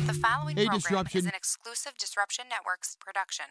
The following program Disruption. is an exclusive Disruption Networks production.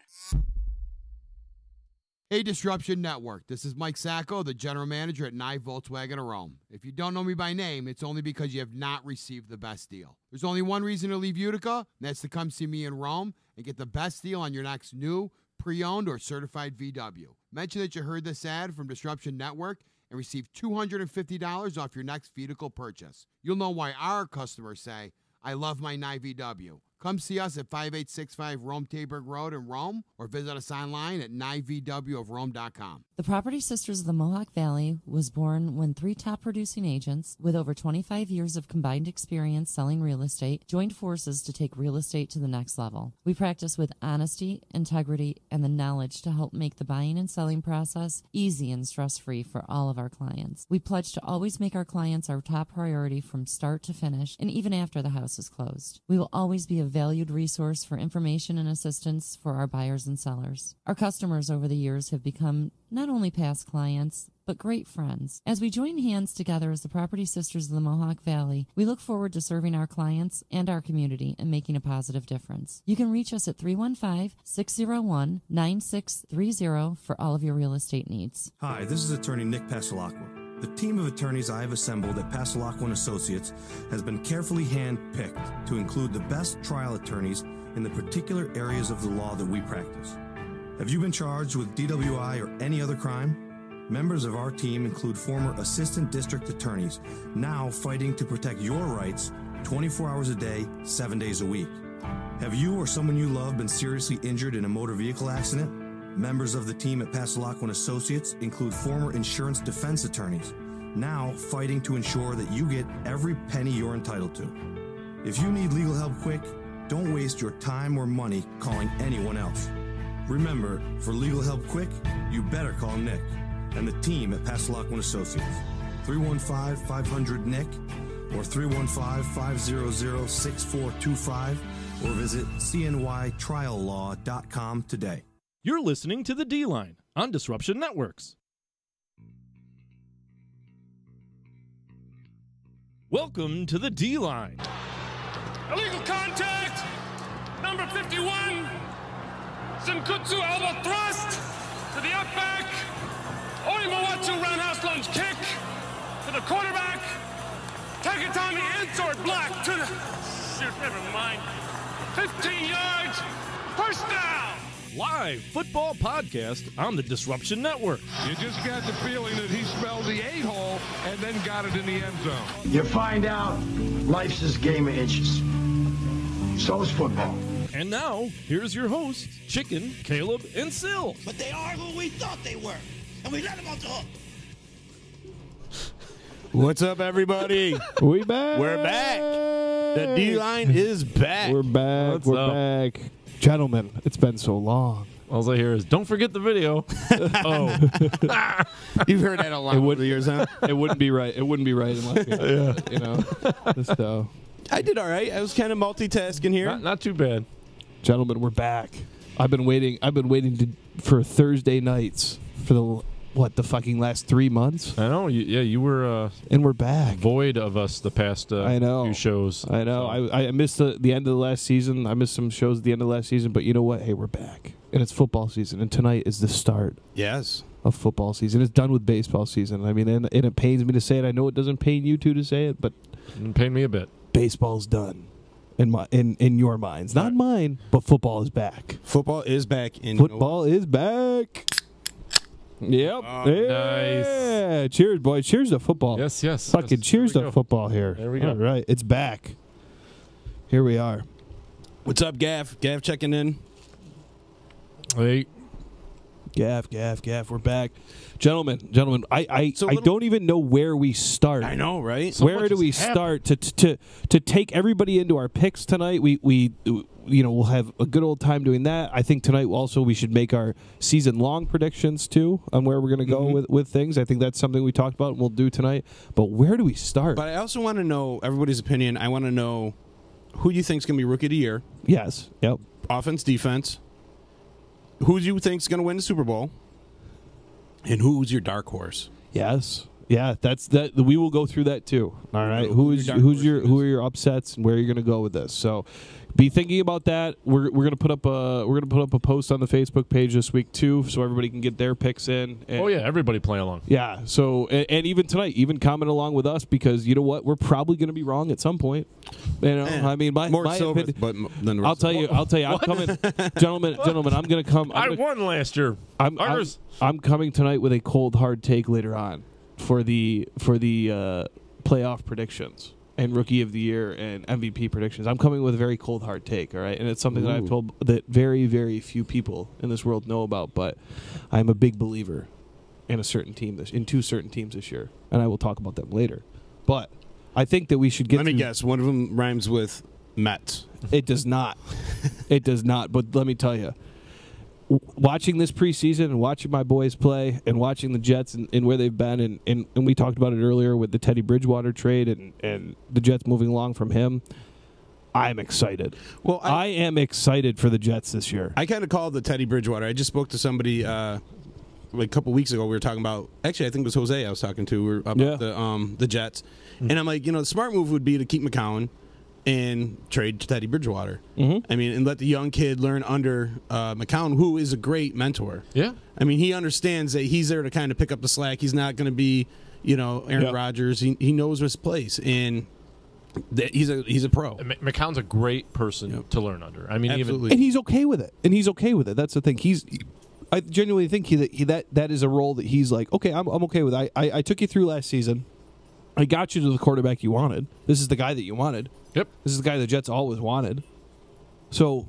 Hey, Disruption Network. This is Mike Sacco, the general manager at Nye Volkswagen of Rome. If you don't know me by name, it's only because you have not received the best deal. There's only one reason to leave Utica, and that's to come see me in Rome and get the best deal on your next new, pre-owned, or certified VW. Mention that you heard this ad from Disruption Network and receive $250 off your next vehicle purchase. You'll know why our customers say, I love my Nye VW. Come see us at 5865 Rome Taberg Road in Rome or visit us online at nyvwofrome.com. The Property Sisters of the Mohawk Valley was born when three top producing agents with over 25 years of combined experience selling real estate joined forces to take real estate to the next level. We practice with honesty, integrity, and the knowledge to help make the buying and selling process easy and stress-free for all of our clients. We pledge to always make our clients our top priority from start to finish and even after the house is closed. We will always be a valued resource for information and assistance for our buyers and sellers. Our customers over the years have become not only past clients, but great friends. As we join hands together as the Property Sisters of the Mohawk Valley, we look forward to serving our clients and our community and making a positive difference. You can reach us at 315-601-9630 for all of your real estate needs. Hi, this is attorney Nick Pasalacqua. The team of attorneys I have assembled at Pasalacqua & Associates has been carefully hand-picked to include the best trial attorneys in the particular areas of the law that we practice. Have you been charged with DWI or any other crime? Members of our team include former assistant district attorneys, now fighting to protect your rights 24 hours a day, 7 days a week. Have you or someone you love been seriously injured in a motor vehicle accident? Members of the team at Pasalacqua & Associates include former insurance defense attorneys, now fighting to ensure that you get every penny you're entitled to. If you need legal help quick, don't waste your time or money calling anyone else. Remember, for legal help quick, you better call Nick and the team at Pasalacqua & Associates. 315-500-NICK or 315-500-6425 or visit cnytriallaw.com today. You're listening to The D-Line on Disruption Networks. Welcome to The D-Line. Illegal contact! Number 51! Senkutsu elbow thrust! To the up back! Oimawatsu roundhouse lunge kick! To the quarterback! Takatami insword block to the... Shoot, never mind. 15 yards! First down! Live football podcast on the Disruption Network. You just got the feeling that he spelled the 8-hole and then got it in the end zone. You find out life's this game of inches. So is football. And now, here's your hosts, Chicken, Caleb, and Sil. But they are who we thought they were. And we let them off the hook. What's up, everybody? We back. We're back. The D-Line is back. We're back. What's We're up? back. Gentlemen, it's been so long. All I hear is, don't forget the video. Oh. You've heard that a lot over the years, huh? It wouldn't be right. It wouldn't be right unless we, you know. So, I did all right. I was kind of multitasking here. Not too bad. gentlemen, we're back. I've been waiting for Thursday nights for the fucking last 3 months. I know. You were and we're back. Void of us the past few shows. I know. So. I missed the end of the last season. I missed some shows at the end of the last season, but you know what? Hey, we're back. And it's football season, and tonight is the start. Yes. Of football season. It's done with baseball season. I mean, and it pains me to say it. I know it doesn't pain you two to say it, but It didn't pain me a bit. Baseball's done. In your minds. Not mine, but football is back. Football is back. Football is back. Yep. Yeah. Nice. Cheers, boys. Cheers to football. Yes. Fucking cheers to football here. There we go. All right. It's back. Here we are. What's up, Gav? Gav checking in. Hey. Gav. We're back. Gentlemen, I don't even know where we start. I know, right? So where do we start to take everybody into our picks tonight? We'll have a good old time doing that. I think tonight also we should make our season-long predictions, too, on where we're going to go with things. I think that's something we talked about and we'll do tonight. But where do we start? But I also want to know everybody's opinion. I want to know who you think is going to be Rookie of the Year. Yes. Yep. Offense, defense. Who do you think is going to win the Super Bowl? And who's your dark horse? Yes. Yeah, that's that. We will go through that too. All right, who are your upsets and where you're going to go with this? So, be thinking about that. We're going to put up a post on the Facebook page this week too, so everybody can get their picks in. And, everybody play along. Yeah. So and even tonight, even comment along with us because you know what, we're probably going to be wrong at some point. You know, I mean, my opinion, but than I'll tell you. I'm coming, gentlemen. I'm going to come. I won last year. I'm coming tonight with a cold hard take later on for the playoff predictions and Rookie of the Year and MVP predictions. I'm coming with a very cold hard take, all right? And it's something that I've told that very, very few people in this world know about, but I'm a big believer in in two certain teams this year, and I will talk about them later. But I think that we should get Let me guess. One of them rhymes with Mets. It does not. It does not, but let me tell you. Watching this preseason and watching my boys play and watching the Jets and where they've been and we talked about it earlier with the Teddy Bridgewater trade and the Jets moving along from him, I'm excited. Well, I am excited for the Jets this year. I kind of called the Teddy Bridgewater. I just spoke to somebody like a couple weeks ago. We were talking about, actually I think it was Jose I was talking to about the Jets. Mm-hmm. And I'm like, the smart move would be to keep McCown and trade Teddy Bridgewater. Mm-hmm. I mean, and let the young kid learn under McCown, who is a great mentor. Yeah. I mean, he understands that he's there to kind of pick up the slack. He's not going to be, Aaron Rodgers. He knows his place, and he's a pro. McCown's a great person to learn under. I mean, absolutely. And he's okay with it. That's the thing. I genuinely think that is a role that he's like, okay, I'm okay with. I took you through last season. I got you to the quarterback you wanted. This is the guy that you wanted. Yep. This is the guy the Jets always wanted. So,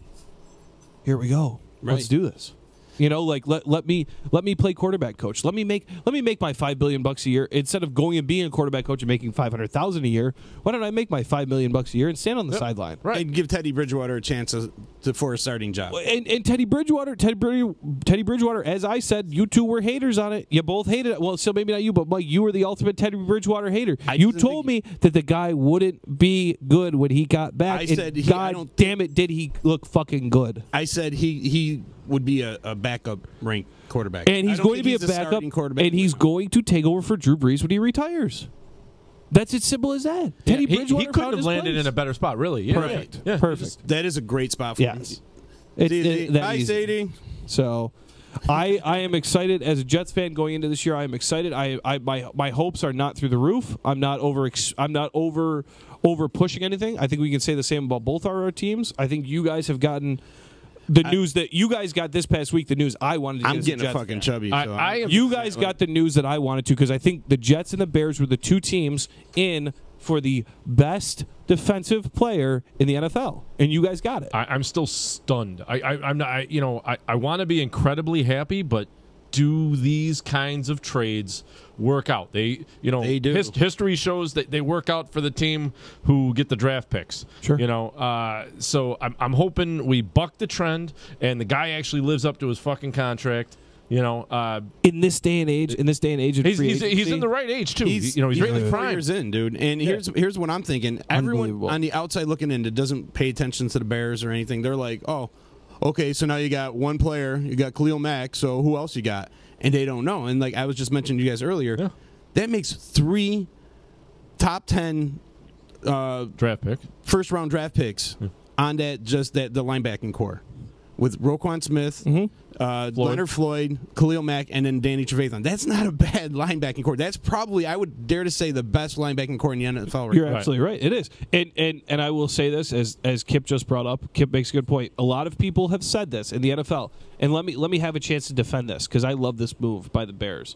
here we go. Right. Let's do this. Let me play quarterback coach. Let me make my $5 billion a year instead of going and being a quarterback coach and making $500,000 a year. Why don't I make my $5 million a year and stand on the sideline? Right. And give Teddy Bridgewater a chance for a starting job. And Teddy Bridgewater, as I said, you two were haters on it. You both hated it. Well, so maybe not you, but Mike, you were the ultimate Teddy Bridgewater hater. You told me that the guy wouldn't be good when he got back. I said, God damn it, did he look fucking good? I said he would be a backup ranked quarterback. And he's going to be a backup, and he's going to take over for Drew Brees when he retires. That's as simple as that. Teddy Bridgewater he couldn't have landed in a better spot, really. Yeah. Perfect. Yeah. Perfect. That is a great spot for him. Hi, Sadie. So, I am excited as a Jets fan going into this year. I am excited. My hopes are not through the roof. I'm not over pushing anything. I think we can say the same about both our teams. I think you guys have gotten the news that you guys got this past week. The news I wanted to get. I'm getting a fucking chubby. You guys got the news that I wanted to because I think the Jets and the Bears were the two teams in for the best defensive player in the NFL, and you guys got it. I'm still stunned. I'm not. I want to be incredibly happy, but do these kinds of trades work out? They do. History shows that they work out for the team who get the draft picks. Sure. So I'm hoping we buck the trend and the guy actually lives up to his fucking contract. In this day and age, he's in the right age too. He's really prime. Years in, dude. And here's what I'm thinking. Everyone on the outside looking in that doesn't pay attention to the Bears or anything. They're like, oh, okay, so now you got one player, you got Khalil Mack. So who else you got? And they don't know. And like I was just mentioning to you guys earlier, that makes 3 top 10 first round draft picks on the linebacking core. With Roquan Smith, Leonard Floyd, Khalil Mack, and then Danny Trevathan. That's not a bad linebacking core. That's probably, I would dare to say, the best linebacking core in the NFL right You're now. absolutely right. It is. And I will say this, as Kip just brought up. Kip makes a good point. A lot of people have said this in the NFL. And let me have a chance to defend this, because I love this move by the Bears.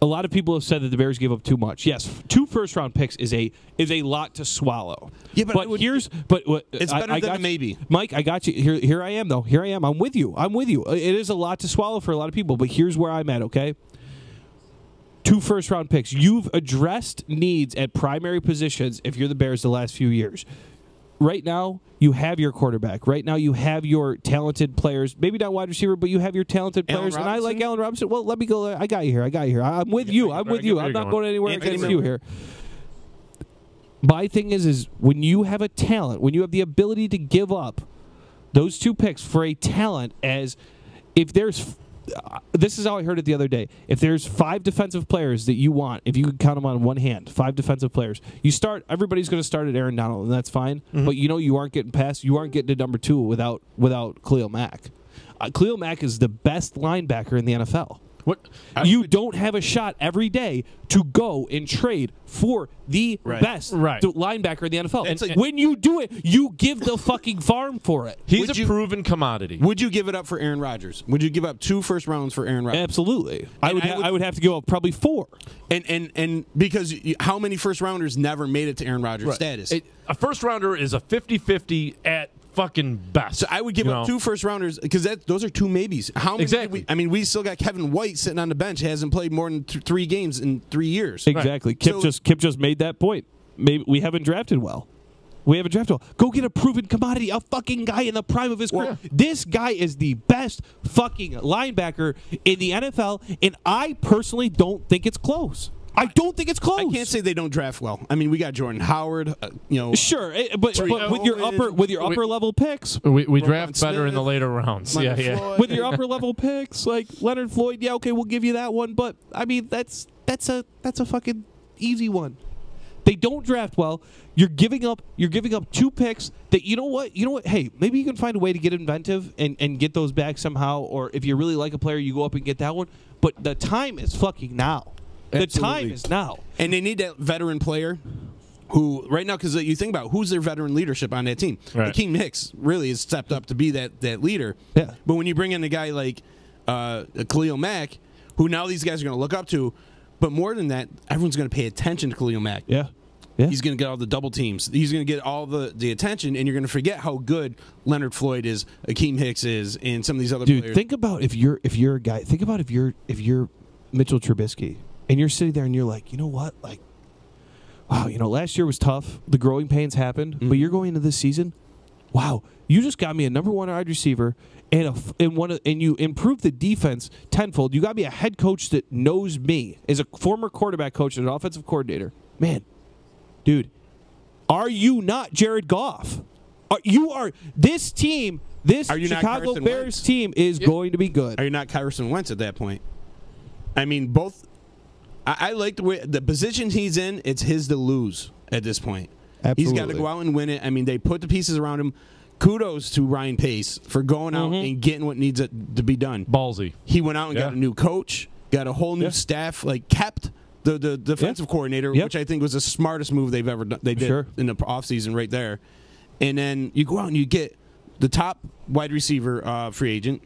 A lot of people have said that the Bears gave up too much. Yes, 2 first-round picks is a lot to swallow. Yeah, but it's better than a maybe. Mike, I got you. Here I am, though. Here I am. I'm with you. It is a lot to swallow for a lot of people, but here's where I'm at, okay? 2 first-round picks. You've addressed needs at primary positions if you're the Bears the last few years. Right now, you have your quarterback. Right now, you have your talented players. Maybe not wide receiver, but you have your talented players. And I like Allen Robinson. Well, let me go. I got you here. I'm with you. I'm not going anywhere against you here. My thing is when you have a talent, when you have the ability to give up those 2 picks for a talent, as if there's this is how I heard it the other day. If there's 5 defensive players that you want, if you could count them on one hand, 5 defensive players, everybody's going to start at Aaron Donald, and that's fine. Mm-hmm. But you aren't getting to number 2 without Khalil Mack. Khalil Mack is the best linebacker in the NFL. What? You don't have a shot every day to go and trade for the best linebacker in the NFL. And when you do it, you give the fucking farm for it. He's a proven commodity. Would you give it up for Aaron Rodgers? Would you give up 2 first rounds for Aaron Rodgers? Absolutely. I would have to give up probably 4. And because how many first rounders never made it to Aaron Rodgers status? A first rounder is a 50-50 at fucking best. So I would give up 2 first rounders because those are 2 maybes. How many? Exactly. We still got Kevin White sitting on the bench. Hasn't played more than 3 games in 3 years. Exactly. Kip just made that point. Maybe we haven't drafted well. Go get a proven commodity, a fucking guy in the prime of his career. Yeah. This guy is the best fucking linebacker in the NFL, and I personally don't think it's close. I don't think it's close. I can't say they don't draft well. We got Jordan Howard. Sure, but with your upper level picks, we draft better in the later rounds. Yeah. With your upper level picks like Leonard Floyd, okay, we'll give you that one. But that's a fucking easy one. They don't draft well. You're giving up 2 picks that you know what? Hey, maybe you can find a way to get inventive and get those back somehow. Or if you really like a player, you go up and get that one. But the time is fucking now. The time is now. And they need that veteran player who, right now, because you think about who's their veteran leadership on that team. Right. Akeem Hicks really has stepped up to be that leader. Yeah. But when you bring in a guy like Khalil Mack, who now these guys are going to look up to, but more than that, everyone's going to pay attention to Khalil Mack. Yeah. He's going to get all the double teams. He's going to get all the attention, and you're going to forget how good Leonard Floyd is, Akeem Hicks is, and some of these other players. Think about if you're a guy. Think about if you're Mitchell Trubisky. And you're sitting there and you're like, you know what? Like, wow, last year was tough. The growing pains happened. Mm-hmm. But you're going into this season, wow, you just got me a number 1 wide receiver and you improved the defense tenfold. You got me a head coach that knows me as a former quarterback coach and an offensive coordinator. Dude, are you not Jared Goff? This team, Chicago Bears team is going to be good. Are you not Carson Wentz at that point? Both. I like the position he's in. It's his to lose at this point. Absolutely. He's got to go out and win it. They put the pieces around him. Kudos to Ryan Pace for going out and getting what needs to be done. Ballsy. He went out and got a new coach, got a whole new staff, kept the defensive coordinator, which I think was the smartest move they've ever done. They did in the offseason right there. And then you go out and you get the top wide receiver free agent.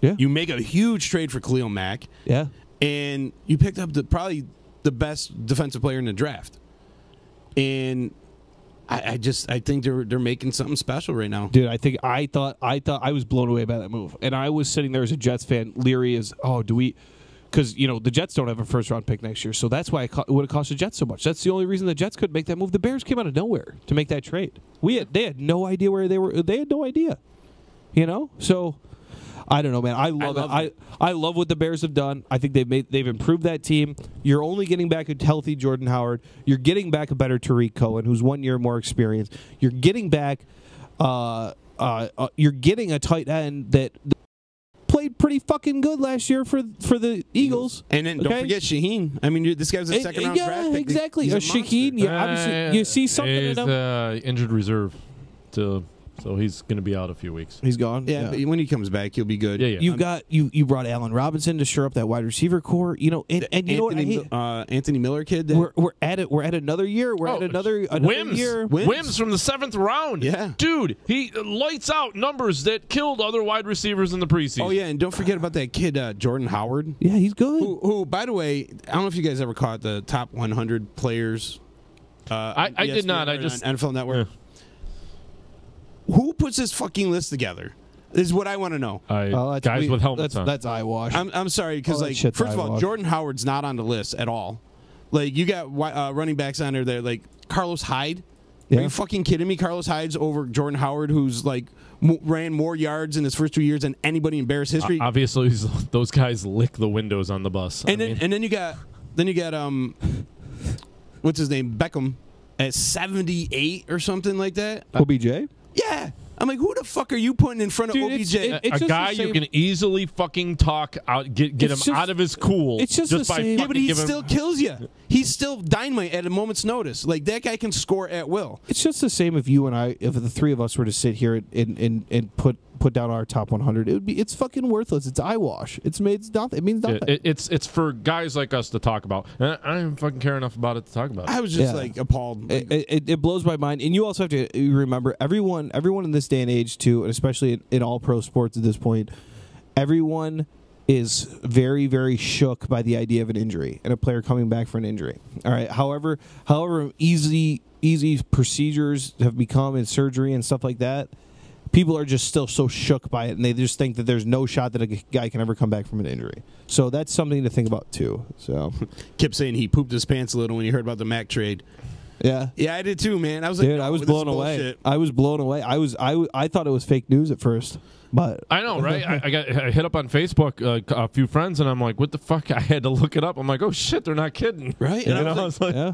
Yeah. You make a huge trade for Khalil Mack. Yeah. And you picked up probably the best defensive player in the draft. And I think they're making something special right now. Dude, I thought I was blown away by that move. And I was sitting there as a Jets fan, leery as, because the Jets don't have a first round pick next year, so that's why it would have cost the Jets so much. That's the only reason the Jets could make that move. The Bears came out of nowhere to make that trade. They had no idea where they were. They had no idea. So I don't know, man. I love it. I love what the Bears have done. I think they've improved that team. You're only getting back a healthy Jordan Howard. You're getting back a better Tariq Cohen, who's 1 year more experience. You're getting back. You're getting a tight end that played pretty fucking good last year for the Eagles. And then don't forget Shaheen. This guy's a second round draft pick. Exactly. Shaheen. Obviously, you see something in him. He's injured reserve so he's going to be out a few weeks. He's gone. Yeah, but when he comes back, he'll be good. Yeah. You brought Allen Robinson to shore up that wide receiver core. And you know what I hate? Anthony Miller kid. We're at another year. We're at another year. Wims from the 7th round. Yeah, dude, he lights out numbers that killed other wide receivers in the preseason. Oh yeah, and don't forget about that kid Jordan Howard. Yeah, he's good. Who, by the way, I don't know if you guys ever caught the top 100 players. I did not. I just on NFL Network. Yeah. Who puts this fucking list together? Is what I want to know. Guys with helmets on. That's eyewash. I'm sorry because first of all, Jordan Howard's not on the list at all. You got running backs on there that Carlos Hyde. Yeah. Are you fucking kidding me? Carlos Hyde's over Jordan Howard, who's ran more yards in his first 2 years than anybody in Bears history. Obviously, those guys lick the windows on the bus. And then you got what's his name, Beckham at 78 or something like that. OBJ. Yeah. I'm like, who the fuck are you putting in front of OBJ? A guy you can easily fucking talk out, get him out of his cool. It's just by same. Yeah, but he still kills you. He's still dynamite at a moment's notice. Like, that guy can score at will. It's just the same if you and I, if the three of us were to sit here and put down our top 100. It's fucking worthless. It's eyewash. It's nothing. It means nothing. It's for guys like us to talk about. And I don't fucking care enough about it to talk about. I was just like appalled. It blows my mind. And you also have to remember everyone in this day and age too, and especially in all pro sports at this point, everyone is very, very shook by the idea of an injury and a player coming back for an injury. All right. However easy procedures have become in surgery and stuff like that, people are just still so shook by it, and they just think that there's no shot that a guy can ever come back from an injury. So that's something to think about too. So kept saying he pooped his pants a little when he heard about the Mac trade. Yeah, I did too, man. I was like, dude, I was blown away. I was blown away. I thought it was fake news at first. But I know, right? I hit up on Facebook a few friends, and I'm like, "What the fuck?" I had to look it up. I'm like, "Oh shit, they're not kidding!" Right? And I was like, yeah.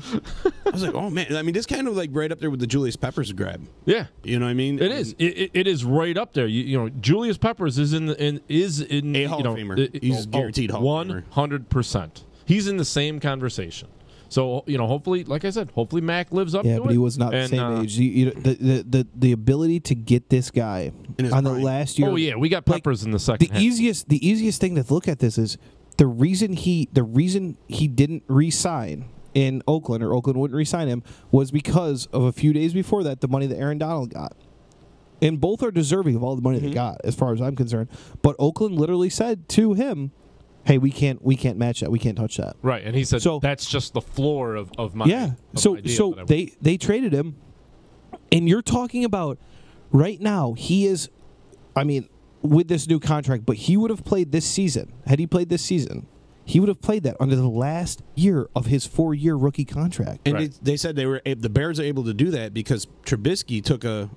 I was like, "Oh man!" I mean, this kind of like right up there with the Julius Peppers grab. Yeah, you know what I mean? It is. It is right up there. You know, Julius Peppers is in a Hall of Famer. He's guaranteed Hall of Famer. 100%. He's in the same conversation. So, you know, hopefully, like I said, hopefully Mac lives up to it. Yeah, but he was not the same age. The ability to get this guy on the last year. Oh, yeah, we got Peppers in the second half. The easiest thing to look at this is the reason he didn't re-sign in Oakland, or Oakland wouldn't re-sign him, was because of a few days before that, the money that Aaron Donald got. And both are deserving of all the money they got, as far as I'm concerned. But Oakland literally said to him, hey, we can't match that. We can't touch that. Right, and he said that's just the floor of my yeah. So they traded him, and you're talking about right now. He is, I mean, with this new contract, but he would have played this season. Had he played this season, he would have played that under the last year of his 4-year rookie contract. And they said the Bears are able to do that because Trubisky took a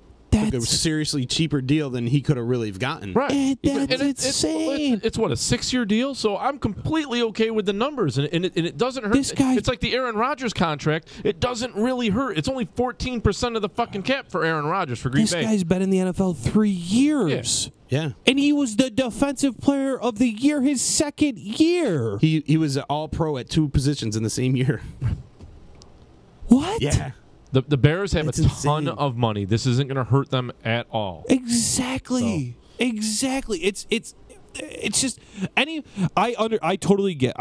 seriously cheaper deal than he could have really gotten. Right. That's insane. It's what, a 6-year deal? So I'm completely okay with the numbers, and it doesn't hurt. This guy, it's like the Aaron Rodgers contract. It doesn't really hurt. It's only 14% of the fucking cap for Aaron Rodgers for Green Bay. This guy's been in the NFL 3 years. Yeah. And he was the defensive player of the year his second year. He was an all-pro at 2 positions in the same year. What? Yeah. The Bears have a ton of money. This isn't going to hurt them at all. Exactly. So. Exactly. It's just I totally get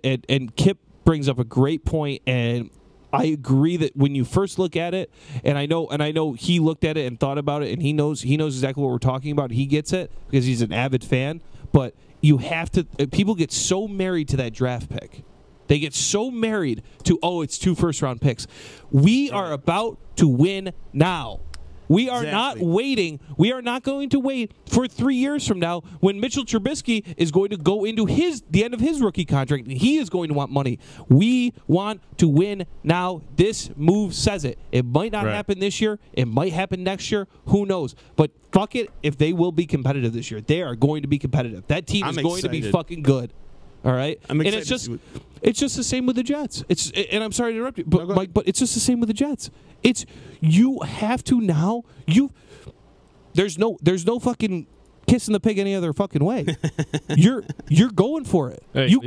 and Kip brings up a great point, and I agree that when you first look at it, and I know he looked at it and thought about it, and he knows exactly what we're talking about. He gets it because he's an avid fan, but you have to people get so married to that draft pick. They get so married to, it's 2 first-round picks. We are about to win now. We are not waiting. We are not going to wait for 3 years from now when Mitchell Trubisky is going to go into the end of his rookie contract. He is going to want money. We want to win now. This move says it. It might not happen this year. It might happen next year. Who knows? But fuck it if they will be competitive this year. They are going to be competitive. That team is going to be fucking good. All right, I'm excited. And it's just the same with the Jets. And I'm sorry to interrupt you, but Mike, but it's just the same with the Jets. It's you have to now. There's no fucking kissing the pig any other fucking way. You're going for it. Hey, you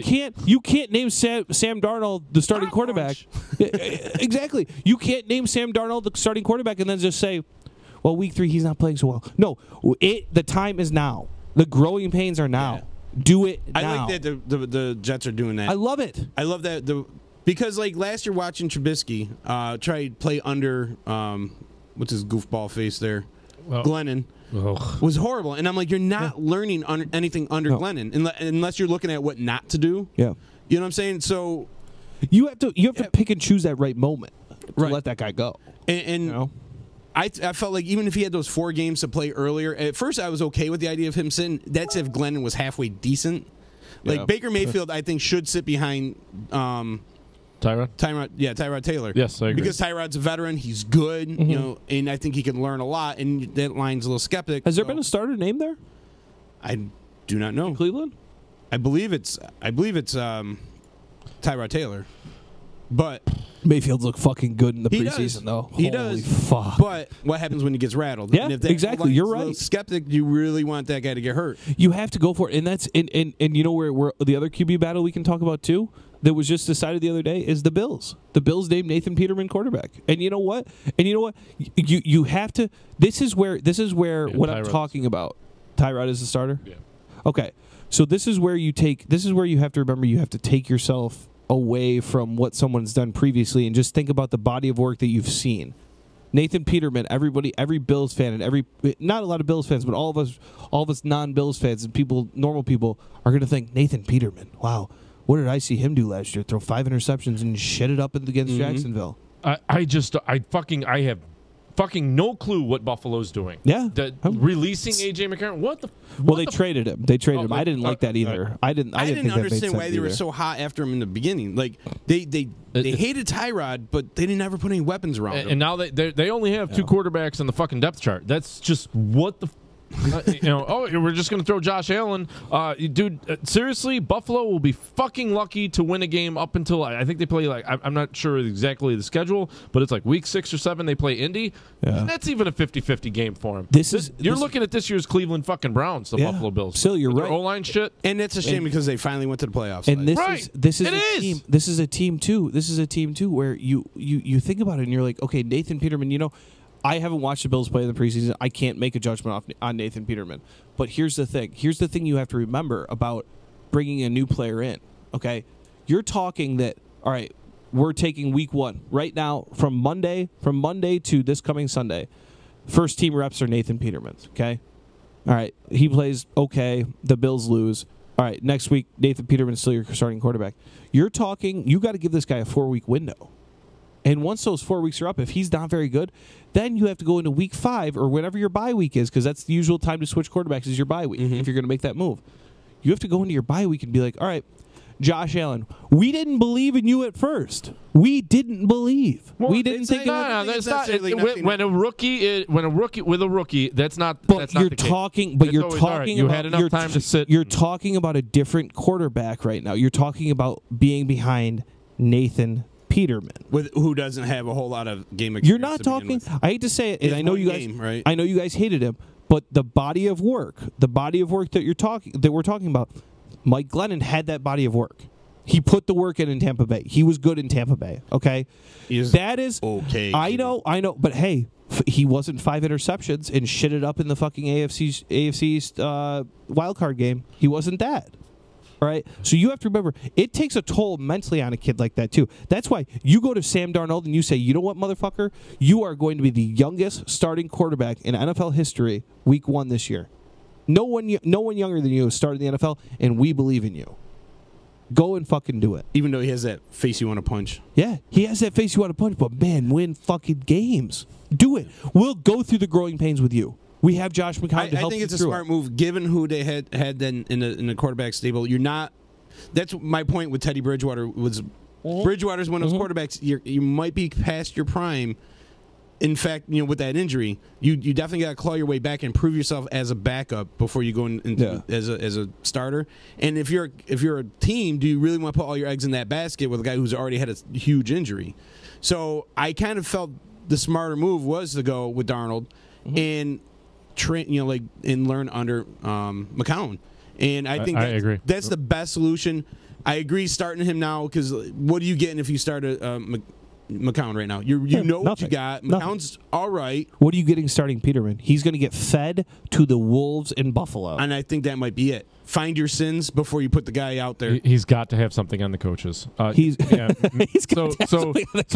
can't name Sam Darnold the starting quarterback. Exactly. You can't name Sam Darnold the starting quarterback and then just say, well, week 3 he's not playing so well. No, the time is now. The growing pains are now. Yeah. Do it now. I like that the Jets are doing that. I love it. I love that because like last year watching Trubisky try to play under what's his goofball face there, Glennon. Was horrible, and I'm like, you're not learning anything under Glennon unless you're looking at what not to do. Yeah, you know what I'm saying. So you have to pick and choose that right moment to let that guy go. And you know? I felt like even if he had those 4 games to play earlier, at first I was okay with the idea of him sitting. That's if Glennon was halfway decent. Like Baker Mayfield, I think should sit behind Tyrod Taylor. Yes, I agree. Because Tyrod's a veteran, he's good, you know, and I think he can learn a lot. And that line's a little skeptic. Has there been a starter name there? I do not know. In Cleveland? I believe it's Tyrod Taylor. But Mayfield's look fucking good in the he preseason, though. He Holy does. fuck. But what happens when he gets rattled? Yeah, and if exactly. You're right. Skeptic, you really want that guy to get hurt. You have to go for it, and that's and you know where the other QB battle we can talk about too that was just decided the other day is the Bills. The Bills named Nathan Peterman quarterback, and you know what? You have to. This is where what I'm talking about. Tyrod is the starter. Yeah. Okay, so this is where you have to remember you have to take yourself away from what someone's done previously and just think about the body of work that you've seen. Nathan Peterman, every Bills fan and not a lot of Bills fans, but all of us non-Bills fans and normal people are going to think Nathan Peterman. Wow, what did I see him do last year? Throw 5 interceptions and shit it up against Jacksonville. I have fucking no clue what Buffalo's doing. Yeah, releasing AJ McCarron. What the? They traded him. Him. I didn't like that either. I didn't understand why they were so hot after him in the beginning. Like they hated Tyrod, but they didn't ever put any weapons around him. And now they only have 2 quarterbacks on the fucking depth chart. That's just what the. We're just going to throw Josh Allen. Dude, seriously, Buffalo will be fucking lucky to win a game up until, I think they play, I'm not sure exactly the schedule, but it's like week 6 or 7 they play Indy. Yeah. And that's even a 50-50 game for them. You're looking at this year's Cleveland fucking Browns, the Buffalo Bills. Still, you're right. O-line shit. And it's a shame because they finally went to the playoffs. And this is a team too where you think about it and you're like, okay, Nathan Peterman, I haven't watched the Bills play in the preseason. I can't make a judgment on Nathan Peterman. But here's the thing. Here's the thing you have to remember about bringing a new player in. Okay, you're talking that. All right, we're taking week 1 right now from Monday to this coming Sunday. First team reps are Nathan Peterman's. Okay, all right, he plays okay. The Bills lose. All right, next week Nathan Peterman's still your starting quarterback. You're talking. You got to give this guy a 4-week window. And once those 4 weeks are up, if he's not very good, then you have to go into week 5 or whenever your bye week is, because that's the usual time to switch quarterbacks is your bye week if you're going to make that move. You have to go into your bye week and be like, all right, Josh Allen, we didn't believe in you at first. We didn't believe. We didn't think. That's not. When a rookie, that's not. But that's you're not talking. But you're talking. Right, you had enough time to sit. You're talking about a different quarterback right now. You're talking about being behind Nathan Peterman, who doesn't have a whole lot of game experience. You're not talking. I hate to say it, and I know you guys. Right? I know you guys hated him, but the body of work that we're talking about, Mike Glennon had that body of work. He put the work in Tampa Bay. He was good in Tampa Bay. Okay, that is okay. I know, but hey, he wasn't 5 interceptions and shit it up in the fucking AFC East wild card game. He wasn't that. All right, so you have to remember, it takes a toll mentally on a kid like that, too. That's why you go to Sam Darnold and you say, you know what, motherfucker? You are going to be the youngest starting quarterback in NFL history week 1 this year. No one younger than you has started in the NFL, and we believe in you. Go and fucking do it. Even though he has that face you want to punch. Yeah, he has that face you want to punch, but, man, win fucking games. Do it. We'll go through the growing pains with you. We have Josh McCown to help. I think it's a smart move, given who they had then in the quarterback stable. You're not. That's my point with Teddy Bridgewater. Bridgewater's one of those quarterbacks. You might be past your prime. In fact, with that injury, you definitely got to claw your way back and prove yourself as a backup before you go into as a starter. And if you're a team, do you really want to put all your eggs in that basket with a guy who's already had a huge injury? So I kind of felt the smarter move was to go with Darnold and train, and learn under McCown. And I think I agree. That's the best solution. I agree starting him now because what are you getting if you start McCown right now? You know what you got. McCown's all right. What are you getting starting Peterman? He's going to get fed to the wolves in Buffalo. And I think that might be it. Find your sins before you put the guy out there. He's got to have something on the coaches. So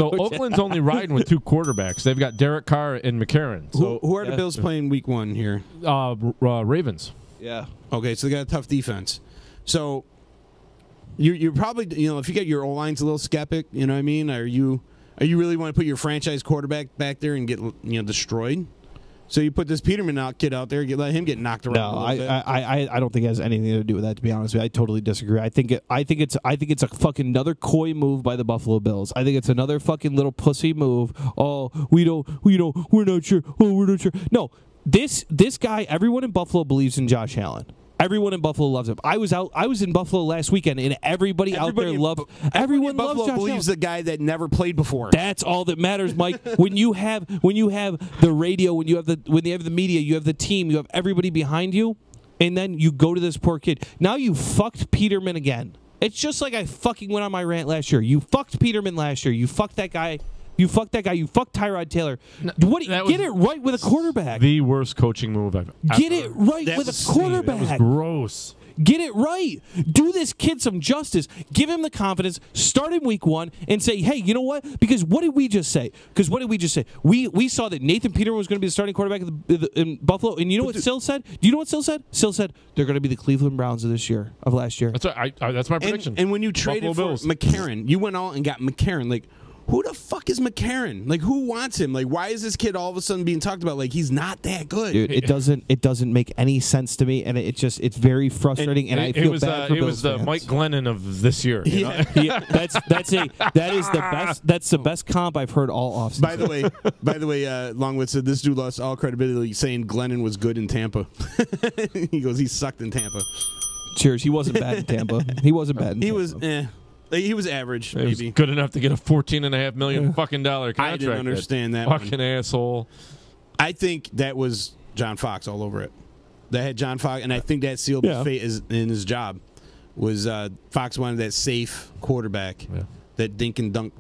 Oakland's only riding with 2 quarterbacks. They've got Derek Carr and McCarron. So who are the Bills playing week 1 here? Ravens. Yeah. Okay, so they got a tough defense. So you're probably if you get your O-line's a little skeptic, you know what I mean? Are you really want to put your franchise quarterback back there and get destroyed? So you put this Peterman kid out there, let him get knocked around. No, I don't think it has anything to do with that. To be honest with you, I totally disagree. I think it's a fucking another coy move by the Buffalo Bills. I think it's another fucking little pussy move. Oh, we're not sure. Oh, we're not sure. No, this guy. Everyone in Buffalo believes in Josh Allen. Everyone in Buffalo loves him. I was in Buffalo last weekend, and everybody out there loves. Everyone in Buffalo loves Josh believes Allen. the guy that never played before. That's all that matters, Mike. when you have the radio, when you have the media, you have the team, you have everybody behind you, and then you go to this poor kid. Now you fucked Peterman again. It's just like I fucking went on my rant last year. You fucked Peterman last year. You fucked that guy. You fucked Tyrod Taylor. Get it right with a quarterback. The worst coaching move I've ever. Get it right with a quarterback. That was gross. Get it right. Do this kid some justice. Give him the confidence. Start him week 1 and say, hey, you know what? Because what did we just say? We saw that Nathan Peterman was going to be the starting quarterback in Buffalo. And you know what Sill said? Do you know what Sill said? Sill said they're going to be the Cleveland Browns of last year. That's right. That's my prediction. And when you traded for McCarron, you went out and got McCarron. Like, who the fuck is McCarron? Like, who wants him? Like, why is this kid all of a sudden being talked about like he's not that good? Dude, it doesn't make any sense to me, and it's very frustrating. And I feel bad for Bills was the fans. Mike Glennon of this year. You know? That's the best comp I've heard all offseason. By the way, Longwood said this dude lost all credibility saying Glennon was good in Tampa. He goes, he sucked in Tampa. Cheers. He wasn't bad in Tampa. He wasn't bad in Tampa. He was average, It was maybe. good enough to get a $14.5 million fucking dollar contract. I didn't understand that fucking one. asshole. I think that was John Fox all over it. That had John Fox, and I think that sealed his fate in his job. Was Fox wanted that safe quarterback, that dink and dunk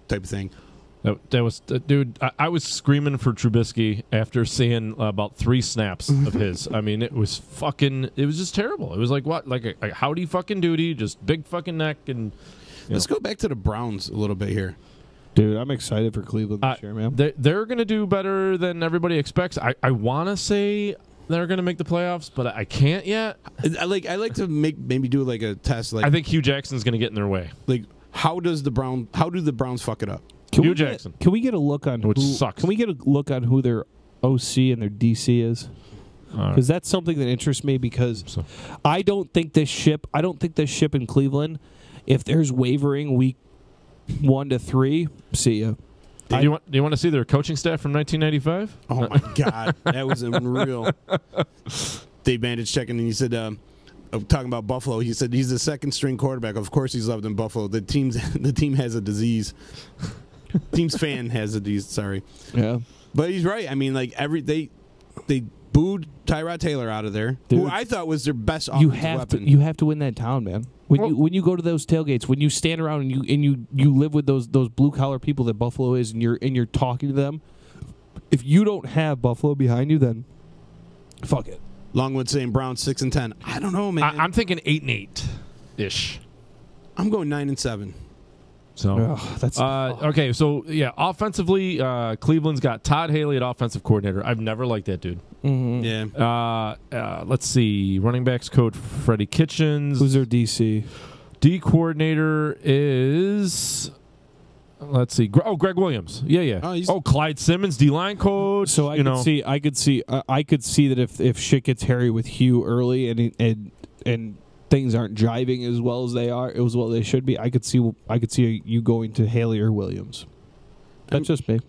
type of thing. That was dude. I was screaming for Trubisky after seeing about 3 snaps of his. I mean, it was just terrible. It was like what, like a howdy fucking duty, just big fucking neck and. Let's go back to the Browns a little bit here. Dude, I'm excited for Cleveland this year, man. They're going to do better than everybody expects. I want to say they're going to make the playoffs, but I can't yet. I like to maybe do like a test. Like, I think Hugh Jackson's going to get in their way. Like, how do the Browns fuck it up? Hugh Jackson. Can we get a look on sucks? Can we get a look on who their OC and their DC is? Because that's something that interests me. Because I don't think this ship in Cleveland, if there's wavering week 1 to 3, see ya. Do you want to see their coaching staff from 1995? Oh my God, that was unreal. Dave Bandage checking, and he said, talking about Buffalo, he said he's the second string quarterback. Of course, he's loved in Buffalo. The team has a disease. Team's fan has a disease. Sorry. Yeah, but he's right. I mean, like they booed Tyrod Taylor out of there, dude, who I thought was their best offensive weapon. You have to win that town, man. When you go to those tailgates, when you stand around and you live with those blue collar people that Buffalo is, and you're talking to them, if you don't have Buffalo behind you, then fuck it. Longwood saying Browns 6-10. I don't know, man. I'm thinking 8-8 ish. I'm going 9-7. So that's okay. So yeah, offensively, Cleveland's got Todd Haley at offensive coordinator. I've never liked that dude. Mm-hmm. Yeah. Let's see. Running backs coach Freddie Kitchens. Who's their DC? D coordinator is. Let's see. Greg Williams. Yeah. Clyde Simmons, D-line coach. So I could see that if shit gets hairy with Hugh early and things aren't jiving as well as they should be, I could see you going to Haley or Williams. That's just me.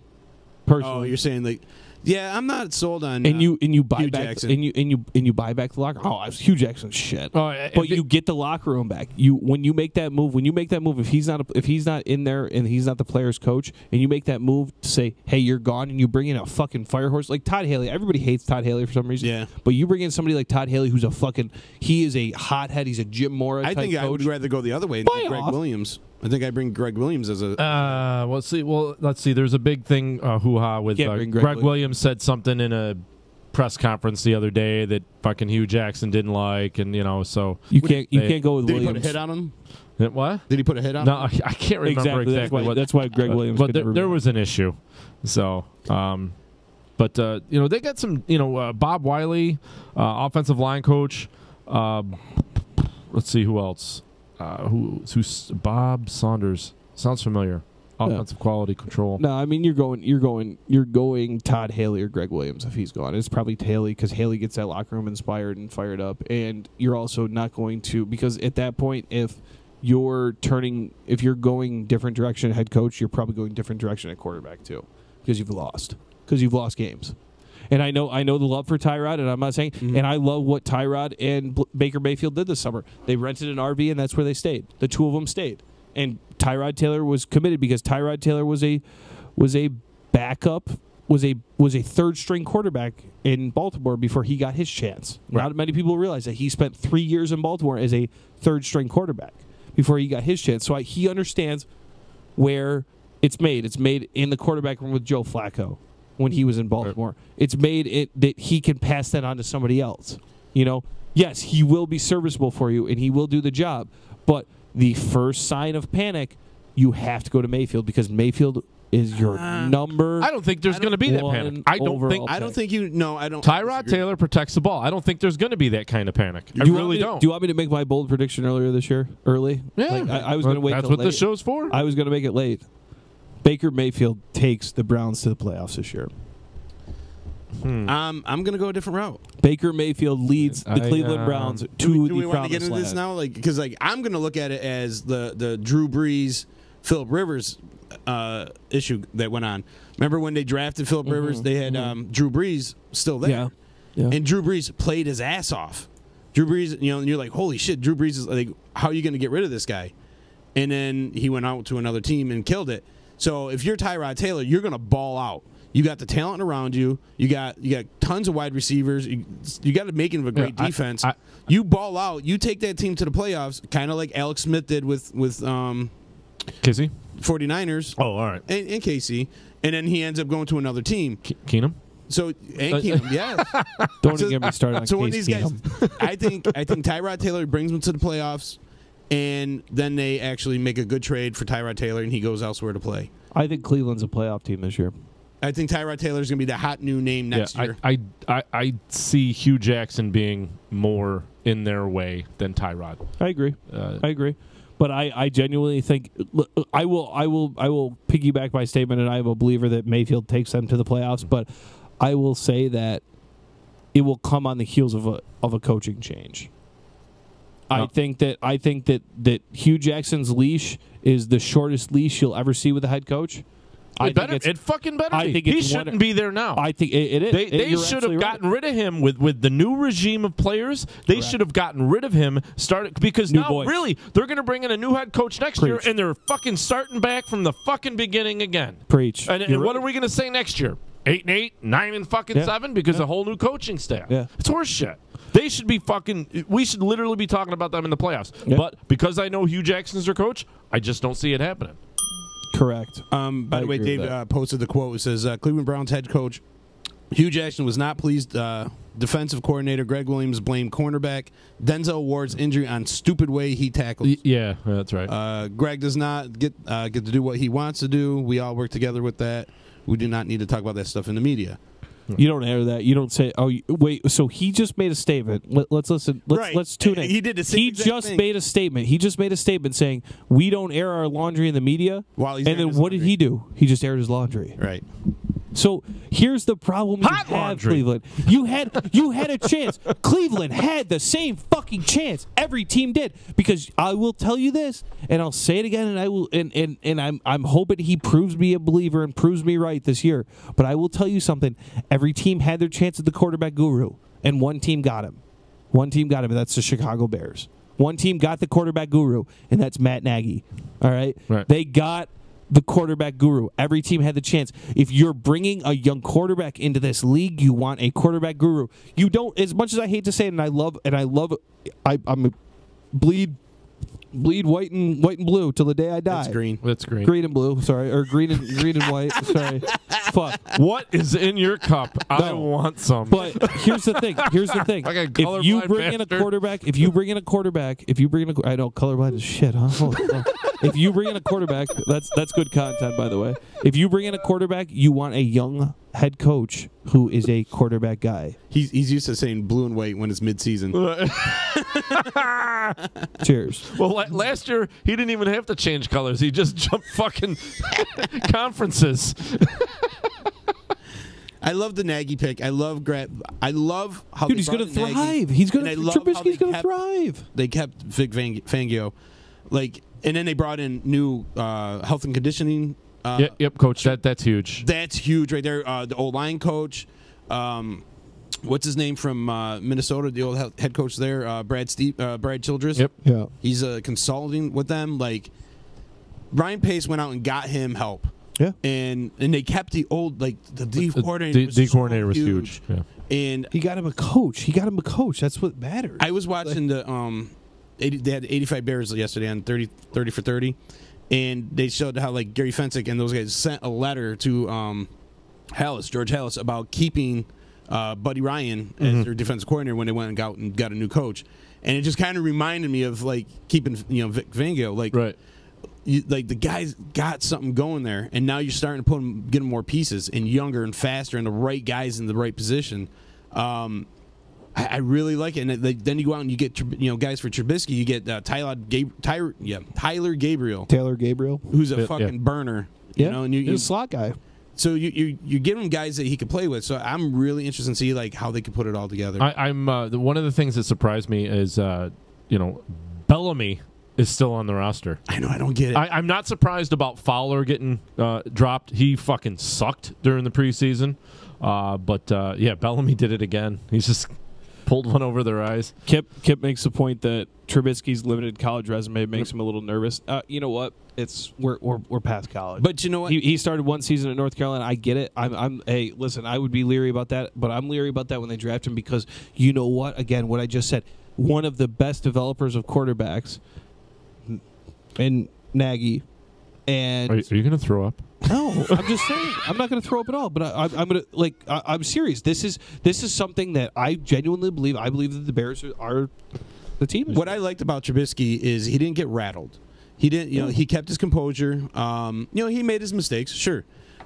Personally. Oh, you're saying like, yeah, I'm not sold on. And you buy Hugh back Jackson. and you buy back the locker. Oh, Hugh Jackson's shit. But you get the locker room back. When you make that move, if he's not in there and he's not the player's coach, and you make that move to say, hey, you're gone, and you bring in a fucking fire horse like Todd Haley. Everybody hates Todd Haley for some reason. Yeah. But you bring in somebody like Todd Haley, who's he is a hothead. He's a Jim Mora type I coach. would rather go the other way and take Greg Williams. I think I bring Greg Williams as a. Let's see. There's a big thing hoo-ha with Greg Williams said something in a press conference the other day that fucking Hugh Jackson didn't like, and so you can't go with did Williams. Did he put a hit on him? What? Did he put a hit on him? No, I can't remember exactly. That's why Greg Williams. But there was an issue. So, they got some. Bob Wiley, offensive line coach. Let's see who else. Who's Bob Saunders? Sounds familiar. Offensive quality control. No, I mean you're going Todd Haley or Greg Williams if he's gone. It's probably Haley because Haley gets that locker room inspired and fired up, and you're also not going to, because at that point if you're going different direction at head coach, you're probably going different direction at quarterback too, because you've lost games. And I know the love for Tyrod, and I'm not saying, and I love what Tyrod and Baker Mayfield did this summer. They rented an RV, and that's where they stayed. The two of them stayed. And Tyrod Taylor was committed because Tyrod Taylor was a backup, was a third string quarterback in Baltimore before he got his chance. Right. Not many people realize that he spent 3 years in Baltimore as a third string quarterback before he got his chance. So he understands where it's made. It's made in the quarterback room with Joe Flacco when he was in Baltimore. It's made that he can pass that on to somebody else. Yes, he will be serviceable for you and he will do the job, but the first sign of panic, you have to go to Mayfield because Mayfield is your number. I don't think there's going to be that panic. I don't think Tyrod Taylor protects the ball. I don't think there's going to be that kind of panic. I really don't. Do you want me to make my bold prediction earlier this year? Early? Yeah. I was going to wait. That's till what late. the show's for. I was going to make it late. Baker Mayfield takes the Browns to the playoffs this year. I'm going to go a different route. Baker Mayfield leads the Cleveland Browns to the promised land. Do we want to get into this now? Because I'm going to look at it as the Drew Brees, Phillip Rivers issue that went on. Remember when they drafted Phillip Rivers? They had Drew Brees still there. Yeah. And Drew Brees played his ass off. Drew Brees, and you're like, holy shit, Drew Brees is like, how are you going to get rid of this guy? And then he went out to another team and killed it. So if you're Tyrod Taylor, you're going to ball out. You got the talent around you. You got tons of wide receivers. You got to make it a great defense. You ball out. You take that team to the playoffs, kind of like Alex Smith did with Casey 49ers. Oh, all right. And Casey, and then he ends up going to another team. Keenum. So and Keenum, yeah. Don't even get me started on so Case one of these Keenum. guys, I think Tyrod Taylor brings them to the playoffs, and then they actually make a good trade for Tyrod Taylor, and he goes elsewhere to play. I think Cleveland's a playoff team this year. I think Tyrod Taylor is going to be the hot new name next year. I see Hugh Jackson being more in their way than Tyrod. I agree. But I genuinely think I will piggyback my statement, and I am a believer that Mayfield takes them to the playoffs. But I will say that it will come on the heels of a coaching change. No. I think that Hugh Jackson's leash is the shortest leash you'll ever see with a head coach. It fucking better be. He shouldn't be there now. I think it is. They should have gotten rid of him with the new regime of players. They should have gotten rid of him. Because now, really, they're going to bring in a new head coach next year, and they're fucking starting back from the fucking beginning again. Preach. And what are we going to say next year? 8-8, 9-7 because a whole new coaching staff. Yeah. It's horse shit. They should be we should literally be talking about them in the playoffs. Yeah. But because I know Hugh Jackson's their coach, I just don't see it happening. Correct. By the way, Dave posted the quote. It says, Cleveland Browns head coach Hugh Jackson was not pleased. Defensive coordinator Greg Williams blamed cornerback Denzel Ward's injury on stupid way he tackles. Yeah, that's right. Greg does not get to do what he wants to do. We all work together with that. We do not need to talk about that stuff in the media. You don't air that. You don't say, "Oh, wait." So he just made a statement. Let's listen. Let's tune in. He did the same. He just thing. Made a statement. He just made a statement saying we don't air our laundry in the media. And then what did he do? He just aired his laundry. Right. So here's the problem you have, Cleveland. You had a chance. Cleveland had the same fucking chance. Every team did. Because I will tell you this, and I'll say it again, and I will and I'm hoping he proves me a believer and proves me right this year. But I will tell you something. Every team had their chance at the quarterback guru, and one team got him. And that's the Chicago Bears. One team got the quarterback guru, and that's Matt Nagy. All right? They got the quarterback guru. Every team had the chance. If you're bringing a young quarterback into this league, you want a quarterback guru. You don't, as much as I hate to say it, I'm a bleed white and blue till the day I die. That's green. Green and blue. Sorry, or green and white. Sorry. Fuck. What is in your cup? I want some. But here's the thing. If you bring in a quarterback, I know colorblind is shit, huh? If you bring in a quarterback, that's good content, by the way. If you bring in a quarterback, you want a young head coach who is a quarterback guy. He's used to saying blue and white when it's midseason. Cheers. Well, last year he didn't even have to change colors. He just jumped fucking conferences. I love the Nagy pick. I love how he's going to thrive. Trubisky's going to thrive. They kept Vic Fangio, and then they brought in new health and conditioning. Yep, coach. That's huge. That's huge right there. The O-line coach What's his name from Minnesota? The old head coach there, Brad Childress. Yep. Yeah. He's consulting with them. Like Ryan Pace went out and got him help. Yeah. And they kept the old the D coordinator. The coordinator was huge. Yeah. And he got him a coach. That's what matters. I was watching they had 85 Bears yesterday on 30 for 30, and they showed how Gary Fensick and those guys sent a letter to George Hallis, about keeping Buddy Ryan as their defensive coordinator when they went and got a new coach, and it just kind of reminded me of keeping Vic Fangio. Right. The guys got something going there, and now you're starting to get them more pieces and younger and faster and the right guys in the right position. I really like it, and then you go out and you get guys for Trubisky. You get Tyler Gabriel, who's a fucking burner. You know, and he's a slot guy. So you give him guys that he could play with. So I'm really interested to see how they could put it all together. I'm one of the things that surprised me is Bellamy is still on the roster. I know, I don't get it. I'm not surprised about Fowler getting dropped. He fucking sucked during the preseason. But Bellamy did it again. He's just pulled one over their eyes. Kip makes the point that Trubisky's limited college resume makes him a little nervous. You know what? We're past college. But you know what? He started one season at North Carolina. I get it. Hey, listen, I would be leery about that, but I'm leery about that when they draft him because you know what? Again, what I just said. One of the best developers of quarterbacks, and Nagy, and are you going to throw up? No, I'm just saying. I'm not going to throw up at all. But I'm going to I'm serious. This is something that I genuinely believe. I believe that the Bears are the team. What I liked about Trubisky is he didn't get rattled. He didn't. He kept his composure. He made his mistakes, sure,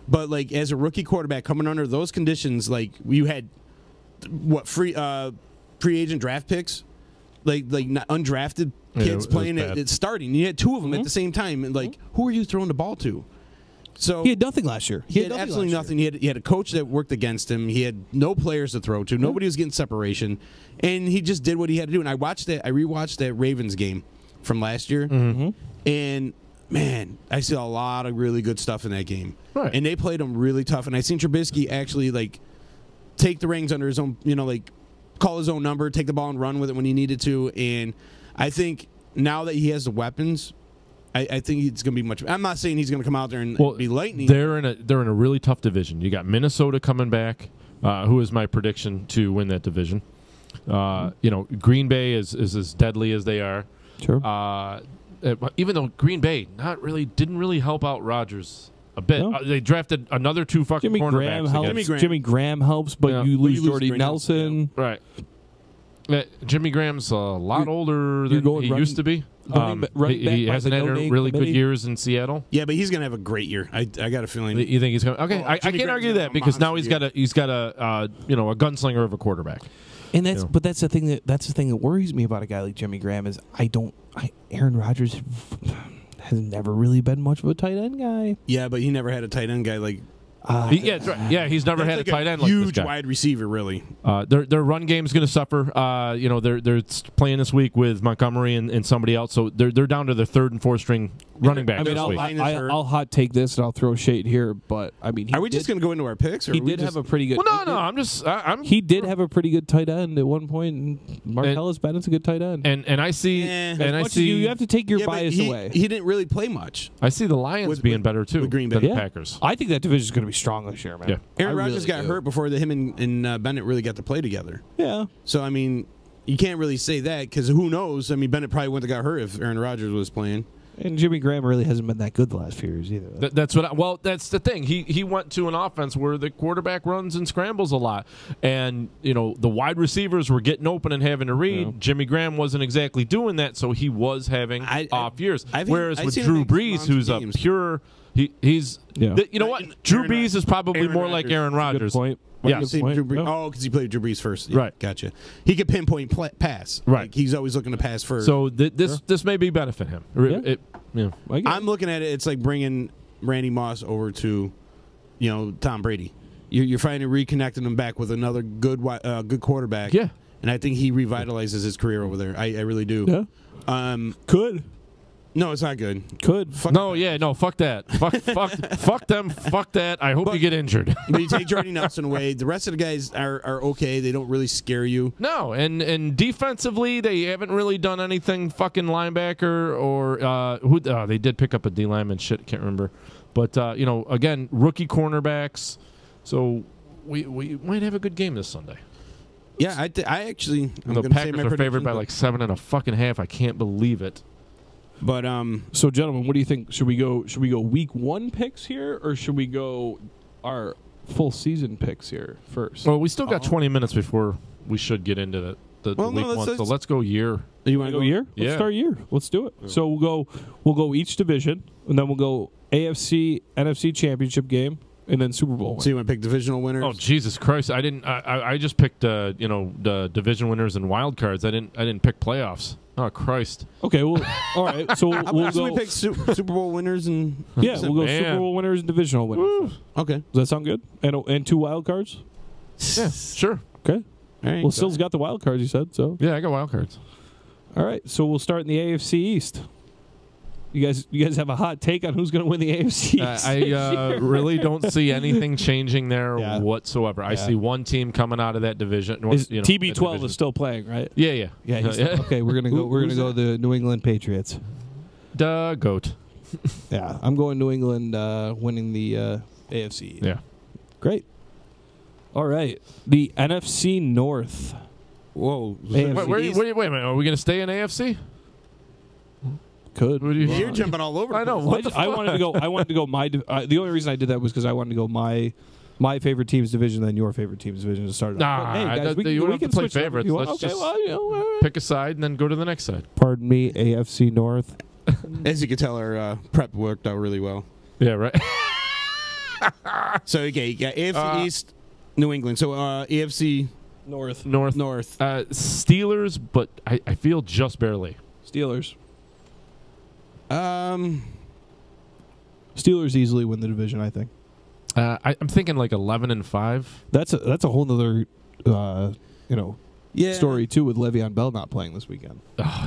but as a rookie quarterback coming under those conditions, you had free agent draft picks, not undrafted kids playing it starting. You had two of them at the same time, and who are you throwing the ball to? So he had nothing last year. He had absolutely nothing. He had a coach that worked against him. He had no players to throw to. Nobody was getting separation, and he just did what he had to do. And I rewatched that Ravens game from last year, and man, I see a lot of really good stuff in that game. Right. And they played him really tough. And I seen Trubisky actually take the reins under his own, call his own number, take the ball and run with it when he needed to. And I think now that he has the weapons, I think it's going to be much. I'm not saying he's going to come out there and be lightning. They're in a really tough division. You got Minnesota coming back, who is my prediction to win that division. Green Bay is as deadly as they are. Sure. Even though Green Bay didn't really help out Rodgers a bit. No. They drafted another two fucking cornerbacks. Jimmy Graham helps, but you lose Jordy Nelson. Right. Jimmy Graham's a lot older than he used to be. He hasn't had really good years in Seattle. Yeah, but he's going to have a great year. I got a feeling. You think he's going? Okay, I can't argue that because now he's got a gunslinger of a quarterback. And that's the thing that worries me about a guy like Jimmy Graham is Aaron Rodgers has never really been much of a tight end guy. Yeah, but he never had a tight end guy like. He's never had a tight end like this guy. Huge wide receiver, really. Their run game's going to suffer. They're playing this week with Montgomery and somebody else, so they're down to their third and fourth string running back. I'll hot take this and I'll throw shade here, but are we just going to go into our picks? Or he did have a pretty good. Well, no. He did have a pretty good tight end at one point. And Martellus Bennett's a good tight end. And I see. You have to take your bias away. He didn't really play much. I see the Lions being better too. Green Bay. Than the Packers. I think that division is going to be strong this year, man. Yeah. Aaron Rodgers got hurt before him and Bennett really got to play together. Yeah. So, you can't really say that because who knows? Bennett probably wouldn't have got hurt if Aaron Rodgers was playing. And Jimmy Graham really hasn't been that good the last few years either. That's the thing. He went to an offense where the quarterback runs and scrambles a lot, and the wide receivers were getting open and having to read. Yeah. Jimmy Graham wasn't exactly doing that, so he was having off years. Whereas with Drew Brees, who's a pure, he's you know what? Drew Brees is probably more like Aaron Rodgers. Good point. Yeah, because he played Drew Brees first. Yeah, right, gotcha. He could pinpoint pass. Right, he's always looking to pass first. So this may be benefit him. I'm looking at it. It's like bringing Randy Moss over to, Tom Brady. You're finally reconnecting him back with another good quarterback. Yeah, and I think he revitalizes his career over there. I really do. Yeah, could. No, it's not good. Could. Fuck that. Fuck them. Fuck that. I hope you get injured. But you take Jordy Nelson away. The rest of the guys are okay. They don't really scare you. No, and defensively, they haven't really done anything fucking linebacker or they did pick up a D lineman. Shit, can't remember. But, again, rookie cornerbacks. So we might have a good game this Sunday. Yeah, I actually... The Packers are favored by like 7.5. I can't believe it. But so gentlemen, what do you think? Should we go week 1 picks here, or should we go our full season picks here first? Well, we still got 20 minutes before we should get into the week 1. So let's go year. You want to go year? Yeah. Let's start year. Let's do it. Yeah. So we'll go each division, and then we'll go AFC, NFC championship game, and then Super Bowl. So you want to pick divisional winners? Oh Jesus Christ! I didn't. I just picked the division winners and wild cards. I didn't pick playoffs. Oh Christ! Okay, well, all right. So we'll go. We pick Super Bowl winners and we'll go Super Bowl winners and divisional winners. Woo. Okay, does that sound good? And 2 wild cards? Yeah, sure. Okay. All right, well, Still's got the wild cards. You said so. Yeah, I got wild cards. All right, so we'll start in the AFC East. You guys have a hot take on who's going to win the AFC East? I really don't see anything changing there whatsoever. I see one team coming out of that division. TB12 is still playing, right? Yeah. Okay, we're gonna go the New England Patriots. The goat. Yeah, I'm going New England winning the AFC. Yeah, great. All right, the NFC North. Whoa, wait a minute. Are we going to stay in AFC? Could. You're jumping all over. I know. I wanted to go. The only reason I did that was because I wanted to go my favorite team's division, then your favorite team's division to start. Nah, hey guys, we can play favorites. Let's just pick a side and then go to the next side. Pardon me, AFC North. As you can tell, our prep worked out really well. Yeah, right. So okay, you got AFC East, New England. So AFC North. Steelers, but I feel just barely. Steelers. Steelers easily win the division, I think. I'm thinking like 11-5. That's a whole other story too with Le'Veon Bell not playing this weekend.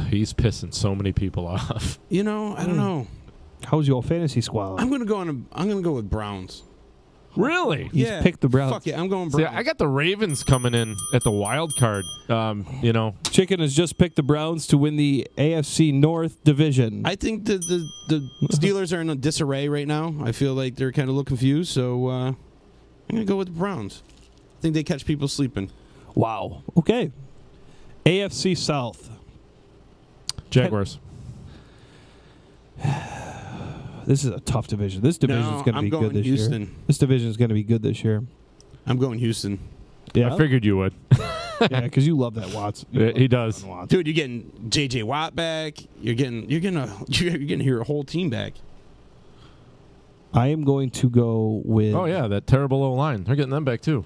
He's pissing so many people off. I don't know. How's your fantasy squad? I'm gonna go with Browns. Really? He's picked the Browns. Fuck yeah, I'm going Browns. See, I got the Ravens coming in at the wild card. Chicken has just picked the Browns to win the AFC North division. I think the Steelers are in a disarray right now. I feel like they're kind of a little confused, so I'm going to go with the Browns. I think they catch people sleeping. Wow. Okay. AFC South. Jaguars. This is a tough division. This division is going to be good this year. This division is going to be good this year. I'm going Houston. Yeah, I figured you would. Yeah, because you love that Watts. Yeah, he does. Dude, you're getting J.J. Watt back. You're getting your whole team back. I am going to go with. Oh yeah, that terrible O-line. They're getting them back too.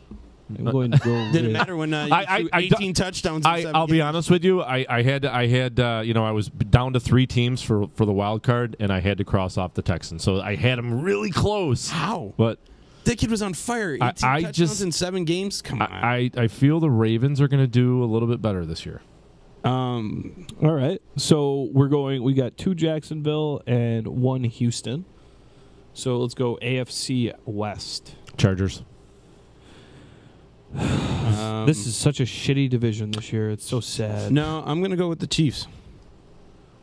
I'm going to go. Didn't matter when you threw 18 touchdowns. I'll be honest with you. I had I was down to 3 teams for the wild card, and I had to cross off the Texans. So I had them really close. How? But that kid was on fire. 18 touchdowns in 7 games. Come on. I feel the Ravens are going to do a little bit better this year. All right. So we got 2 Jacksonville and 1 Houston. So let's go AFC West. Chargers. This is such a shitty division this year. It's so sad. No, I'm going to go with the Chiefs.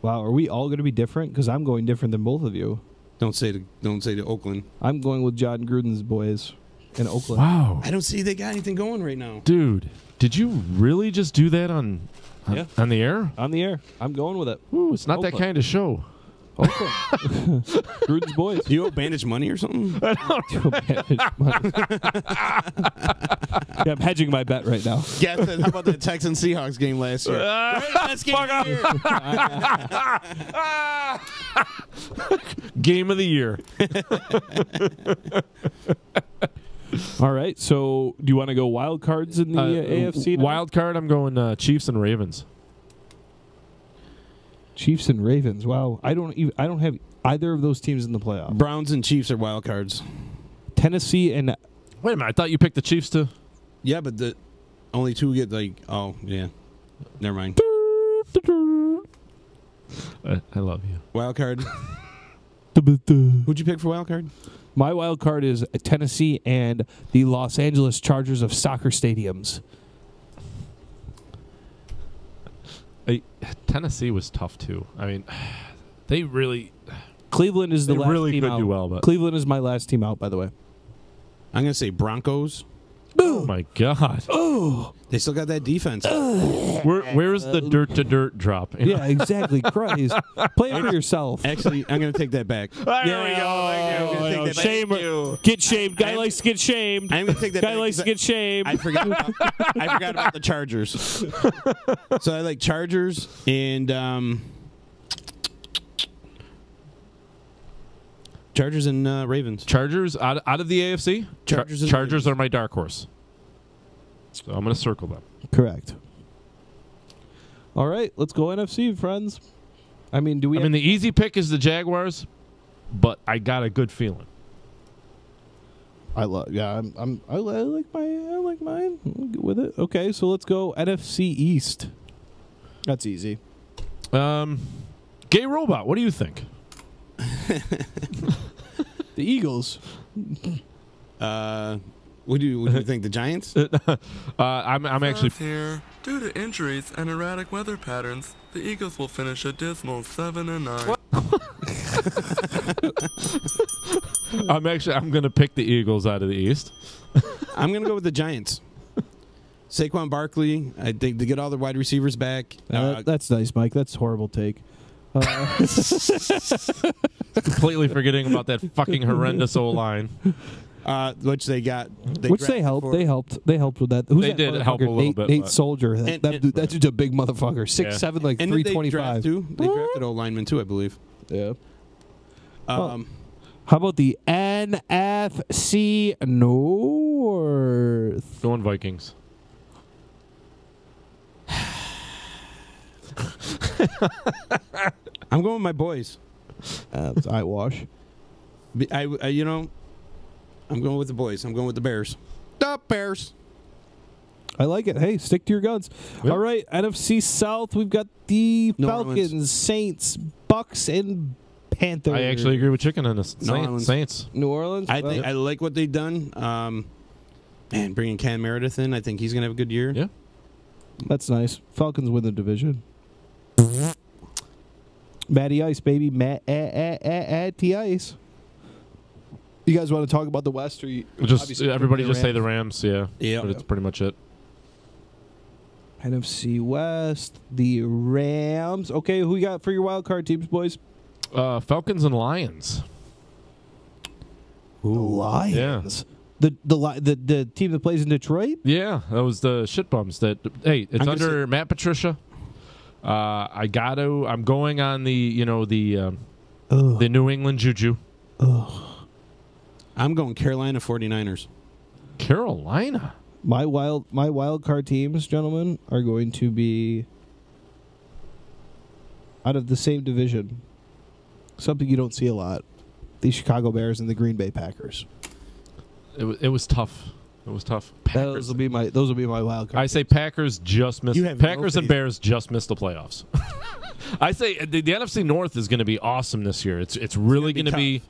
Wow, are we all going to be different? Because I'm going different than both of you. Don't say to Oakland. I'm going with John Gruden's boys in Oakland. Wow. I don't see they got anything going right now. Dude, did you really just do that on the air? On the air. I'm going with it. Ooh, it's not Oakland. That kind of show. Oakland. Gruden's boys. Do you owe Bandage money or something? I don't money. Yeah, I'm hedging my bet right now. Guess it. How about the Texans Seahawks game last year? Best game of the year. Game of the year. All right. So, do you want to go wild cards in the AFC? Wild card. I'm going Chiefs and Ravens. Chiefs and Ravens. Wow, I don't have either of those teams in the playoffs. Browns and Chiefs are wild cards. Tennessee and wait a minute, I thought you picked the Chiefs too. Yeah, but the only 2 get never mind. I love you. Wild card. Who'd you pick for wild card? My wild card is Tennessee and the Los Angeles Chargers of soccer stadiums. Tennessee was tough too. I mean, they really. Cleveland is the last really team could out. do well, but Cleveland is my last team out, by the way. I'm going to say Broncos. Oh my God! Oh, they still got that defense. Where's the dirt to dirt drop? Yeah, exactly. Christ, play it for yourself. Actually, I'm going to take that back. There we go. Shame. Get shamed. Guy likes to get shamed. I'm going to take that Guy back. likes to get shamed. I forgot about the Chargers. So I like Chargers and Chargers and Ravens. Chargers out of the AFC. Chargers are my dark horse. So I'm going to circle them. Correct. All right, let's go NFC, friends. I mean, the easy pick is the Jaguars, but I got a good feeling. I like mine. I like mine. I'm good with it. Okay, so let's go NFC East. That's easy. Gay Robot, what do you think? The Eagles. What do you think? The Giants? I'm actually here. Due to injuries and erratic weather patterns, the Eagles will finish a dismal 7-9. I'm gonna pick the Eagles out of the East. I'm gonna go with the Giants. Saquon Barkley. I think to get all the wide receivers back. That's nice, Mike. That's a horrible take. Completely forgetting about that fucking horrendous O-line. Which they got. They helped. They helped with that. Who's they that did help a little bit. Nate Soldier. That dude's a big motherfucker. 6'7", like 325. They drafted O-linemen too, I believe. Yeah. How about the NFC North? Going Vikings. I'm going with my boys. It's eyewash. I'm going with the boys. I'm going with the Bears. The Bears. I like it. Hey, stick to your guns. Yep. All right, NFC South, we've got the Falcons, Saints, Bucks, and Panthers. I actually agree with Chicken on this. Saints. New Orleans. I like what they've done. Man, bringing Cam Meredith in, I think he's going to have a good year. Yeah. That's nice. Falcons win the division. Matty Ice, baby. Matty Ice. You guys want to talk about the West? Or everybody just say the Rams, yeah. Yeah. But it's pretty much it. NFC West, the Rams. Okay, who you got for your wild card teams, boys? Falcons and Lions. Ooh, Lions. Yeah. The team that plays in Detroit? Yeah, that was the shit bums. It's under Matt Patricia. I'm going on the New England Juju. I'm going Carolina 49ers. Carolina. My wild card teams, gentlemen, are going to be out of the same division. Something you don't see a lot. The Chicago Bears and the Green Bay Packers. It was tough. It was tough. Those will be my wild card. I say Packers just missed. Packers and Bears just missed the playoffs. I say the NFC North is going to be awesome this year. It's really going to be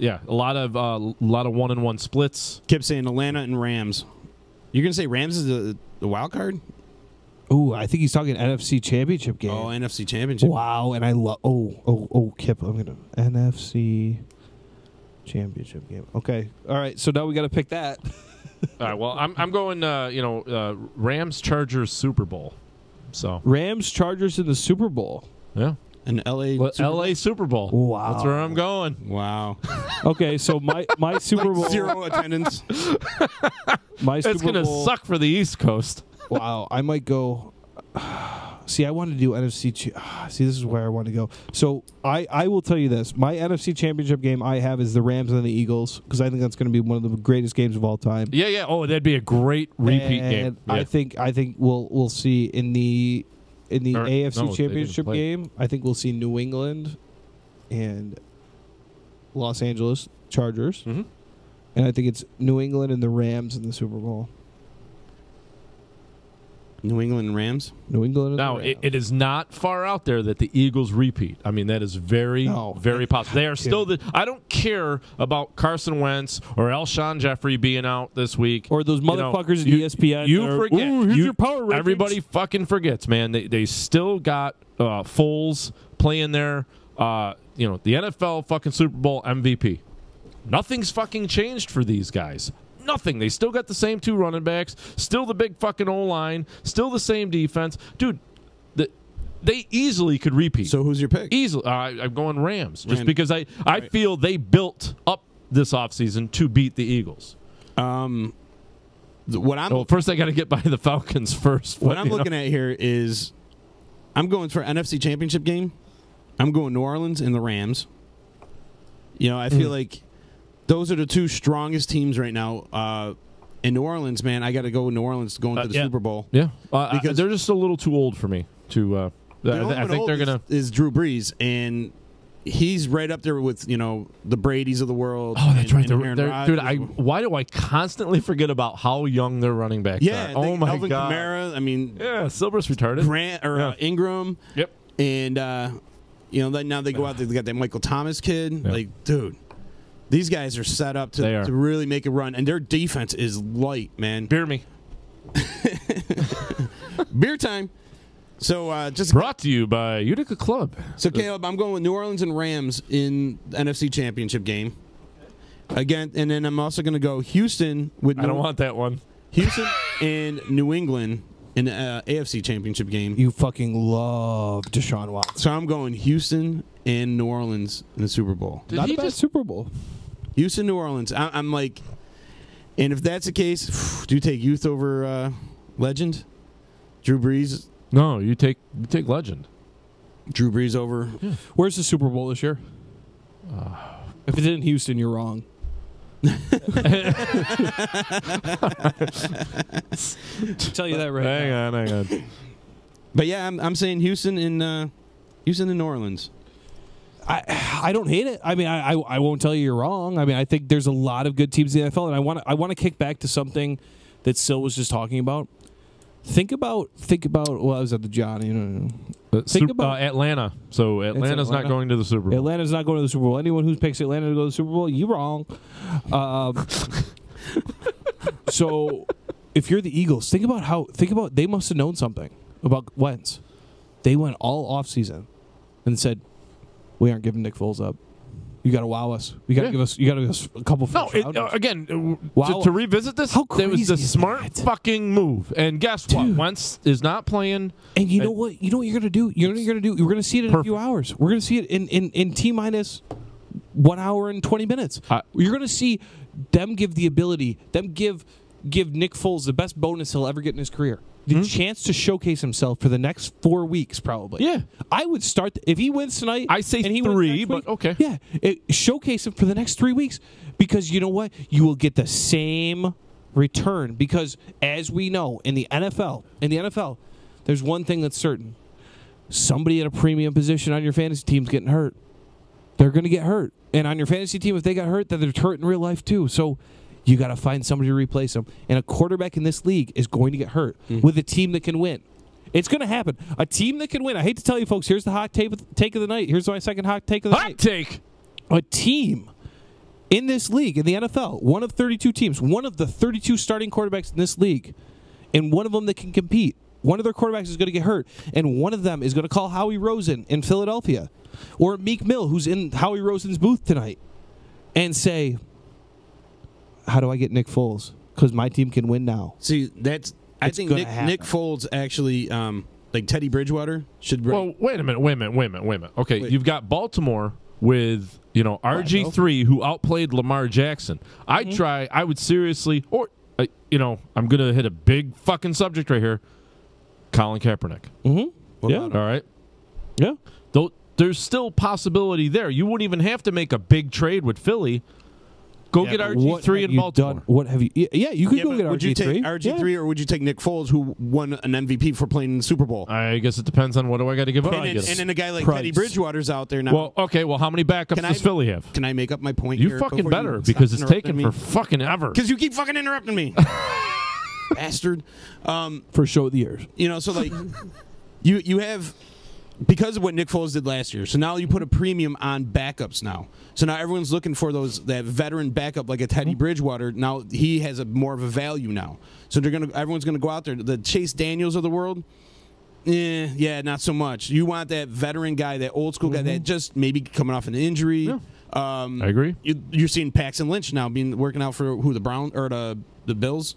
a lot of 1-1 splits. Kept saying Atlanta and Rams. You're going to say Rams is the wild card? Ooh, I think he's talking NFC Championship game. Oh, NFC Championship. Wow, and I love. Kip, I'm gonna NFC Championship game. Okay, all right. So now we got to pick that. All right. Well, I'm going. Rams Chargers Super Bowl. So Rams Chargers in the Super Bowl. Yeah. An LA Super Bowl. Wow. That's where I'm going. Wow. Okay, so my Super Bowl 0 attendance. It's going to suck for the East Coast. Wow, I might go. See, I wanted to do NFC. See, this is where I want to go. So I will tell you this: my NFC Championship game I have is the Rams and the Eagles because I think that's going to be one of the greatest games of all time. Yeah. Oh, that'd be a great repeat game. Yeah. I think we'll see in the AFC Championship game. I think we'll see New England and Los Angeles Chargers, and I think it's New England and the Rams in the Super Bowl. New England and Rams. New England. Now, it is not far out there that the Eagles repeat. I mean, that is very possible. They are still I don't care about Carson Wentz or Alshon Jeffrey being out this week. Or those motherfuckers at ESPN. You forget. Here's your power rankings. Everybody fucking forgets, man. They still got Foles playing there. The NFL fucking Super Bowl MVP. Nothing's fucking changed for these guys. Nothing. They still got the same 2 running backs, still the big fucking O-line, still the same defense. Dude, they easily could repeat. So who's your pick? Easily. I'm going Rams, just because I feel they built up this offseason to beat the Eagles. First I got to get by the Falcons first. What I'm looking at here is I'm going for NFC Championship game. I'm going New Orleans and the Rams. I feel like those are the 2 strongest teams right now. In New Orleans, man, I got to go with New Orleans going to the Super Bowl. Yeah, because they're just a little too old for me to. I think they're gonna is Drew Brees, and he's right up there with the Brady's of the world. Oh, that's right. Dude, why do I constantly forget about how young their running backs are? Oh my Alvin God. Kamara. I mean, Silver's retarded. Grant or Ingram. Yep. And now they go out there. They got that Michael Thomas kid. Yep. Like, dude. These guys are set up to really make a run, and their defense is light, man. Beer me. Beer time. So just brought to you by Utica Club. So Caleb, I'm going with New Orleans and Rams in the NFC Championship game. Again, and then I'm also going to go Houston with I don't want that one. Houston and New England in the AFC Championship game. You fucking love Deshaun Watson. So I'm going Houston and New Orleans in the Super Bowl. Not a bad Super Bowl. Houston, New Orleans. I'm like, and if that's the case, do you take youth over legend? Drew Brees? No, you take legend. Drew Brees over. Yeah. Where's the Super Bowl this year? If it's in Houston, you're wrong. Tell you that right now. Hang on. But yeah, I'm saying Houston and New Orleans. I don't hate it. I mean, I won't tell you you're wrong. I mean, I think there's a lot of good teams in the NFL, and I want to kick back to something that Sil was just talking about. Think about. Well, I was at the John. Think about Atlanta. So Atlanta's not going to the Super Bowl. Atlanta's not going to the Super Bowl. Anyone who picks Atlanta to go to the Super Bowl, you wrong. So if you're the Eagles, think about they must have known something about Wentz. They went all offseason and said, we aren't giving Nick Foles up. You got to wow us. You got to give us a couple. Again, to revisit this, it was the smart fucking move. And guess what? Wentz is not playing. And you know what? You know what you're gonna do? You're gonna see it in a few hours. We're gonna see it in T-minus 1 hour and 20 minutes. You're gonna see them give the ability. Give Nick Foles the best bonus he'll ever get in his career. The chance to showcase himself for the next 4 weeks, probably. Yeah. I would start, if he wins tonight. I say and he 3, but okay. Yeah. Showcase him for the next 3 weeks. Because you know what? You will get the same return. Because as we know, in the NFL, there's one thing that's certain. Somebody at a premium position on your fantasy team's getting hurt. They're going to get hurt. And on your fantasy team, if they got hurt, then they're hurt in real life too. So you got to find somebody to replace them. And a quarterback in this league is going to get hurt with a team that can win. It's going to happen. A team that can win. I hate to tell you, folks, here's the hot take of the night. Here's my second hot take of the night. Hot take! A team in this league, in the NFL, one of 32 teams, one of the 32 starting quarterbacks in this league, and one of them that can compete. One of their quarterbacks is going to get hurt, and one of them is going to call Howie Rosen in Philadelphia, or Meek Mill, who's in Howie Rosen's booth tonight, and say, how do I get Nick Foles? Because my team can win now. See, I think Nick Foles actually, like Teddy Bridgewater, should. Well, wait a minute. Okay, you've got Baltimore with RG3 who outplayed Lamar Jackson. I would seriously, or I'm gonna hit a big fucking subject right here. Colin Kaepernick. Mm-hmm. Yeah. All right. Yeah. Though there's still possibility there. You wouldn't even have to make a big trade with Philly. Go get RG3 in Baltimore. What have you? Yeah, you could go get RG3. Would you take RG3 or would you take Nick Foles, who won an MVP for playing in the Super Bowl? I guess it depends on what do I got to give up. And then a guy like Teddy Bridgewater's out there now. Well, how many backups does Philly have? Can I make up my point? You fucking better, because it's taking for fucking ever. Because you keep fucking interrupting me. bastard. For show of the year. You know, so like you have, because of what Nick Foles did last year, so now you put a premium on backups now. So now everyone's looking for that veteran backup like a Teddy Bridgewater. Now he has more of a value now. So everyone's gonna go out there. The Chase Daniels of the world, not so much. You want that veteran guy, that old school guy that just maybe coming off an injury. Yeah. I agree. You're seeing Paxton Lynch now working out for the Browns or the Bills.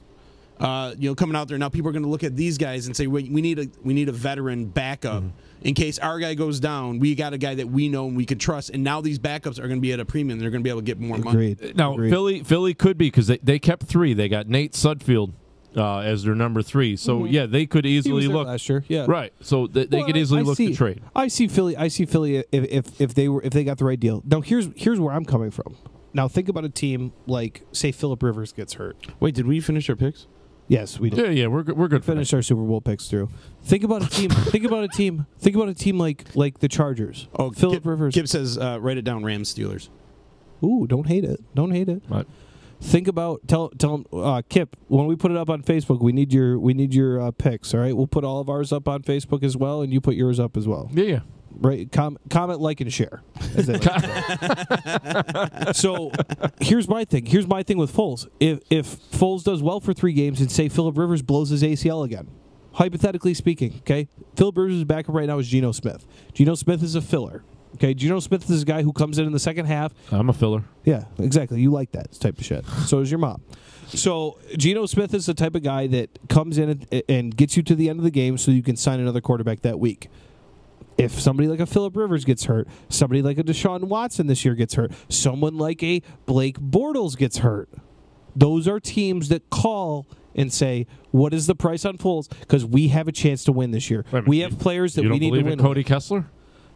Coming out there now, people are going to look at these guys and say, "Wait, we need a veteran backup in case our guy goes down. We got a guy that we know and we can trust." And now these backups are going to be at a premium. They're going to be able to get more money. Now Philly could be, because they kept 3. They got Nate Sudfeld as their number 3. So they could easily look last year. Yeah, right. So they could easily look to trade. I see Philly if they got the right deal. Now here's where I'm coming from. Now think about a team like, say, Phillip Rivers gets hurt. Wait, did we finish our picks? Yes, we did. Yeah, we're good. Finish our Super Bowl picks through. Think about a team. think about a team like the Chargers. Oh, Phillip Rivers. Kip says, write it down. Rams, Steelers. Ooh, don't hate it. What? Think about tell Kip, when we put it up on Facebook, we need your picks. All right, we'll put all of ours up on Facebook as well, and you put yours up as well. Yeah. Right, comment, like, and share. As they like. So here's my thing. Here's my thing with Foles. If Foles does well for 3 games and say Phillip Rivers blows his ACL again, hypothetically speaking, okay, Phillip Rivers' backup right now is Geno Smith. Geno Smith is a filler. Okay, Geno Smith is a guy who comes in the second half. I'm a filler. Yeah, exactly. You like that type of shit. So is your mom. So Geno Smith is the type of guy that comes in and gets you to the end of the game so you can sign another quarterback that week. If somebody like a Phillip Rivers gets hurt, somebody like a Deshaun Watson this year gets hurt, someone like a Blake Bortles gets hurt, those are teams that call and say, what is the price on Foles? Because we have a chance to win this year. We have players that we need to win. You don't believe in Cody Kessler?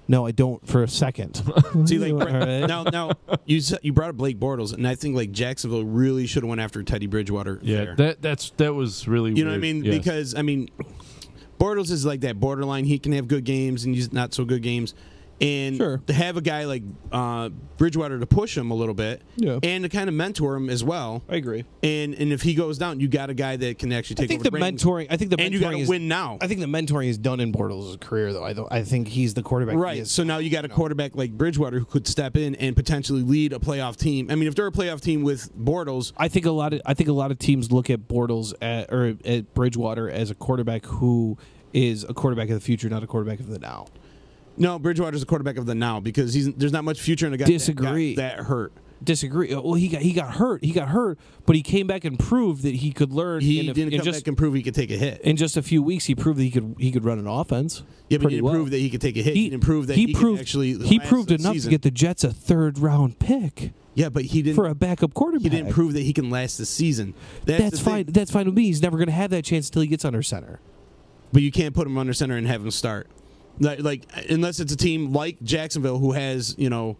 No, I don't for a second. See, now you brought up Blake Bortles, and I think like Jacksonville really should have went after Teddy Bridgewater. Yeah, that was really you know weird. What I mean? Yes. Because Bortles is like that borderline. He can have good games and he's not so good games. And to have a guy like Bridgewater to push him a little bit and to kind of mentor him as well. I agree. And if he goes down, you got a guy that can actually take over the mentoring. I think the mentoring and you got to win now. I think the mentoring is done in Bortles' career, though. I think he's the quarterback. Right. So now you got a quarterback like Bridgewater who could step in and potentially lead a playoff team. I mean, if they're a playoff team with Bortles, I think a lot of teams look at Bortles at Bridgewater as a quarterback who is a quarterback of the future, not a quarterback of the now. No, Bridgewater's a quarterback of the now because there's not much future in a guy that hurt. Disagree. Well, he got hurt. He got hurt, but he came back and proved that he could learn. He didn't come back and prove he could take a hit. In just a few weeks, he proved that he could run an offense. Yeah, but he didn't prove that he could take a hit. He didn't prove that he could actually. He proved enough to get the Jets a 3rd round pick. Yeah, but he didn't for a backup quarterback. He didn't prove that he can last the season. That's fine. That's fine with me. He's never going to have that chance until he gets under center. But you can't put him under center and have him start. Like unless it's a team like Jacksonville who has, a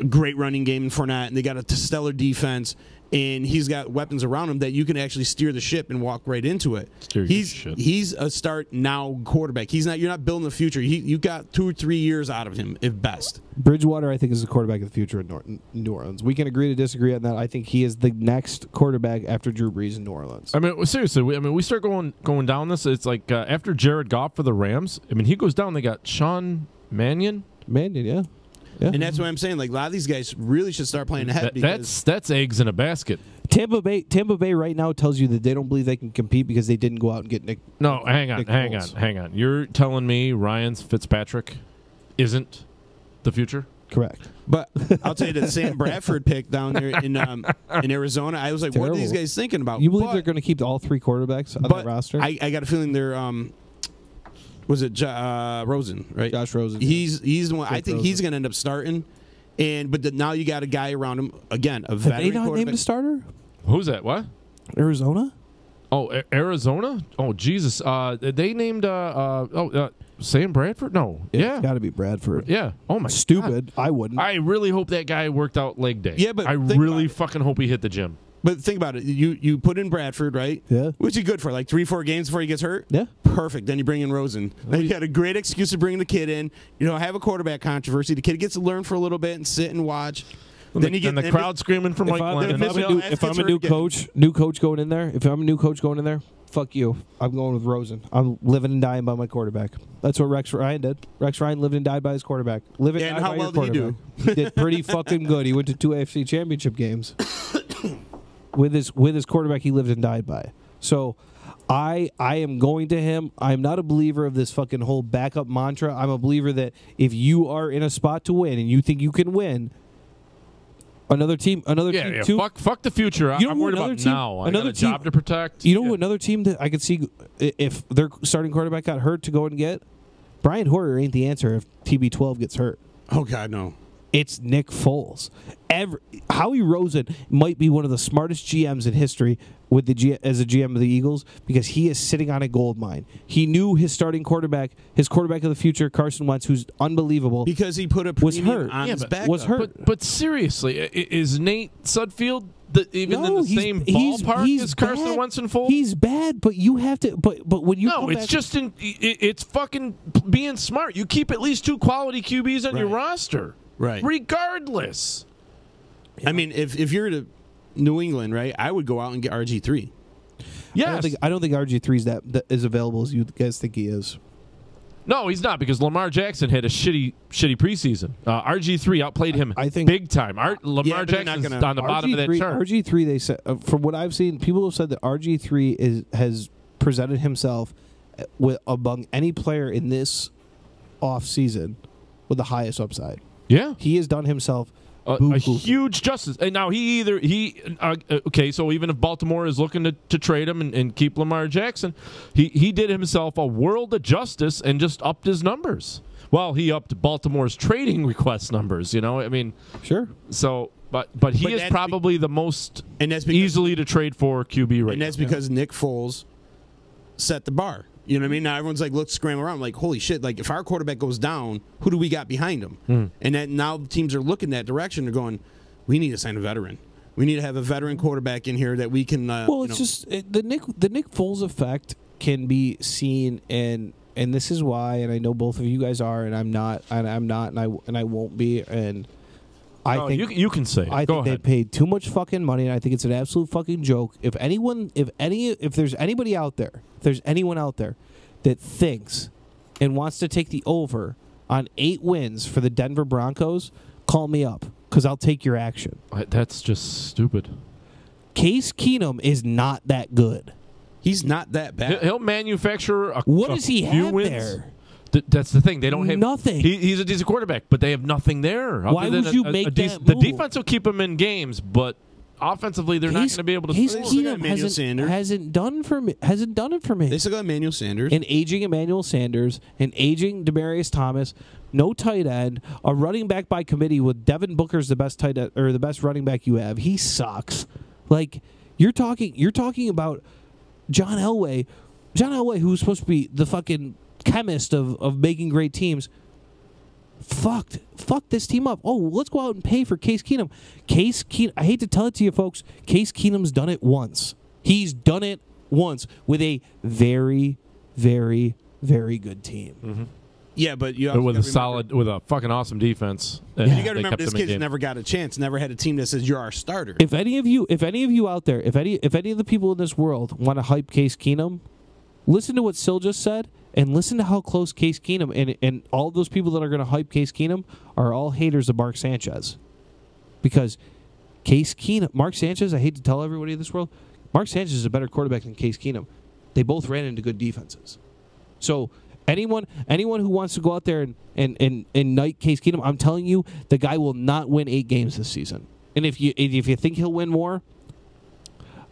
great running game in Fournette and they got a stellar defense and he's got weapons around him that you can actually steer the ship and walk right into it. He's a start now quarterback. You're not building the future. You got 2 or 3 years out of him at best. Bridgewater, I think, is the quarterback of the future in New Orleans. We can agree to disagree on that. I think he is the next quarterback after Drew Brees in New Orleans. I mean, seriously, we start going down this. It's like after Jared Goff for the Rams. I mean, he goes down. They got Sean Mannion. Yeah. And that's what I'm saying. Like a lot of these guys really should start playing ahead. That's eggs in a basket. Tampa Bay right now tells you that they don't believe they can compete because they didn't go out and get Nick. No, hang on. You're telling me Ryan Fitzpatrick isn't the future? Correct. But I'll tell you the Sam Bradford pick down there in Arizona. I was like, terrible. What are these guys thinking about? You believe they're going to keep all 3 quarterbacks on that roster? I got a feeling they're. Was it Rosen, right? Josh Rosen. He's the one. I think he's going to end up starting. But now you got a guy around him again. A veteran Have they not named a starter? Who's that? What? Arizona. Oh, Arizona. Oh, Jesus. They named Sam Bradford. No. Yeah. It's got to be Bradford. Yeah. Oh my. Stupid. God. I wouldn't. I really hope that guy worked out leg day. Yeah, but I really fucking hope he hit the gym. But think about it. You put in Bradford, right? Yeah. What's he good for? Like 3-4 games before he gets hurt? Yeah. Perfect. Then you bring in Rosen. Then you got a great excuse to bring the kid in. Have a quarterback controversy. The kid gets to learn for a little bit and sit and watch. Then you get the crowd screaming for Mike Lennon. If I'm a new coach going in there, fuck you. I'm going with Rosen. I'm living and dying by my quarterback. That's what Rex Ryan did. Rex Ryan lived and died by his quarterback. Live and die and how by well your did he do? quarterback. He did pretty fucking good. He went to 2 AFC championship games. With his quarterback he lived and died by. So I am going to him. I'm not a believer of this fucking whole backup mantra. I'm a believer that if you are in a spot to win and you think you can win, another team too. Fuck the future. I'm worried about team, now. I got a job to protect. You know who another team that I could see if their starting quarterback got hurt to go and get? Brian Hoyer ain't the answer if TB12 gets hurt. Oh, God, no. It's Nick Foles. Howie Rosen might be one of the smartest GMs in history as a GM of the Eagles because he is sitting on a gold mine. He knew his starting quarterback, his quarterback of the future, Carson Wentz, who's unbelievable. Because he put a premium on his back. Was hurt. But seriously, is Nate Sudfeld in the same ballpark as Carson Wentz and Foles? He's bad, but you have to. But when you it's fucking being smart. You keep at least 2 quality QBs on your roster. Right. Regardless. I mean, if you're to New England, right, I would go out and get RG3. Yes. I don't think RG3 is that as available as you guys think he is. No, he's not because Lamar Jackson had a shitty preseason. RG3 outplayed him big time. Lamar Jackson's on the bottom of that chart. RG3, they said, from what I've seen, people have said that RG3 has presented himself among any player in this offseason with the highest upside. Yeah. He has done himself a huge justice. And now so even if Baltimore is looking to trade him and keep Lamar Jackson, he did himself a world of justice and just upped his numbers. Well, he upped Baltimore's trading request numbers, I mean. Sure. So, but he is probably the most easily to trade for QB right now. And that's because Nick Foles set the bar. You know what I mean? Now everyone's like, scrambling around, like, holy shit, like, if our quarterback goes down, who do we got behind him? And that now teams are looking that direction. They're going, we need to sign a veteran. We need to have a veteran quarterback in here that we can. It's just the Nick Foles effect can be seen, and this is why. And I know both of you guys are, and I'm not, and I won't be. And I think you can say. I think they paid too much fucking money, and I think it's an absolute fucking joke. If there's anyone out there that thinks and wants to take the over on 8 wins for the Denver Broncos, call me up because I'll take your action. That's just stupid. Case Keenum is not that good. He's not that bad. He'll manufacture what does he few have wins. there? That's the thing. They don't have nothing. He's a decent quarterback, but they have nothing there. Why would you make that move? The defense will keep him in games, but offensively, they're not going to be able to. Case Keenum hasn't done it for me. They still got Emmanuel Sanders, an aging Emmanuel Sanders, an aging Demaryius Thomas, no tight end, a running back by committee with Devin Booker's the best tight end or the best running back you have. He sucks. Like you're talking about John Elway, who's supposed to be the fucking chemist of making great teams. Fucked this team up. Oh, let's go out and pay for Case Keenum. I hate to tell it to you, folks. Case Keenum's done it once. He's done it once with a very, very, very good team. Mm-hmm. Yeah, but with a fucking awesome defense. You got to remember this kid's never got a chance. Never had a team that says you're our starter. If any of you out there, if any of the people in this world want to hype Case Keenum, listen to what Sil just said. And listen to how close Case Keenum and all those people that are going to hype Case Keenum are all haters of Mark Sanchez. Because Mark Sanchez, I hate to tell everybody in this world, Mark Sanchez is a better quarterback than Case Keenum. They both ran into good defenses. So anyone who wants to go out there and knight Case Keenum, I'm telling you, the guy will not win 8 games this season. And if you think he'll win more,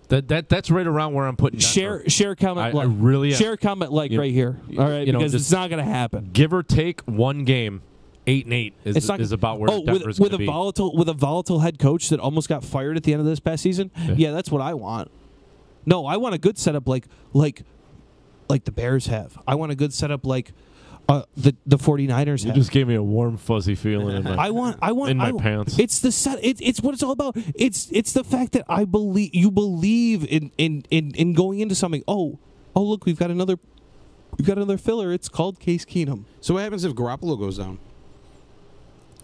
that's right around where I'm putting. Share comment. I really share comment right here. All right, because it's not going to happen. Give or take 1 game, 8-8 is about where Denver's going to be. With a volatile head coach that almost got fired at the end of this past season. Yeah, that's what I want. No, I want a good setup like the Bears have. I want a good setup like the 49ers have. You just gave me a warm, fuzzy feeling in my pants. It's the set. It's what it's all about. It's the fact that you believe in going into something. Oh, look, we've got another filler. It's called Case Keenum. So what happens if Garoppolo goes down?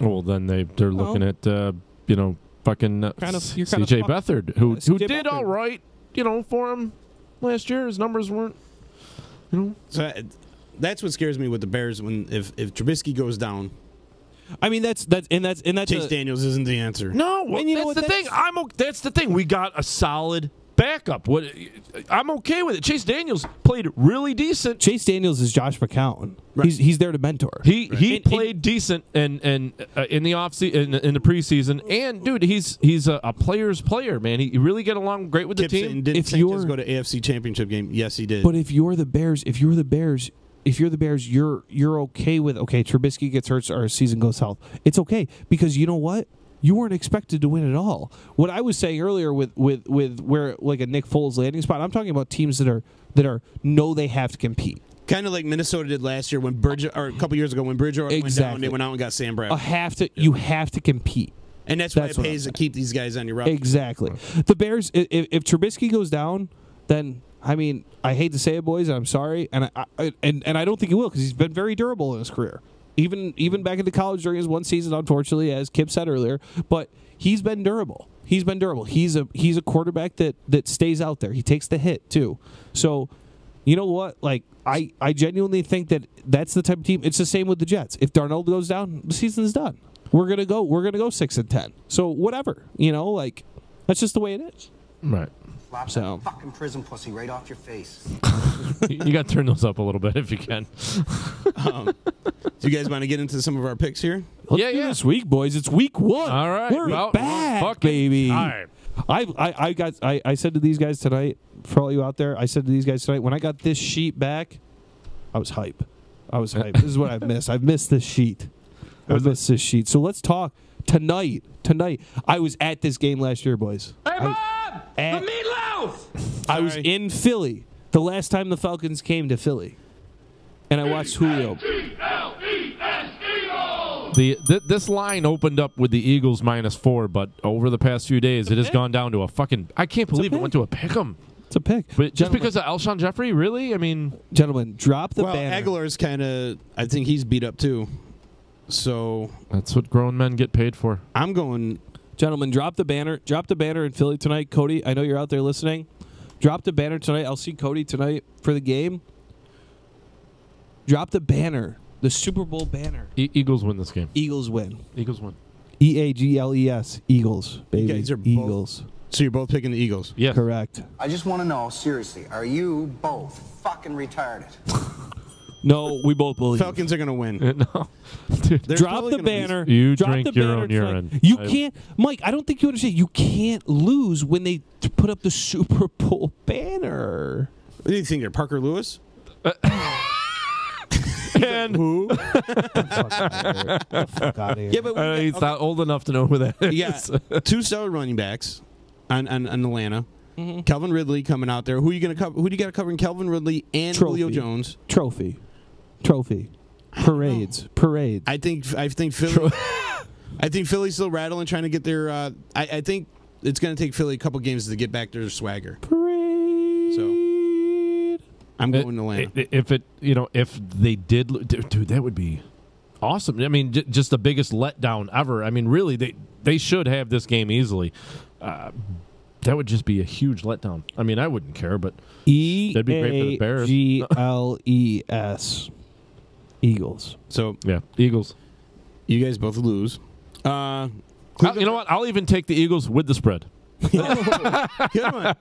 Well, then they're looking at fucking CJ Beathard, who did all right, for him last year. His numbers weren't, So that's what scares me with the Bears when if Trubisky goes down. I mean that's Chase Daniels isn't the answer. No, well, that's the thing. That's the thing. We got a solid backup. I'm okay with it. Chase Daniels played really decent. Chase Daniels is Josh McCown. Right. He's there to mentor. He played decent and in the offseason in the preseason. And dude, he's a player's player, man. He really get along great with the team. Didn't Saint just go to AFC Championship game? Yes, he did. But if you're the Bears, you're okay with Trubisky gets hurt or season goes south. It's okay because you know what? You weren't expected to win at all. What I was saying earlier with where like a Nick Foles landing spot, I'm talking about teams that are know they have to compete. Kind of like Minnesota did last year when or a couple years ago when Bridgewater went down, they went out and got Sam Bradford. You have to compete. And that's why it pays to keep these guys on your roster. Exactly. The Bears, if Trubisky goes down, then I mean, I hate to say it, boys, and I'm sorry, and I don't think he will because he's been very durable in his career. Even back into college during his one season, unfortunately, as Kip said earlier, but he's been durable. He's a quarterback that stays out there. He takes the hit too. So, you know what? Like I genuinely think that's the type of team. It's the same with the Jets. If Darnold goes down, the season's done. We're gonna go 6-10. So whatever, that's just the way it is. Right. Slap that fucking prison pussy right off your face. You got to turn those up a little bit if you can. Do you guys want to get into some of our picks here? Let's do this week, boys. It's week 1. All right, we're back, baby. All right. I said to these guys tonight, for all you out there, I said to these guys tonight, when I got this sheet back, I was hype. This is what I've missed. I've missed this sheet. So let's talk tonight. I was at this game last year, boys. Hey, Bob! The meatloaf! I was in Philly the last time the Falcons came to Philly, and I watched Julio. This line opened up with the Eagles -4, but over the past few days, it has gone down to a fucking. I can't believe it went to a pick'em. It's a pick, but just because of Alshon Jeffrey, really? I mean, gentlemen, drop the banner. Aguilar's kind of. I think he's beat up too. So that's what grown men get paid for. I'm going. Gentlemen, drop the banner. Drop the banner in Philly tonight. Cody, I know you're out there listening. Drop the banner tonight. I'll see Cody tonight for the game. Drop the banner. The Super Bowl banner. Eagles win this game. Eagles win. Eagles win. EAGLES. Eagles, baby. You guys are Eagles. So you're both picking the Eagles? Yes. Correct. I just want to know, seriously, are you both fucking retarded? No, we both believe. Falcons are going to win. No. Drop the banner. You drop drink the your banner own urine. You can't, Mike, I don't think you understand. You can't lose when they put up the Super Bowl banner. What do you think? They're Parker Lewis? And who? Fuck out of here. Yeah, but he's not old enough to know who that is. Yeah, 2 solid running backs on Atlanta. Mm-hmm. Calvin Ridley coming out there. Who are you going to cover? Who do you got covering Calvin Ridley and Julio Jones? Trophy. Parades. I think Philly. I think Philly's still rattling, trying to get their. I think it's going to take Philly a couple games to get back their swagger. Parade. So I'm going to Atlanta. If they did, dude, that would be awesome. I mean, just the biggest letdown ever. I mean, really, they should have this game easily. That would just be a huge letdown. I mean, I wouldn't care, but that'd be great for the Bears. EAGLES. Eagles. So yeah, Eagles. You guys both lose. You know what? I'll even take the Eagles with the spread. Good one.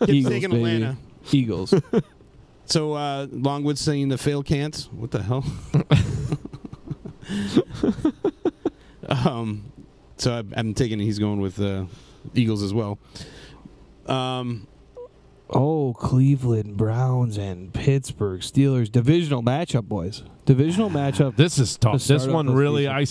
Eagles, taking baby. Atlanta. Eagles. So Longwood saying the fail can'ts. What the hell? So I'm taking he's going with Eagles as well. Cleveland Browns and Pittsburgh Steelers. Divisional matchup, boys. Divisional matchup. This is tough. This one really, I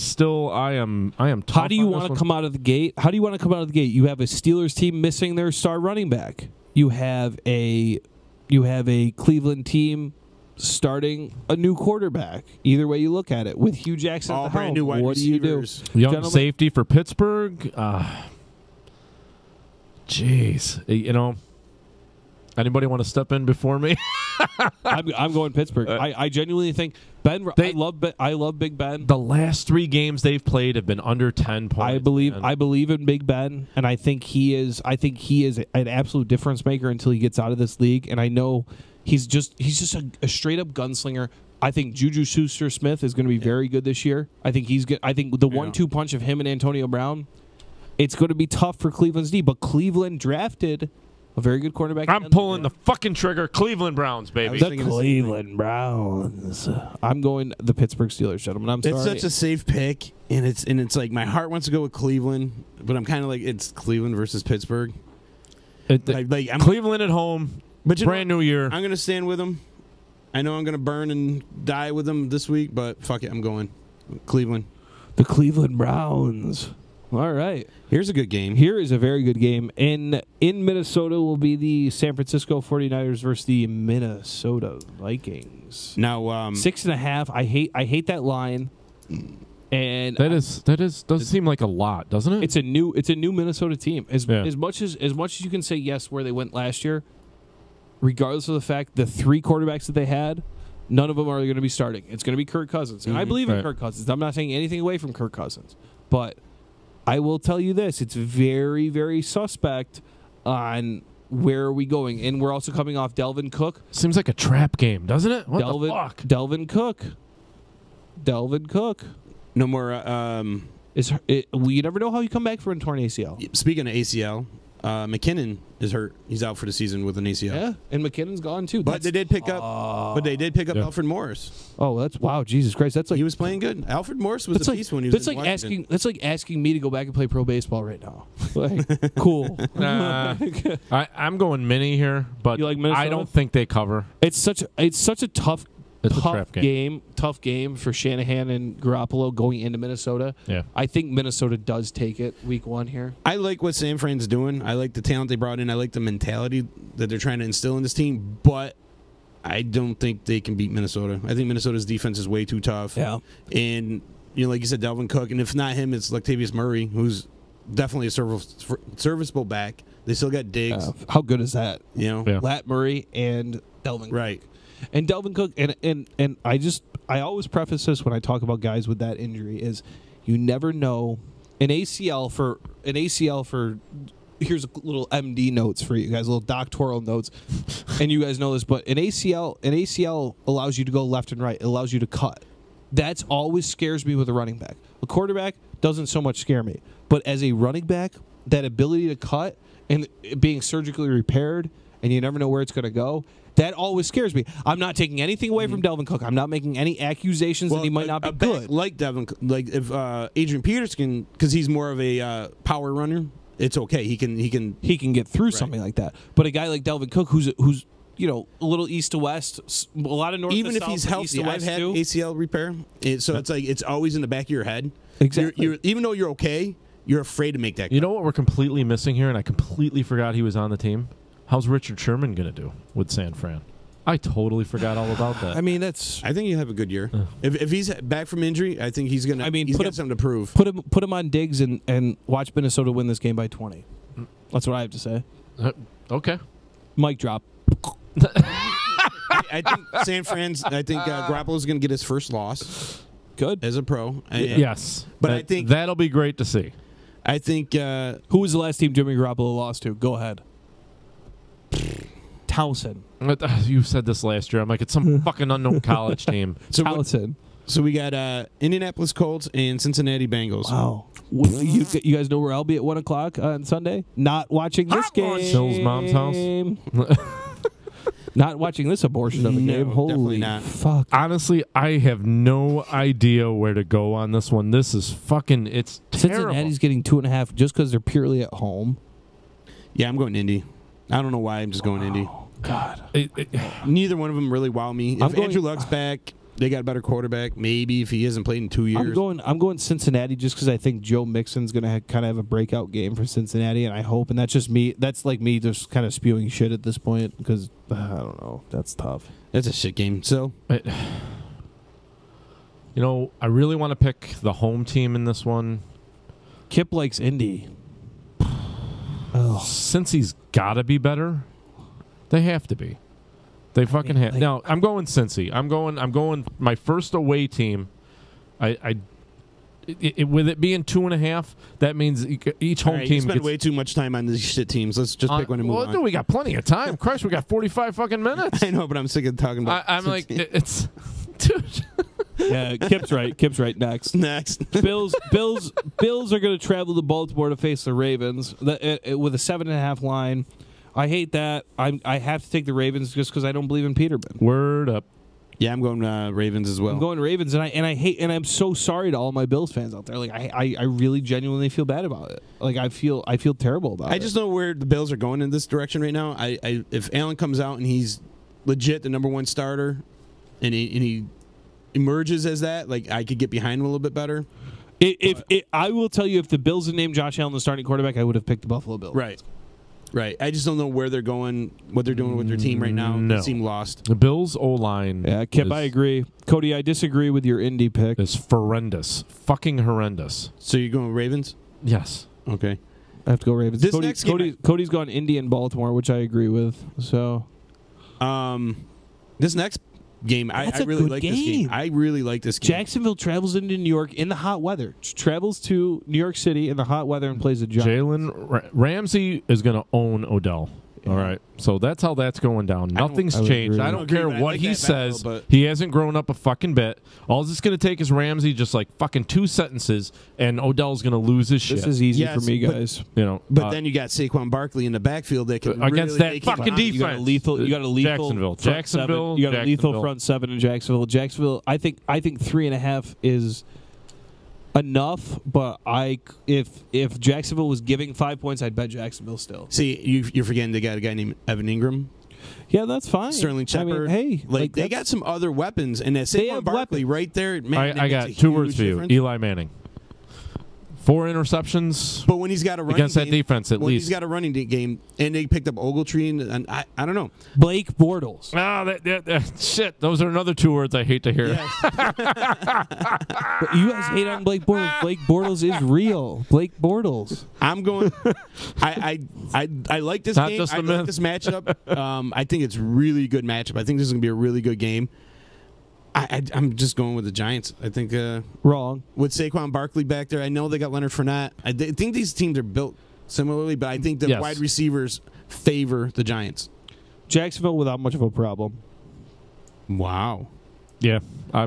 am tough. How do you want to come out of the gate? You have a Steelers team missing their star running back. You have a Cleveland team starting a new quarterback. Either way you look at it, with Hugh Jackson at the brand helm, new wide what receivers. do you do? Young safety for Pittsburgh. Jeez, Anybody want to step in before me? I'm going Pittsburgh. I genuinely think Ben. I love Big Ben. The last 3 games they've played have been under 10 points. I believe in Big Ben, and I think he is an absolute difference maker until he gets out of this league. And I know he's just a straight up gunslinger. I think Juju Schuster-Smith is going to be very good this year. I think he's good. I think the 1-2 punch of him and Antonio Brown, it's going to be tough for Cleveland's D. But Cleveland drafted a very good quarterback. I'm pulling the fucking trigger. Cleveland Browns, baby. The Cleveland Browns. I'm going the Pittsburgh Steelers, gentlemen. I'm sorry. It's such a safe pick, and it's like my heart wants to go with Cleveland, but I'm kind of like it's Cleveland versus Pittsburgh. I'm Cleveland at home, but brand new year. I'm going to stand with them. I know I'm going to burn and die with them this week, but fuck it, I'm going Cleveland. The Cleveland Browns. All right. Here's a good game. Here is a very good game. In Minnesota will be the San Francisco 49ers versus the Minnesota Vikings. Now 6.5. I hate that line. And does seem like a lot, doesn't it? It's a new Minnesota team. As much as you can say yes where they went last year, regardless of the fact the 3 quarterbacks that they had, none of them are going to be starting. It's going to be Kirk Cousins. And I believe in Kirk Cousins. I'm not taking anything away from Kirk Cousins. But I will tell you this, it's very, very suspect on where are we going. And we're also coming off Delvin Cook. Seems like a trap game, doesn't it? What the fuck? Delvin Cook. No more. You never know how you come back from a torn ACL. Speaking of ACL, McKinnon is hurt. He's out for the season with an ACL. Yeah, and McKinnon's gone too. But they did pick up. Alfred Morris. Oh, that's wow, Jesus Christ! That's like he was playing good. Alfred Morris was a piece when he was. That's like asking me to go back and play pro baseball right now. Like, cool. I'm going mini here, but you like I don't think they cover. It's such a tough game for Shanahan and Garoppolo going into Minnesota. Yeah. I think Minnesota does take it week 1 here. I like what San Fran's doing. I like the talent they brought in. I like the mentality that they're trying to instill in this team, but I don't think they can beat Minnesota. I think Minnesota's defense is way too tough. Yeah. And, like you said, Delvin Cook, and if not him, it's Latavius Murray, who's definitely a serviceable back. They still got Diggs. How good is that? Lat Murray and Delvin Cook. Right. And Delvin Cook, and I always preface this when I talk about guys with that injury is you never know. An ACL for here's a little MD notes for you guys, little doctoral notes, and you guys know this, but an ACL allows you to go left and right. It allows you to cut. That's always scares me with a running back. A quarterback doesn't so much scare me, but as a running back, that ability to cut and being surgically repaired, and you never know where it's going to go. That always scares me. I'm not taking anything away from Delvin Cook. I'm not making any accusations that he might not be good. Like Delvin, like if Adrian Peterson, because he's more of a power runner, it's okay. He can get through something like that. But a guy like Delvin Cook, who's a little east to west, a lot of north. Even to if south, he's healthy, I've had too. ACL repair, it's like it's always in the back of your head. Exactly. Even though you're okay, you're afraid to make that. You know what we're completely missing here, and I completely forgot he was on the team. How's Richard Sherman going to do with San Fran? I totally forgot all about that. I mean, I think he'll have a good year. If he's back from injury, I think he's gonna. I mean, he's got something to prove. Put him on Diggs and watch Minnesota win this game by 20. That's what I have to say. Okay. Mic drop. I think San Fran's. I think Garoppolo's going to get his first loss. Good as a pro. Yes, but I think that'll be great to see. I think. Who was the last team Jimmy Garoppolo lost to? Go ahead. Towson. You said this last year. I'm like, it's some fucking unknown college team. Towson. So we got Indianapolis Colts and Cincinnati Bengals. Wow. You guys know where I'll be at 1 o'clock on Sunday? Not watching this game. Phil's mom's house. Not watching this abortion of a game. Holy not. Fuck. Honestly, I have no idea where to go on this one. This is fucking. It's terrible. Cincinnati's getting 2.5 just because they're purely at home. Yeah, I'm going Indy. I don't know why. I'm just going Indy. God. Neither one of them really wow me. If Andrew Luck's back, they got a better quarterback. Maybe if he hasn't played in 2 years. I'm going Cincinnati just because I think Joe Mixon's going to kind of have a breakout game for Cincinnati, and I hope. And that's just me. That's like me just kind of spewing shit at this point because I don't know. That's tough. That's a shit game. So, I really want to pick the home team in this one. Kip likes Indy. Since he's got to be better. They have to be. They fucking have. Now I'm going Cincy. I'm going my first away team. With it being 2.5, that means each home team. You spend way too much time on these shit teams. Let's just pick one and move on. No, we got plenty of time. Christ, we got 45 fucking minutes. I know, but I'm sick of talking about. I'm like, it's, dude. Yeah, Kip's right. Kip's right. Next. Bills are going to travel to Baltimore to face the Ravens with a 7.5 line. I hate that. I have to take the Ravens just because I don't believe in Peterman. Word up. Yeah, I'm going Ravens as well. I'm going Ravens, and I hate, and I'm so sorry to all my Bills fans out there. Like I really genuinely feel bad about it. Like I feel terrible about it. I just know where the Bills are going in this direction right now. If Allen comes out and he's legit the number one starter, and he emerges as that, like I could get behind him a little bit better. I will tell you, if the Bills had named Josh Allen the starting quarterback, I would have picked the Buffalo Bills. Right. I just don't know where they're going, what they're doing with their team right now. No. They seem lost. The Bills' O-line. Yeah, Kip, I agree. Cody, I disagree with your Indy pick. It's horrendous. Fucking horrendous. So you're going Ravens? Yes. Okay. I have to go Ravens. Cody's gone Indy and Baltimore, which I agree with. So, this next game, I really like this game. I really like this game. Jacksonville travels into New York in the hot weather. Travels to New York City in the hot weather and plays a Giants. Jalen Ramsey is going to own Odell. Yeah. All right. So that's how that's going down. Nothing's changed. I don't care what he says. He hasn't grown up a fucking bit. All it's going to take is Ramsey just like fucking 2 sentences, and Odell's going to lose his shit. This is easy for me, guys. But then you got Saquon Barkley in the backfield that can against that fucking defense. You got a lethal. Jacksonville. You got a lethal front seven in Jacksonville. Jacksonville. I think 3.5 is enough, but if Jacksonville was giving 5 points, I'd bet Jacksonville still. See, you're forgetting they got a guy named Evan Ingram. Yeah, that's fine. Sterling Shepard. I mean, hey, they got some other weapons, and that Saquon Barkley right there. Man, I got 2 words for you: Eli Manning. 4 interceptions, but when he's got a running against game, that defense, at least he's got a running game, and they picked up Ogletree, and I don't know. Blake Bortles. Shit, those are another 2 words I hate to hear. Yes. But you guys hate on Blake Bortles. Blake Bortles is real. Blake Bortles. I'm going. I like this game. I like this matchup. I think it's a really good matchup. I think this is going to be a really good game. I'm just going with the Giants. I think wrong with Saquon Barkley back there. I know they got Leonard Fournette. I think these teams are built similarly, but I think the wide receivers favor the Giants. Jacksonville without much of a problem. Wow. Yeah, I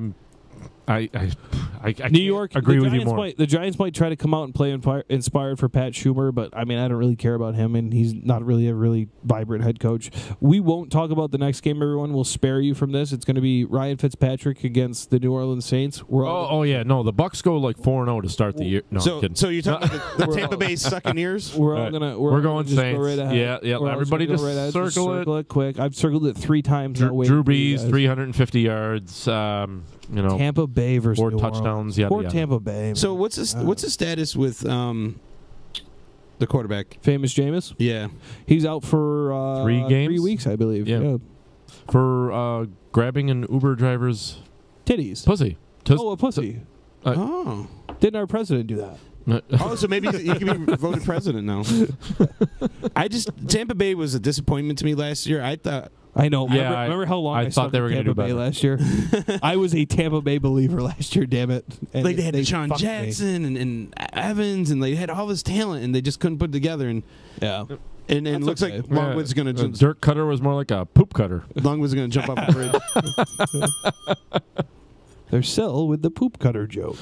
New York. Agree with you more. The Giants might try to come out and play inspired for Pat Schumer, but I mean I don't really care about him, and he's not really a really vibrant head coach. We won't talk about the next game. Everyone will spare you from this. It's going to be Ryan Fitzpatrick against the New Orleans Saints. The Bucks go like 4-0 to start the year. No, I'm kidding. So you're talking about the Tampa Bay Succaneers? We're going Saints. Go right ahead. Yeah. Everybody just circle it quick. I've circled it 3 times. Drew Brees, 350 yards. Tampa Bay versus 4 New touchdowns. Poor Tampa Bay. Man. So what's the status with the quarterback? Famous Jameis? Yeah, he's out for 3 games, 3 weeks, I believe. Yeah. For grabbing an Uber driver's titties, pussy. A pussy. Didn't our president do that? So maybe he can be voted president now. Tampa Bay was a disappointment to me last year. I know. Remember how long I thought they were going to do better last year? I was a Tampa Bay believer last year, damn it. And they had Deshaun Jackson and Evans, and they had all this talent, and they just couldn't put it together. And it looks like Longwood's going to jump. Dirt cutter was more like a poop cutter. Longwood's going to jump off a bridge. They're still with the poop cutter joke.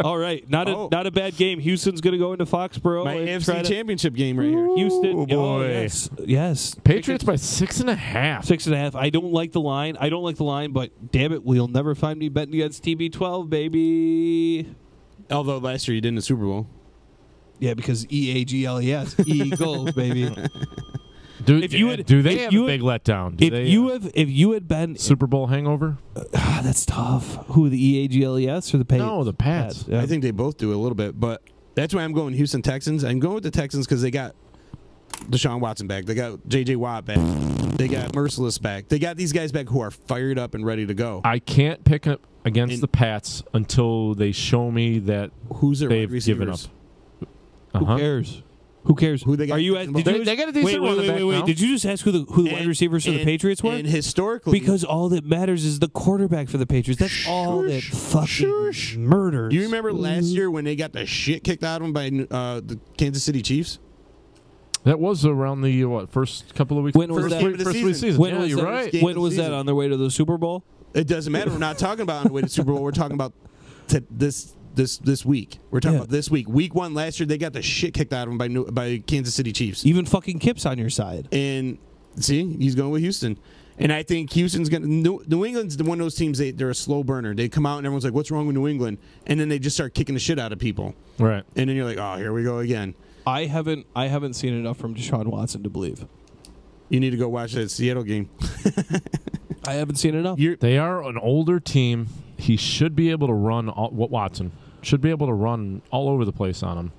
All right, not a bad game. Houston's going to go into Foxborough. My AFC Championship game right here. Houston. Oh boy, yes. Patriots by 6.5. 6.5. I don't like the line. But damn it, we'll never find me betting against TB12, baby. Although last year you did in the Super Bowl. Yeah, because EAGLES, Eagles, baby. Do they have a big letdown? If you had been Super Bowl hangover, that's tough. Who, the EAGLES or the Pats? No, the Pats. Yeah. I think they both do a little bit, but that's why I'm going Houston Texans. I'm going with the Texans because they got Deshaun Watson back. They got J.J. Watt back. They got Merciless back. They got these guys back who are fired up and ready to go. I can't pick up against the Pats until they show me that who's their they've wide given up. Who cares? Who cares? Who they got? Are you? They got a decent running back now. Did you just ask who the wide receivers for the Patriots were? And historically, because all that matters is the quarterback for the Patriots. That's all that fucking murders. Do you remember last year when they got the shit kicked out of them by the Kansas City Chiefs? That was around the first couple of weeks. When was that? First week of the season. When yeah, was you're that? right. When was that? On their way to the Super Bowl? It doesn't matter. We're not talking about on the way to the Super Bowl. We're talking about this week. We're talking about this week. Week 1 last year, they got the shit kicked out of them by Kansas City Chiefs. Even fucking Kip's on your side. And see, he's going with Houston. And I think Houston's going to... New England's one of those teams, they're a slow burner. They come out and everyone's like, what's wrong with New England? And then they just start kicking the shit out of people. Right. And then you're like, oh, here we go again. I haven't seen enough from Deshaun Watson to believe. You need to go watch that Seattle game. I haven't seen enough. They are an older team. He should be able to run Watson should be able to run all over the place on him.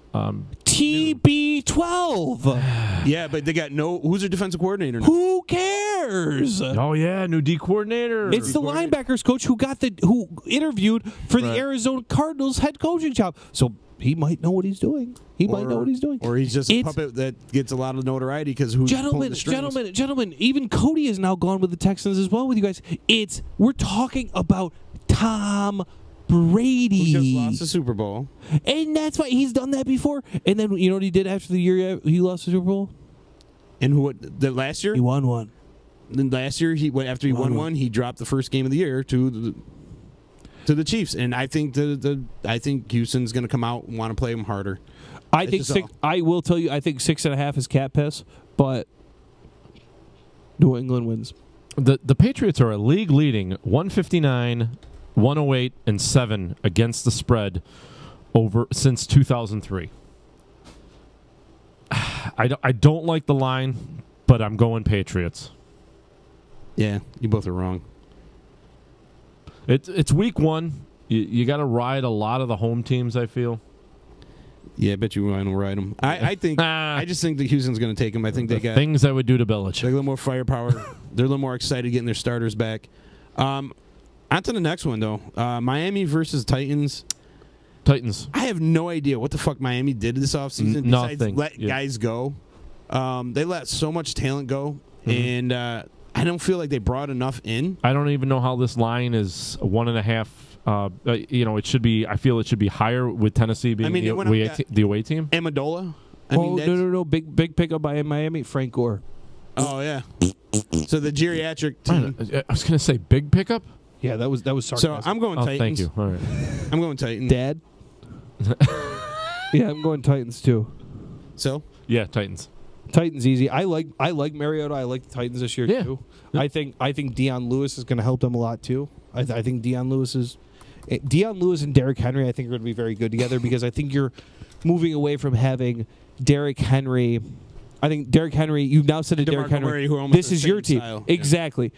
TB12. Yeah, but they got who's their defensive coordinator now? Who cares? Oh yeah, new D coordinator. It's the linebackers coach who interviewed for the Arizona Cardinals head coaching job. So he might know what he's doing. Or he's just a puppet that gets a lot of notoriety because who's pulling the strings. Gentlemen, even Cody is now gone with the Texans as well with you guys. We're talking about Tom Brady. Who just lost the Super Bowl. And that's why he's done that before. And then you know what he did after the year he lost the Super Bowl? And last year? He won one. Then last year after he won one, he dropped the first game of the year to the Chiefs. And I think I think Houston's going to come out and want to play them harder. I will tell you, I think 6.5 is cat piss, but New England wins. The Patriots are a league leading 159, 108, and 7 against the spread since 2003. I don't like the line, but I'm going Patriots. Yeah, you both are wrong. It's week 1. You got to ride a lot of the home teams, I feel. Yeah, I bet you want to ride them. I think I just think that Houston's going to take them. I think they got things I would do to Belichick. They got a little more firepower. They're a little more excited getting their starters back. On to the next one though. Miami versus Titans. Titans. I have no idea what the fuck Miami did this offseason besides let guys go. They let so much talent go, and I don't feel like they brought enough in. I don't even know how this line is 1.5. It should be. I feel it should be higher with Tennessee being the away team. Amendola. No. Big pickup by Miami. Frank Gore. Oh yeah. So the geriatric team. I was going to say big pickup. Yeah, that was sarcasm. So I'm going Titans. Thank you. All right. I'm going Titans. Dad. Yeah, I'm going Titans too. So yeah, Titans. Titans easy. I like Mariota. I like the Titans this year too. Yeah. I think Deion Lewis is going to help them a lot too. I think Deion Lewis and Derrick Henry, I think, are going to be very good together because I think you're moving away from having Derrick Henry. I think Derrick Henry, you've now said to Derrick Henry, this is your team. Style. Exactly.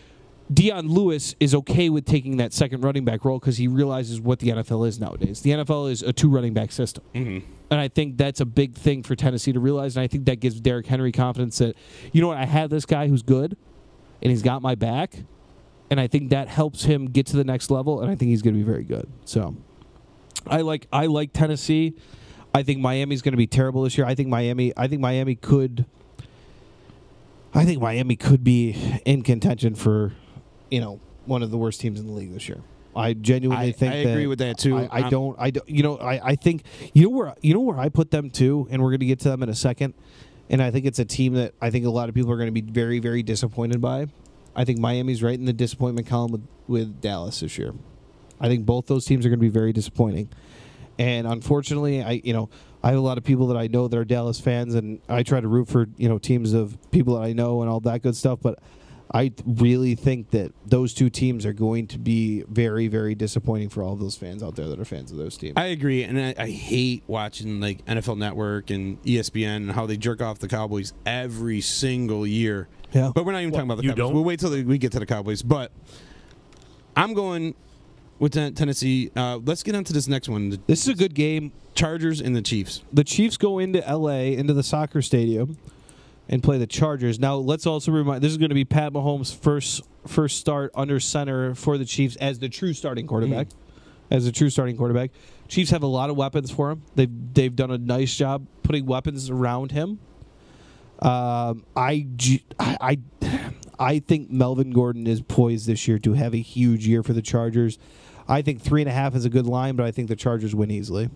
Deion Lewis is okay with taking that second running back role because he realizes what the NFL is nowadays. The NFL is a 2 running back system. Mm-hmm. And I think that's a big thing for Tennessee to realize, and I think that gives Derrick Henry confidence that, you know what, I have this guy who's good, and he's got my back. And I think that helps him get to the next level, and I think he's going to be very good. So, I like Tennessee. I think Miami's going to be terrible this year. I think Miami could be in contention for, one of the worst teams in the league this year. I genuinely think I agree with that too. I think where I put them too, and we're going to get to them in a second. And I think it's a team that I think a lot of people are going to be very, very disappointed by. I think Miami's right in the disappointment column with Dallas this year. I think both those teams are going to be very disappointing. And unfortunately, I have a lot of people that I know that are Dallas fans, and I try to root for, teams of people that I know and all that good stuff, but I really think that those two teams are going to be very, very disappointing for all of those fans out there that are fans of those teams. I agree, and I hate watching like NFL Network and ESPN and how they jerk off the Cowboys every single year. Yeah. But we're not even talking about the Cowboys. We'll wait till we get to the Cowboys. But I'm going with Tennessee. Let's get on to this next one. This is a good game. Chargers and the Chiefs. The Chiefs go into L.A., into the soccer stadium, and play the Chargers. Now, let's also remind, this is going to be Pat Mahomes' first start under center for the Chiefs as the true starting quarterback. Chiefs have a lot of weapons for him. They've done a nice job putting weapons around him. I think Melvin Gordon is poised this year to have a huge year for the Chargers. I think 3.5 is a good line, but I think the Chargers win easily.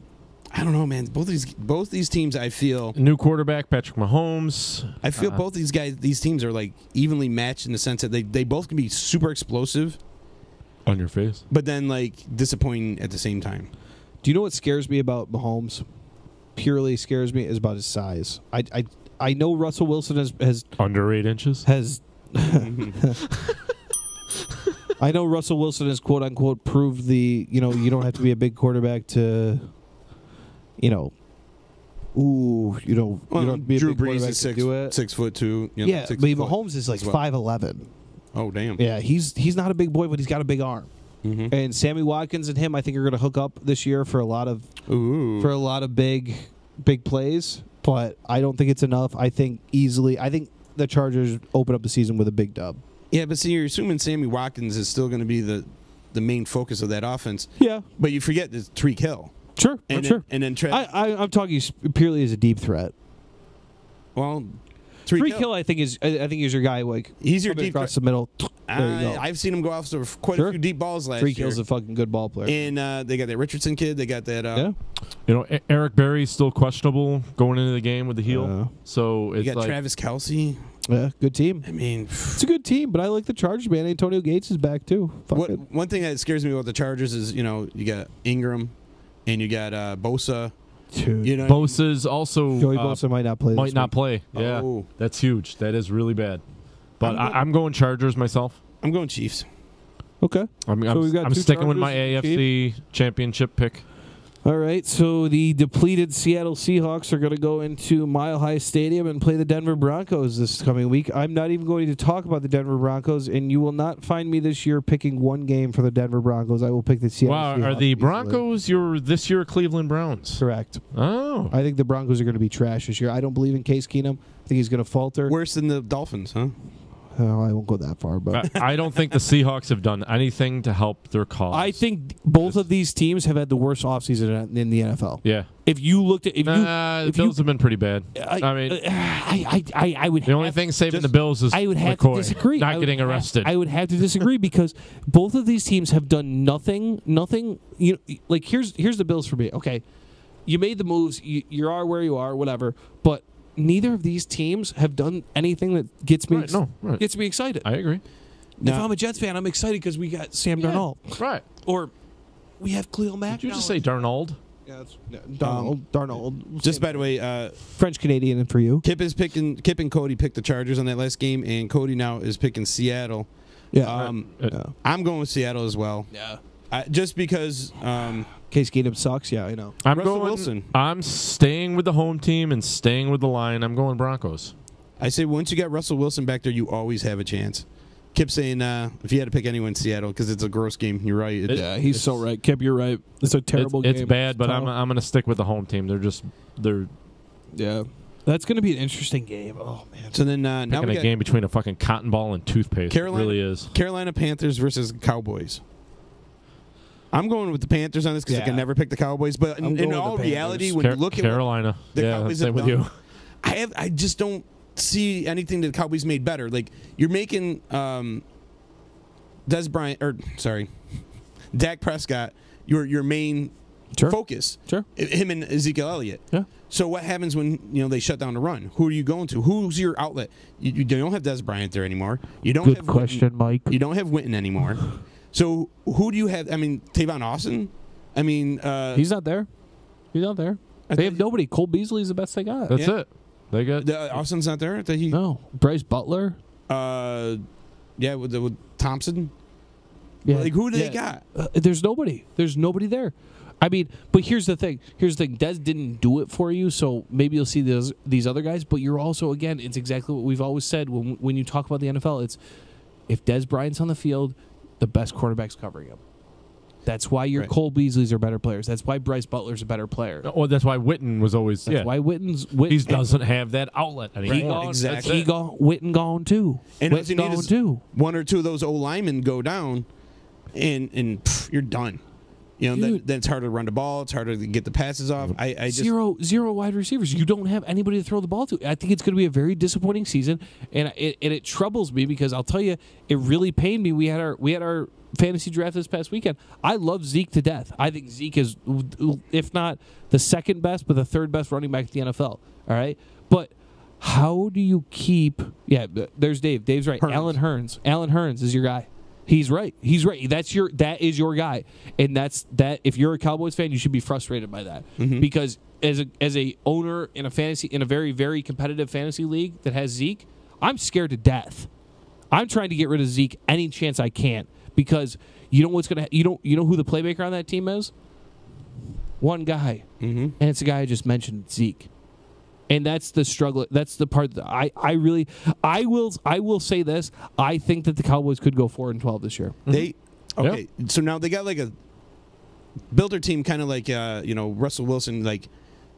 I don't know, man. Both these teams, I feel new quarterback Patrick Mahomes. I feel both these teams are like evenly matched in the sense that they both can be super explosive on your face, but then like disappointing at the same time. Do you know what scares me about Mahomes? Purely scares me is about his size. I know Russell Wilson has under 8 inches. I know Russell Wilson has quote unquote proved you don't have to be a big quarterback to, you don't have to be Drew a big Brees quarterback is to do it. 6'2". Yeah, but Mahomes is like 5'11". Oh damn. Yeah, he's not a big boy, but he's got a big arm. Mm-hmm. And Sammy Watkins and him, I think, are going to hook up this year for a lot of big plays. But I don't think it's enough. I think the Chargers open up the season with a big dub. Yeah, but see, you're assuming Sammy Watkins is still going to be the main focus of that offense. Yeah, but you forget there's Tyreek Hill. Sure, and then I'm talking purely as a deep threat. Well, Tyreek Hill, I think is your guy. Like he's your deep across the middle. I've seen him go off for quite a few deep balls last year. Tyreek Hill's a fucking good ball player. And they got that Richardson kid. They got that. Eric Berry's still questionable going into the game with the heel. So it's you got like Travis Kelce. Yeah, good team. I mean, it's a good team, but I like the Chargers, man. Antonio Gates is back too. One thing that scares me about the Chargers is you got Ingram, and you got Bosa. Dude. Bosa's also Joey Bosa might not play. Might not play. Yeah, that's huge. That is really bad. But I'm going Chargers myself. I'm going Chiefs. Okay. I'm sticking with my AFC championship pick. All right, so the depleted Seattle Seahawks are going to go into Mile High Stadium and play the Denver Broncos this coming week. I'm not even going to talk about the Denver Broncos, and you will not find me this year picking one game for the Denver Broncos. I will pick the Seattle Seahawks. Are the Broncos your this year Cleveland Browns? Correct. Oh. I think the Broncos are going to be trash this year. I don't believe in Case Keenum. I think he's going to falter. Worse than the Dolphins, huh? Oh, I won't go that far, but I don't think the Seahawks have done anything to help their cause. I think both of these teams have had the worst offseason in the NFL. Yeah. If you looked at the Bills have been pretty bad. I would. The only thing saving the Bills is I would have McCoy to disagree. Not getting arrested. I would have to disagree because both of these teams have done nothing. Like here's the Bills for me. Okay, you made the moves. You are where you are. Whatever, but. Neither of these teams have done anything that gets me gets me excited. I agree. If I'm a Jets fan, I'm excited because we got Sam Darnold. Right. Or we have Khalil Mack. Did you just say Darnold? Yeah, Darnold. Just by the way, French Canadian for you. Kip and Cody picked the Chargers on that last game, and Cody now is picking Seattle. Yeah. I'm going with Seattle as well. Yeah. Just because Case Keenum sucks. Yeah, I know. Wilson. I'm staying with the home team and staying with the line. I'm going Broncos. I say once you got Russell Wilson back there, you always have a chance. Kip saying if you had to pick anyone, Seattle, because it's a gross game. You're right. He's so right. Kip, you're right. It's a terrible game. It's bad, but I'm going to stick with the home team. They're yeah. That's going to be an interesting game. Oh man. So then now we got a game between a fucking cotton ball and toothpaste. Carolina, it really is. Carolina Panthers versus Cowboys. I'm going with the Panthers on this because I can never pick the Cowboys. But in all reality, when you look at Carolina, the Cowboys same have with done, you. I just don't see anything that the Cowboys made better. Like you're making Dak Prescott your main focus. Sure. Him and Ezekiel Elliott. Yeah. So what happens when they shut down the run? Who are you going to? Who's your outlet? You don't have Des Bryant there anymore. You don't have question, Mike. You don't have Witten anymore. So who do you have? I mean, Tavon Austin. I mean, he's not there. He's not there. They have nobody. Cole Beasley's the best they got. That's it. They got Austin's not there. No. Bryce Butler. With Thompson. Yeah. Like who do they got? There's nobody. There's nobody there. I mean, but here's the thing. Des didn't do it for you, so maybe you'll see these other guys. But you're also, again, it's exactly what we've always said when you talk about the NFL. It's if Des Bryant's on the field, the best quarterback's covering him. That's why your Cole Beasleys are better players. That's why Bryce Butler's a better player. Well, that's why Witten was always. That's why Witten's. He doesn't have that outlet anymore. Exactly. Witten gone too. And all you need is one or two of those O linemen go down, and you're done. You know, then it's harder to run the ball. It's harder to get the passes off. I just zero wide receivers. You don't have anybody to throw the ball to. I think it's going to be a very disappointing season, and it troubles me because I'll tell you, it really pained me. We had our fantasy draft this past weekend. I love Zeke to death. I think Zeke is, if not the second best, but the third best running back in the NFL. All right, but how do you keep? Yeah, there's Dave. Dave's right. Hearns. Alan Hearns is your guy. He's right. That is your guy, and that's that. If you're a Cowboys fan, you should be frustrated by that because as a owner in a very very competitive fantasy league that has Zeke, I'm scared to death. I'm trying to get rid of Zeke any chance I can because you know what's gonna you know who the playmaker on that team is? One guy, and it's the guy I just mentioned, Zeke. And that's the struggle. That's the part that I will say this. I think that the Cowboys could go 4-12 this year. So now they got like a builder team, kind of like Russell Wilson. Like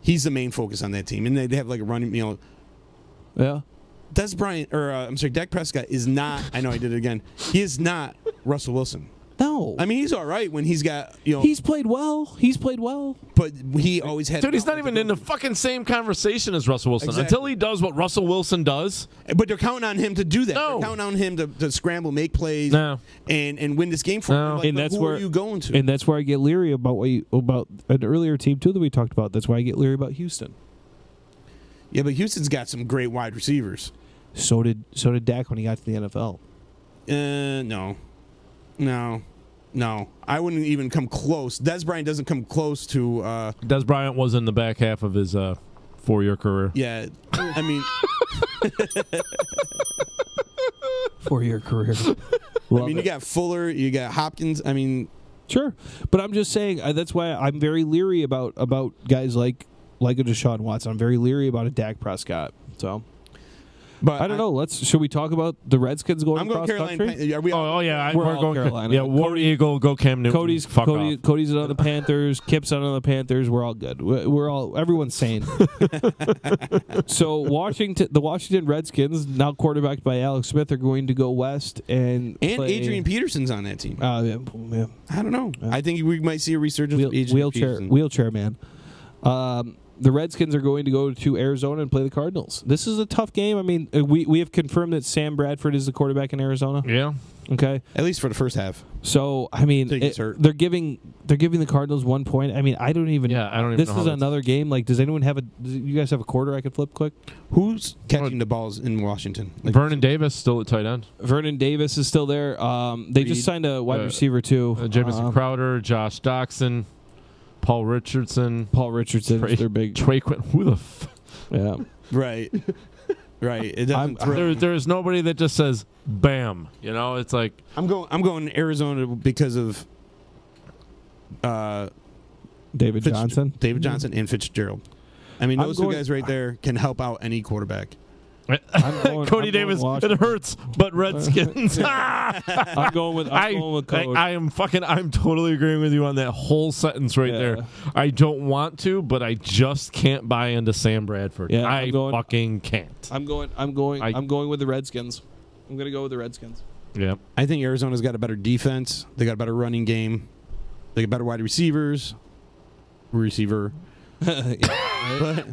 he's the main focus on that team, and they have like a running. Yeah. Dak Prescott is not. I know I did it again. He is not Russell Wilson. No. I mean, he's all right when he's got, He's played well. But he always had... Dude, he's not even in the fucking same conversation as Russell Wilson. Exactly. Until he does what Russell Wilson does. But they're counting on him to do that. No. They're counting on him to scramble, make plays, and win this game for him. Like, and that's who where are you going to? And that's where I get leery about about an earlier team, too, that we talked about. That's why I get leery about Houston. Yeah, but Houston's got some great wide receivers. So did Dak when he got to the NFL. No, I wouldn't even come close. Des Bryant doesn't come close to... Des Bryant was in the back half of his 4-year career. Yeah, I mean... 4-year career. You got Fuller, you got Hopkins. I mean... Sure, but I'm just saying, that's why I'm very leery about guys like a Deshaun Watson. I'm very leery about a Dak Prescott. So... But I don't know. Should we talk about the Redskins going across country? Are we we're going Carolina. Yeah, War Eagle, go Cam Newton. Cody's on the Panthers. Kip's on the Panthers. We're all good. Everyone's sane. So the Washington Redskins, now quarterbacked by Alex Smith, are going to go west and play. Adrian Peterson's on that team. Yeah. I don't know. Yeah. I think we might see a resurgence of Adrian Peterson. Wheelchair man. The Redskins are going to go to Arizona and play the Cardinals. This is a tough game. I mean, we have confirmed that Sam Bradford is the quarterback in Arizona. Yeah. Okay. At least for the first half. So I mean, they're giving the Cardinals 1 point. I mean, I don't even. This is another game. Like, does anyone have you guys have a quarter I could flip quick? Who's catching the balls in Washington? Vernon Davis still at tight end. Vernon Davis is still there. They just signed a wide receiver too. Jamison Crowder, Josh Doxson. Paul Richardson is their big Traquin. Who the yeah. Right. It doesn't there's nobody that just says bam. It's like I'm going Arizona because of David Johnson and Fitzgerald. I mean, those two guys right there can help out any quarterback. Cody Davis. It hurts, but Redskins. I'm going with Cody. I'm totally agreeing with you on that whole sentence right there. I don't want to, but I just can't buy into Sam Bradford. Yeah, I fucking can't. I'm going with the Redskins. I'm going to go with the Redskins. Yeah. I think Arizona's got a better defense. They got a better running game. They got better wide receivers. But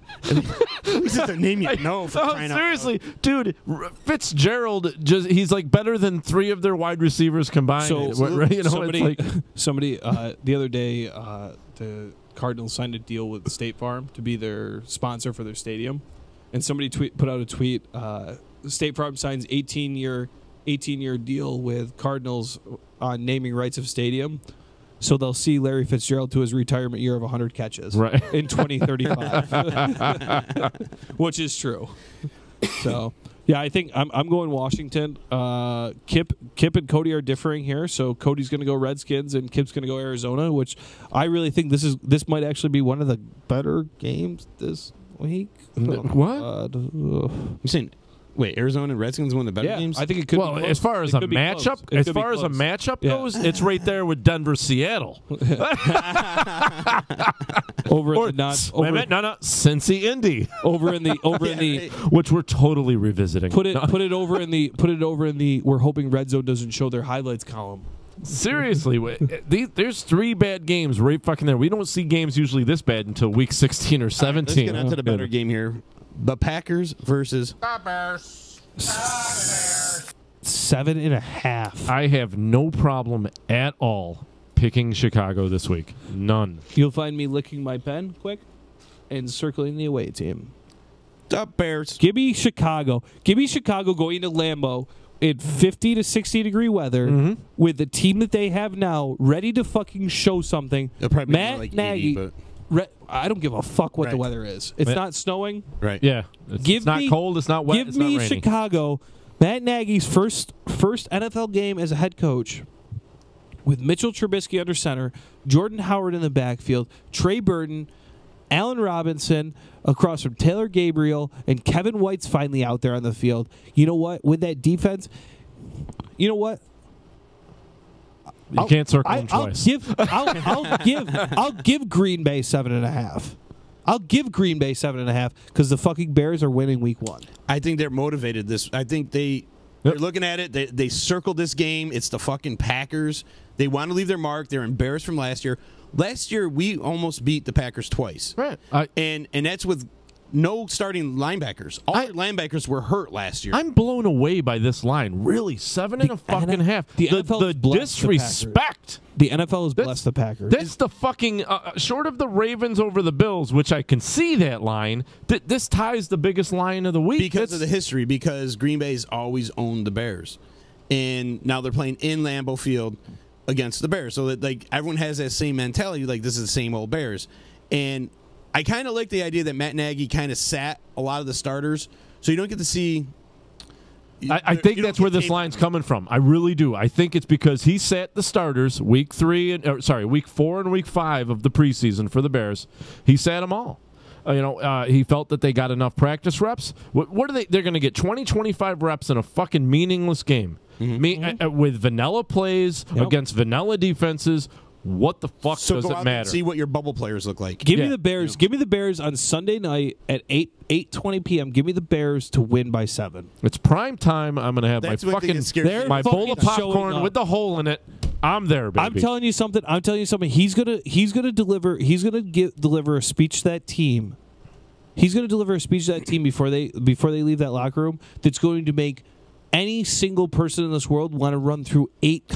this is a name you know. Seriously, dude, Fitzgerald he's like better than 3 of their wide receivers combined. So somebody the other day, the Cardinals signed a deal with State Farm to be their sponsor for their stadium, and somebody put out a tweet. State Farm signs 18-year deal with Cardinals on naming rights of stadium. So they'll see Larry Fitzgerald to his retirement year of 100 catches in 2035, which is true. So, yeah, I think I'm going Washington. Kip and Cody are differing here. So Cody's going to go Redskins and Kip's going to go Arizona, which I really think this might actually be one of the better games this week. What? I'm saying. Wait, Arizona and Redskins one of the better games? I think it could be close. As far as a matchup, goes, it's right there with Denver, Seattle. Cincy, Indy. Over in the which we're totally revisiting. Put it over in the we're hoping Red Zone doesn't show their highlights column. Seriously, there's 3 bad games right fucking there. We don't see games usually this bad until week 16 or 17. Let's get on to the better game here. The Packers versus The Bears. 7.5. I have no problem at all picking Chicago this week. None. You'll find me licking my pen quick and circling the away team. the Bears. Give me Chicago. Give me Chicago going to Lambeau in 50 to 60 degree weather with the team that they have now ready to fucking show something. Matt like Nagy. 80, I don't give a fuck what the weather is. It's not snowing. Right. Yeah. It's not cold. It's not wet. Give it's me not rainy. Chicago. Matt Nagy's first NFL game as a head coach with Mitchell Trubisky under center, Jordan Howard in the backfield, Trey Burton, Allen Robinson across from Taylor Gabriel, and Kevin White's finally out there on the field. You know what? With that defense, you know what? You can't circle them twice. I'll give Green Bay 7.5. I'll give Green Bay 7.5 because the fucking Bears are winning week 1. I think they're motivated. I think they're looking at it. They circled this game. It's the fucking Packers. They want to leave their mark. They're embarrassed from last year. Last year, we almost beat the Packers twice. Right. And that's with no starting linebackers. All their linebackers were hurt last year. I'm blown away by this line. Really, 7.5. The disrespect. The NFL has blessed the Packers. That's the fucking short of the Ravens over the Bills, which I can see that line. This ties the biggest line of the week because of the history. Because Green Bay's always owned the Bears, and now they're playing in Lambeau Field against the Bears. So that like everyone has that same mentality. Like this is the same old Bears, and I kind of like the idea that Matt Nagy kind of sat a lot of the starters, so you don't get to see. I think that's where this line's coming from. I really do. I think it's because he sat the starters week 4 and week 5 of the preseason for the Bears. He sat them all. He felt that they got enough practice reps. What are they? They're going to get 20, 25 reps in a fucking meaningless game with vanilla plays against vanilla defenses. What the fuck does it matter? See what your bubble players look like. Give me the Bears. Give me the Bears on Sunday night at 8:20 p.m. Give me the Bears to win by 7. It's prime time. I'm going to have my bowl of popcorn with the hole in it. I'm there, baby. I'm telling you something. He's gonna deliver a speech to that team. He's gonna deliver a speech to that team before they leave that locker room. That's going to make any single person in this world want to run through 8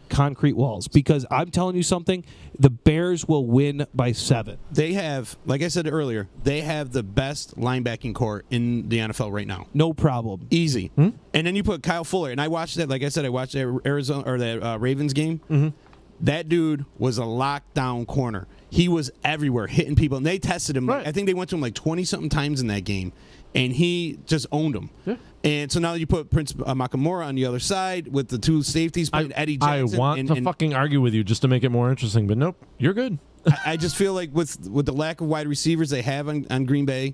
concrete walls, because I'm telling you something, the Bears will win by 7. They have, like I said earlier, they have the best linebacking core in the NFL right now. No problem. Easy. And then you put Kyle Fuller, and I watched that. Like I said, I watched that Arizona or that Ravens game. That dude was a lockdown corner. He was everywhere, hitting people, and they tested him. Right. I think they went to him like 20-something times in that game, and he just owned them. Yeah. And so now you put Prince Makamura on the other side with the 2 safeties playing Eddie Jackson. I want to fucking argue with you just to make it more interesting, but nope, you're good. I just feel like with the lack of wide receivers they have on Green Bay,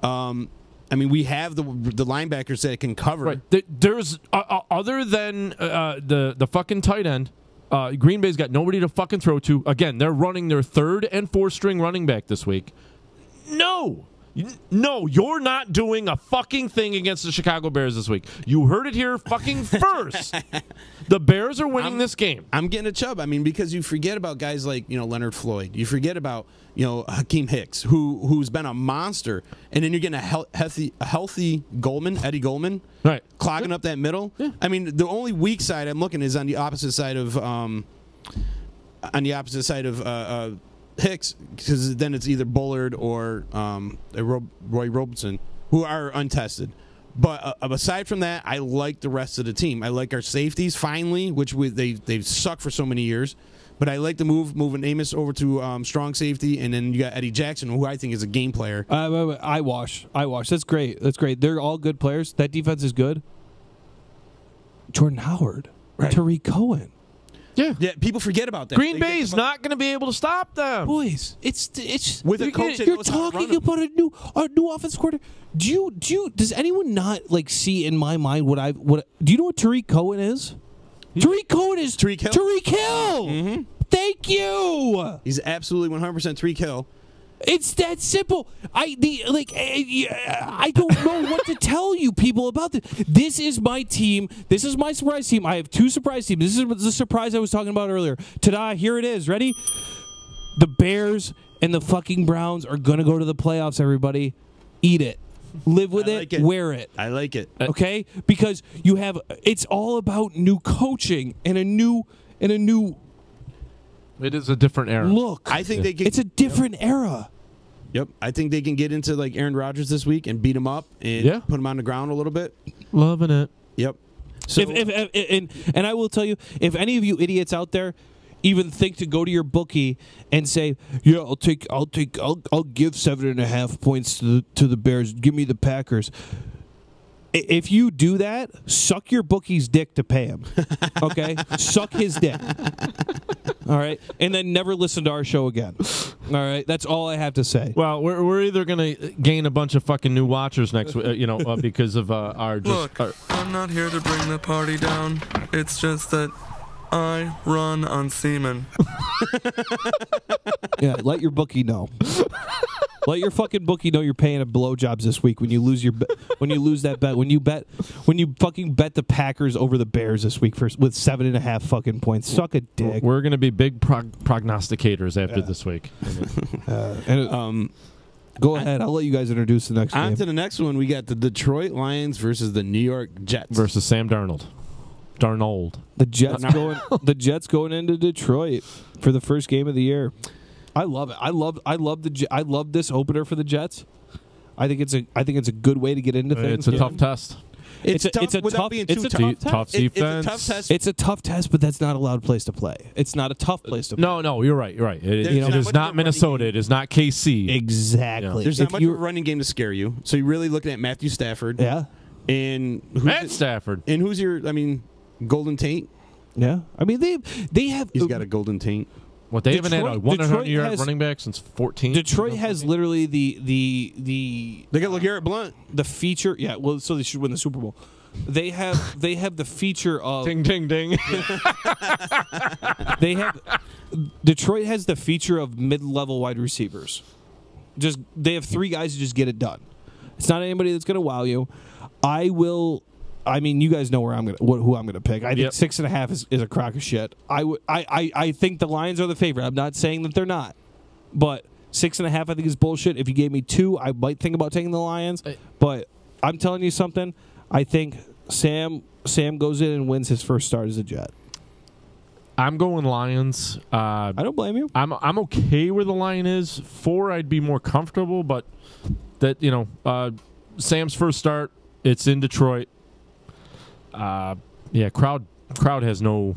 we have the linebackers that can cover. Right. There's other than the fucking tight end. Green Bay's got nobody to fucking throw to. Again, they're running their 3rd and 4th string running back this week. No, you're not doing a fucking thing against the Chicago Bears this week. You heard it here fucking first. The Bears are winning this game. I'm getting a chub. Because you forget about guys like, Leonard Floyd. You forget about, Hakeem Hicks, who's been a monster. And then you're getting a healthy Goldman, Eddie Goldman, right, clogging up that middle. Yeah. The only weak side I'm looking is on the opposite side of Hicks, because then it's either Bullard or Roy Robertson, who are untested. But aside from that, I like the rest of the team. I like our safeties finally, which they've sucked for so many years. But I like the moving Amos over to strong safety, and then you got Eddie Jackson, who I think is a game player. I wash. That's great. They're all good players. That defense is good. Jordan Howard, right. Tariq Cohen. Yeah, people forget about that. Green Bay's not going to be able to stop them, boys. It's with a coach. You're talking about a new offense coordinator. Does anyone not see in my mind what do you know what Tariq Cohen is? Tariq Cohen is Tariq Hill. Tariq Hill. Thank you. He's absolutely 100% Tariq Hill. It's that simple. I don't know what to tell you people about this. This is my team. This is my surprise team. I have 2 surprise teams. This is the surprise I was talking about earlier. Ta-da, here it is. Ready? The Bears and the fucking Browns are going to go to the playoffs, everybody. Eat it. Live with it. Wear it. I like it. Okay? Because it's all about new coaching and a new It is a different era. look. I think they can. It's a different era. Yep. I think they can get into like Aaron Rodgers this week and beat him up and put him on the ground a little bit. Loving it. Yep. So And I will tell you, if any of you idiots out there even think to go to your bookie and say, "Yeah, I'll give 7.5 points to the Bears. Give me the Packers." If you do that, suck your bookie's dick to pay him. Okay? Suck his dick. All right? And then never listen to our show again. All right? That's all I have to say. Well, we're either going to gain a bunch of fucking new watchers next week, because of our Look, I'm not here to bring the party down. It's just that I run on semen. Yeah, let your bookie know. Let your fucking bookie know you're paying a blowjobs this week when you lose that bet. When you fucking bet the Packers over the Bears this week with 7.5 fucking points. Suck a dick. We're going to be big prognosticators after this week. Go ahead. I'll let you guys introduce the next game. On to the next one. We got the Detroit Lions versus the New York Jets. Versus Sam Darnold. The Jets going into Detroit for the first game of the year. I love it. I love this opener for the Jets. I think it's a good way to get into things. It's a tough test. It's a tough defense. It's a tough test, but that's not a loud place to play. It's not a tough place to play. No, you're right. It is not Minnesota. It is not KC. Exactly. Yeah. There's not much of a running game to scare you. So you're really looking at Matthew Stafford. Yeah. And Stafford. And who's your? Golden Taint. Yeah. I mean they have. He's got a golden taint. What they haven't had a 100-yard running back since 14. Detroit has literally the they got LeGarrette Blount. The feature, yeah. Well, so they should win the Super Bowl. They have the feature of ding ding ding. Detroit has the feature of mid-level wide receivers. They have 3 guys who just get it done. It's not anybody that's going to wow you. I mean, you guys know who I'm gonna pick. I think 6.5 is a crock of shit. I think the Lions are the favorite. I'm not saying that they're not, but 6.5 I think is bullshit. If you gave me 2, I might think about taking the Lions. But I'm telling you something. I think Sam goes in and wins his first start as a Jet. I'm going Lions. I don't blame you. I'm okay where the line is. 4, I'd be more comfortable, but that Sam's first start. It's in Detroit. Crowd has no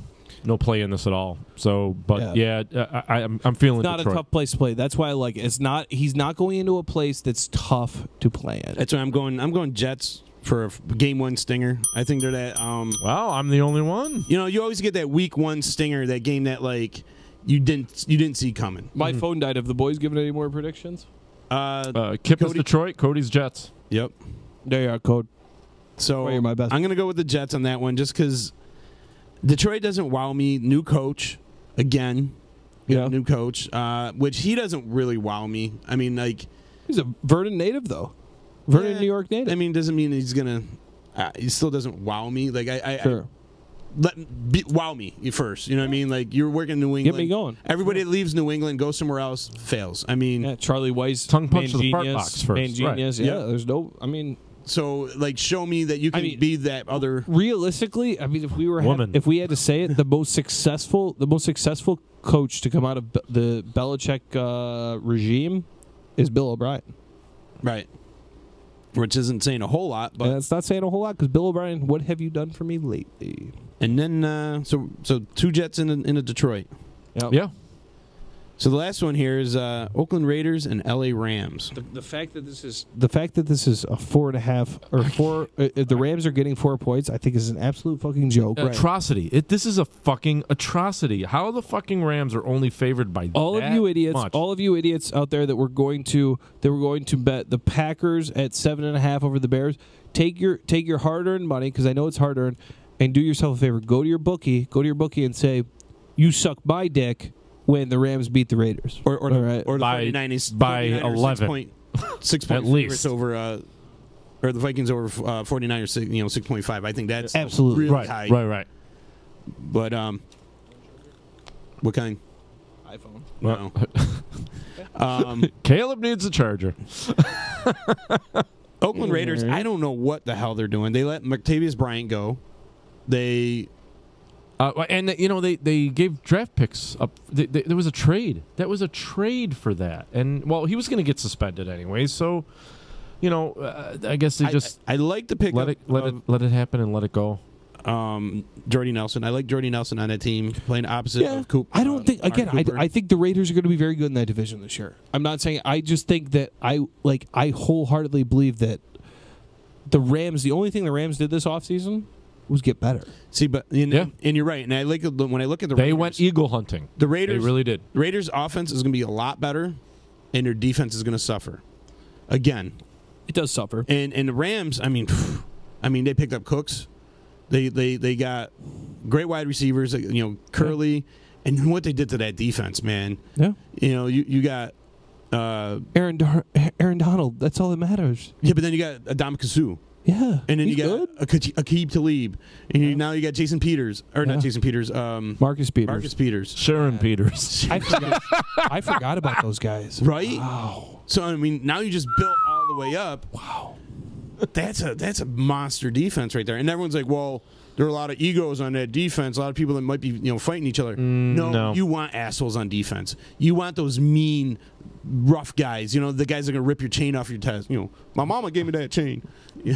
play in this at all. So, but I'm feeling it's not Detroit. A tough place to play. That's why I like it. It's not. He's not going into a place that's tough to play in. That's why I'm going Jets for a game 1 stinger. I think they're that. Wow, I'm the only one. You always get that week 1 stinger, that game that like you didn't see coming. My phone died. Have the boys given any more predictions? Kip is Detroit. Cody's Jets. Yep. There you are, Code. So you're my best. I'm going to go with the Jets on that one just because Detroit doesn't wow me. New coach, again. New coach, which he doesn't really wow me. I mean, like... He's a Vernon native, though. Vernon, New York native. I mean, doesn't mean he's going to... he still doesn't wow me. Like, Sure. Wow me first. You know what I mean? Like, you're working in New England. Get me going. Everybody that leaves New England, goes somewhere else, fails. I mean... Charlie Weiss. Tongue punch to the fart box first. Genius. Right. Yeah, there's no... I mean... So, like, show me that you can be that other. Realistically, I mean, if we had to say it, the most successful coach to come out of the Belichick regime is Bill O'Brien, right? Which isn't saying a whole lot, but it's not saying a whole lot because Bill O'Brien, what have you done for me lately? And then, so 2 Jets in a Detroit. Yep. Yeah. So the last one here is Oakland Raiders and LA Rams. The fact that this is a 4.5 or 4, if the Rams are getting 4 points, I think is an absolute fucking joke. Atrocity. This is a fucking atrocity. How the fucking Rams are only favored by all that of you idiots, much? all of you idiots out there that were going to bet the Packers at 7.5 over the Bears. Take your hard-earned money, because I know it's hard-earned, and do yourself a favor. Go to your bookie and say, you suck my dick. when the Rams beat the Raiders. Or the 49ers by 11. 6 point at least over or the Vikings over 49ers, 6.5. I think that's absolutely really high. Right. But what kind? iPhone. No. Caleb needs a charger. Oakland Raiders, I don't know what the hell they're doing. They let Martavius Bryant go. They they gave draft picks up. There was a trade. That was a trade for that. And he was going to get suspended anyway. So, I guess they just I like the pick. Let it happen and let it go. Jordy Nelson. I like Jordy Nelson on that team playing opposite of Cooper. I don't think I think the Raiders are going to be very good in that division this year. I'm not saying. I just think that I wholeheartedly believe that the Rams. The only thing the Rams did this offseason was get better. See, but and you're right. And I like when I look at the Raiders, they went eagle hunting. The Raiders they really did. The Raiders' offense is going to be a lot better, and their defense is going to suffer. Again, it does suffer. And the Rams, I mean, they picked up Cooks. They got great wide receivers, Curley, and what they did to that defense, man. Yeah. You got Aaron Donald. That's all that matters. Yeah, but then you got Adama Kasu. Yeah, and then you got Aqib Talib, and now you got Jason Peters, or not Jason Peters, Marcus Peters, Sharon Peters. I forgot about those guys. Right? Wow. So now you just built all the way up. Wow. That's a monster defense right there, and everyone's like, well, there are a lot of egos on that defense, a lot of people that might be fighting each other. No, you want assholes on defense. You want those mean, rough guys. The guys that are gonna rip your chain off your chest. My mama gave me that chain. You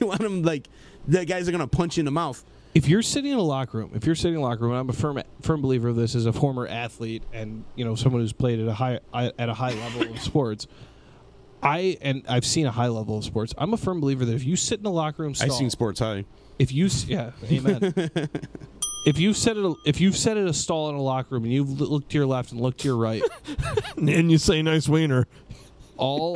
want them like the guys that are gonna punch you in the mouth. If you're sitting in a locker room, and I'm a firm believer of this as a former athlete and someone who's played at a high level of sports. I've seen a high level of sports. I'm a firm believer that if you sit in a locker room stall, I've seen sports high. Amen. If you've sat at a stall in a locker room and you've looked to your left and looked to your right, and you say nice wiener, all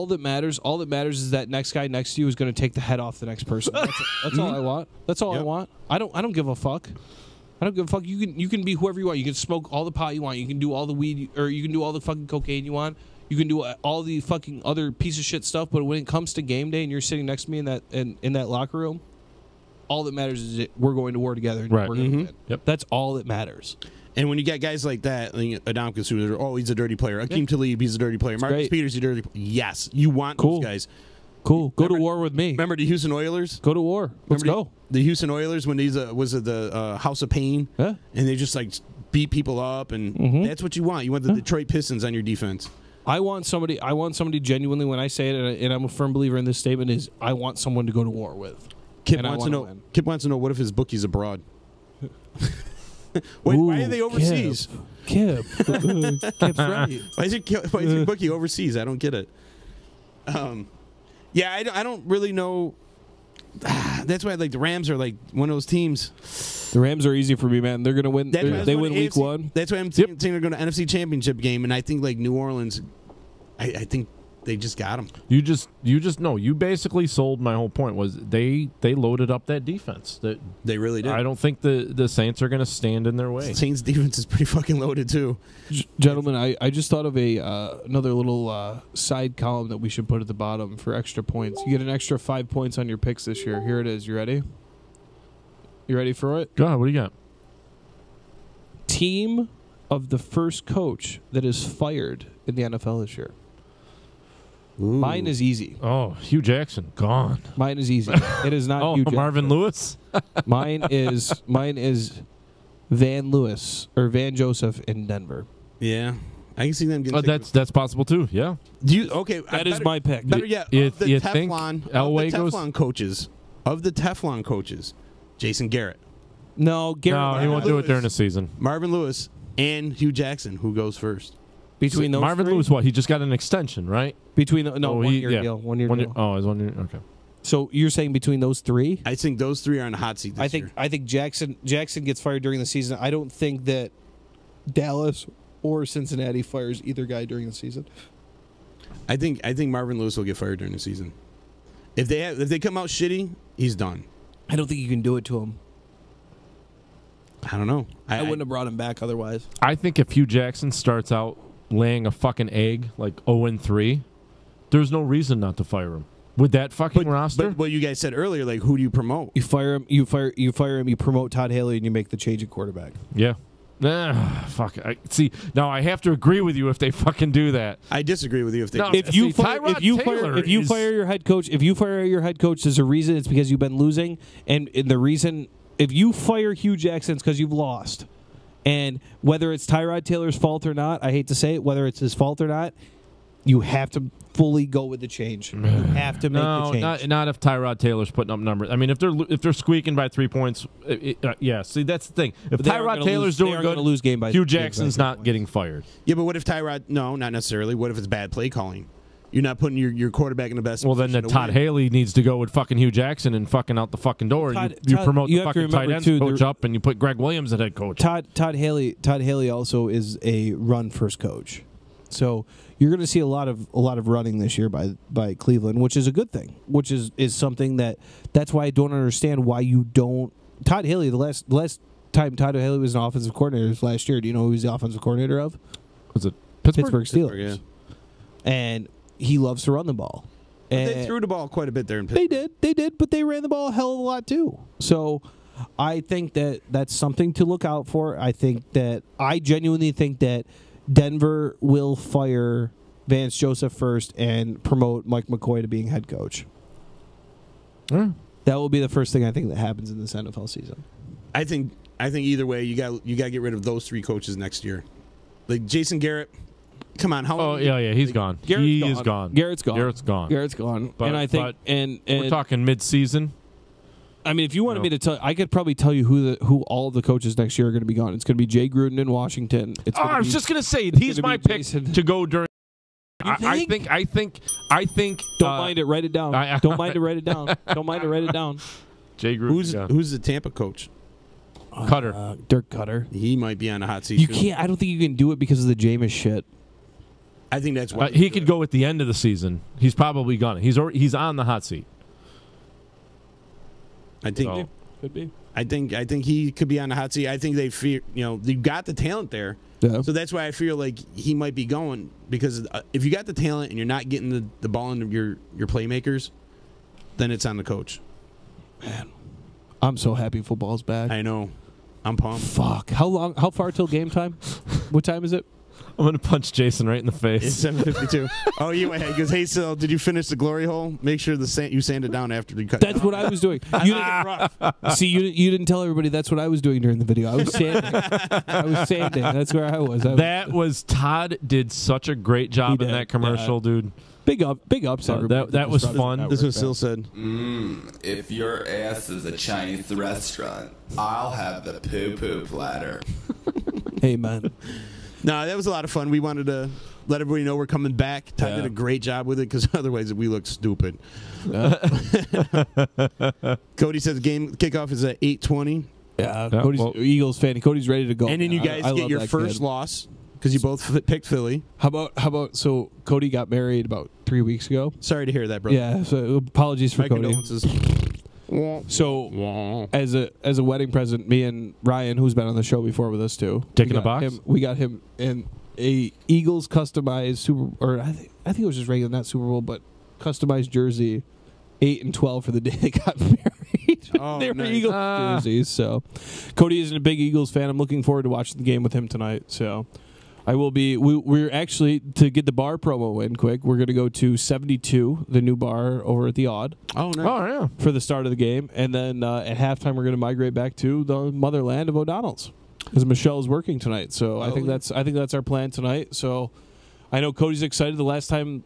that matters is that next guy next to you is going to take the head off the next person. That's all I want. That's all I want. I don't give a fuck. I don't give a fuck. You can be whoever you want. You can smoke all the pot you want. You can do all the weed, or you can do all the fucking cocaine you want. You can do all the fucking other piece of shit stuff, but when it comes to game day and you're sitting next to me in that locker room, all that matters is that we're going to war together. And right. We're going to win. Yep. That's all that matters. And when you got guys like that, Adam Kasu, he's a dirty player. Akeem Talib, he's a dirty player. Marcus Peters, he's a dirty player. Yes, you want those guys. Cool. Go to war with me. Remember the Houston Oilers? Go to war. Let's go. The Houston Oilers, when these was it the House of Pain? Yeah. And they just beat people up, and that's what you want. You want the Detroit Pistons on your defense. I want somebody genuinely, when I say it, and I'm a firm believer in this statement, is I want someone to go to war with. Kip wants to know what if his bookie's abroad. Why are they overseas? Kip. Kip's right. Why is your bookie overseas? I don't get it. Yeah, I don't really know. That's why the Rams are one of those teams. The Rams are easy for me, man. They're going to win. They win week 1. That's why I'm saying they're going to NFC Championship game, and I think New Orleans. I think they just got them. You just know. You basically sold my whole point. Was they loaded up that defense? They really did. I don't think the Saints are going to stand in their way. Saints defense is pretty fucking loaded too. Gentlemen, I just thought of another little side column that we should put at the bottom for extra points. You get an extra 5 points on your picks this year. Here it is. You ready? You ready for it? Go ahead. What do you got? Team of the first coach that is fired in the NFL this year. Ooh. Mine is easy. Oh, Hugh Jackson gone. Mine is easy. It is not Hugh Jackson. Marvin Lewis. Mine is Van Lewis or Van Joseph in Denver. Yeah, I can see them getting. That's possible too. Yeah. That is my pick. Better yet, if the you Teflon, think Elway goes, of the Teflon coaches, Jason Garrett. No, Garrett. No, he won't do it during the season. Marvin Lewis and Hugh Jackson, who goes first? Between those Marvin three? Lewis, what? He just got an extension, right? Between 1 year deal. 1 year deal. Oh, it's 1 year. Okay. So you're saying between those three? I think those three are on the hot seat this year. I think Jackson gets fired during the season. I don't think that Dallas or Cincinnati fires either guy during the season. I think Marvin Lewis will get fired during the season. If they come out shitty, he's done. I don't think you can do it to him. I don't know. I wouldn't have brought him back otherwise. I think if Hugh Jackson starts out laying a fucking egg like 0-3, there's no reason not to fire him. With that fucking roster? But what you guys said earlier, like, who do you promote? You fire him. You fire him. You promote Todd Haley, and you make the change at quarterback. Yeah. Fuck. See, now I have to agree with you if they fucking do that. I disagree with you if they. No, do. If you fire your head coach, there's a reason. It's because you've been losing, and the reason if you fire Hugh Jackson, it's because you've lost. And whether it's Tyrod Taylor's fault or not, I hate to say it, whether it's his fault or not, you have to fully go with the change. You have to make the change. Not if Tyrod Taylor's putting up numbers. I mean, if they're squeaking by 3 points, yeah. See, that's the thing. If Tyrod Taylor's doing good, lose game by Hugh Jackson's not getting fired. Yeah, but what if Tyrod? No, not necessarily. What if it's bad play calling? You're not putting your quarterback in the best. Well, then Todd Haley needs to go with fucking Hugh Jackson and fucking out the fucking door. You promote the fucking tight ends coach up, and you put Greg Williams as head coach. Todd Haley also is a run first coach, so you're going to see a lot of running this year by Cleveland, which is a good thing. Which is something that's why I don't understand why you don't. Todd Haley, the last time Todd Haley was an offensive coordinator last year. Do you know who he was the offensive coordinator of? Was it Pittsburgh Steelers? Yeah. And he loves to run the ball. And they threw the ball quite a bit there in Pittsburgh. They did, but they ran the ball a hell of a lot too. So I think that's something to look out for. I genuinely think that Denver will fire Vance Joseph first and promote Mike McCoy to being head coach. That will be the first thing I think that happens in this NFL season. I think either way, you got to get rid of those three coaches next year. Like Jason Garrett. Come on, how long? Oh yeah, he's gone. He's gone. Garrett's gone. But, and I think and we're talking mid-season. I mean, if you wanted me to tell, I could probably tell you who all of the coaches next year are going to be gone. It's going to be Jay Gruden in Washington. I was just going to say he's my pick to go during. I think. Don't mind it. Write it down. Don't mind it. Write it down. Don't mind it. Write it down. Jay Gruden. Who's the Tampa coach? Cutter. Dirk Cutter. He might be on the hot seat. You can't. I don't think you can do it because of the Jameis shit. I think that's why he could go at the end of the season. He's probably gone. He's on the hot seat. I think could be. I think he could be on the hot seat. I think they fear. They've got the talent there. Yeah. So that's why I feel like he might be going, because if you got the talent and you're not getting the ball into your playmakers, then it's on the coach. Man, I'm so happy football's back. I know. I'm pumped. Fuck. How far till game time? What time is it? I'm going to punch Jason right in the face. It's 7:52. Oh, he goes, hey, Sil, did you finish the glory hole? Make sure you sand it down after you cut it. That's what I was doing. See, you didn't tell everybody that's what I was doing during the video. I was sanding. That's where I was. Todd did such a great job in that commercial, dude. Big ups, everybody. That was fun. This is what Sil said. If your ass is a Chinese restaurant, I'll have the poo-poo platter. Hey, man. No, that was a lot of fun. We wanted to let everybody know we're coming back. Todd did a great job with it, because otherwise we look stupid. Cody says game kickoff is at 8:20. Yeah, Cody's Eagles fan. Cody's ready to go. And then you guys get your first loss because you both picked Philly. How about so Cody got married about 3 weeks ago. Sorry to hear that, brother. Yeah, so apologies for Cody. Condolences. So as a wedding present, me and Ryan, who's been on the show before with us too, Dick in a box. We got him in a Eagles customized I think it was just regular, not Super Bowl, but customized jersey, 8 and 12 for the day they got married. Oh, they were nice. Eagles jerseys. So Cody isn't a big Eagles fan. I'm looking forward to watching the game with him tonight. So I will be. We're actually, to get the bar promo in quick, we're going to go to 72, the new bar over at the Odd. Oh, nice. Oh, yeah. For the start of the game. And then at halftime, we're going to migrate back to the motherland of O'Donnell's, because Michelle's working tonight. So I think that's our plan tonight. So I know Cody's excited. The last time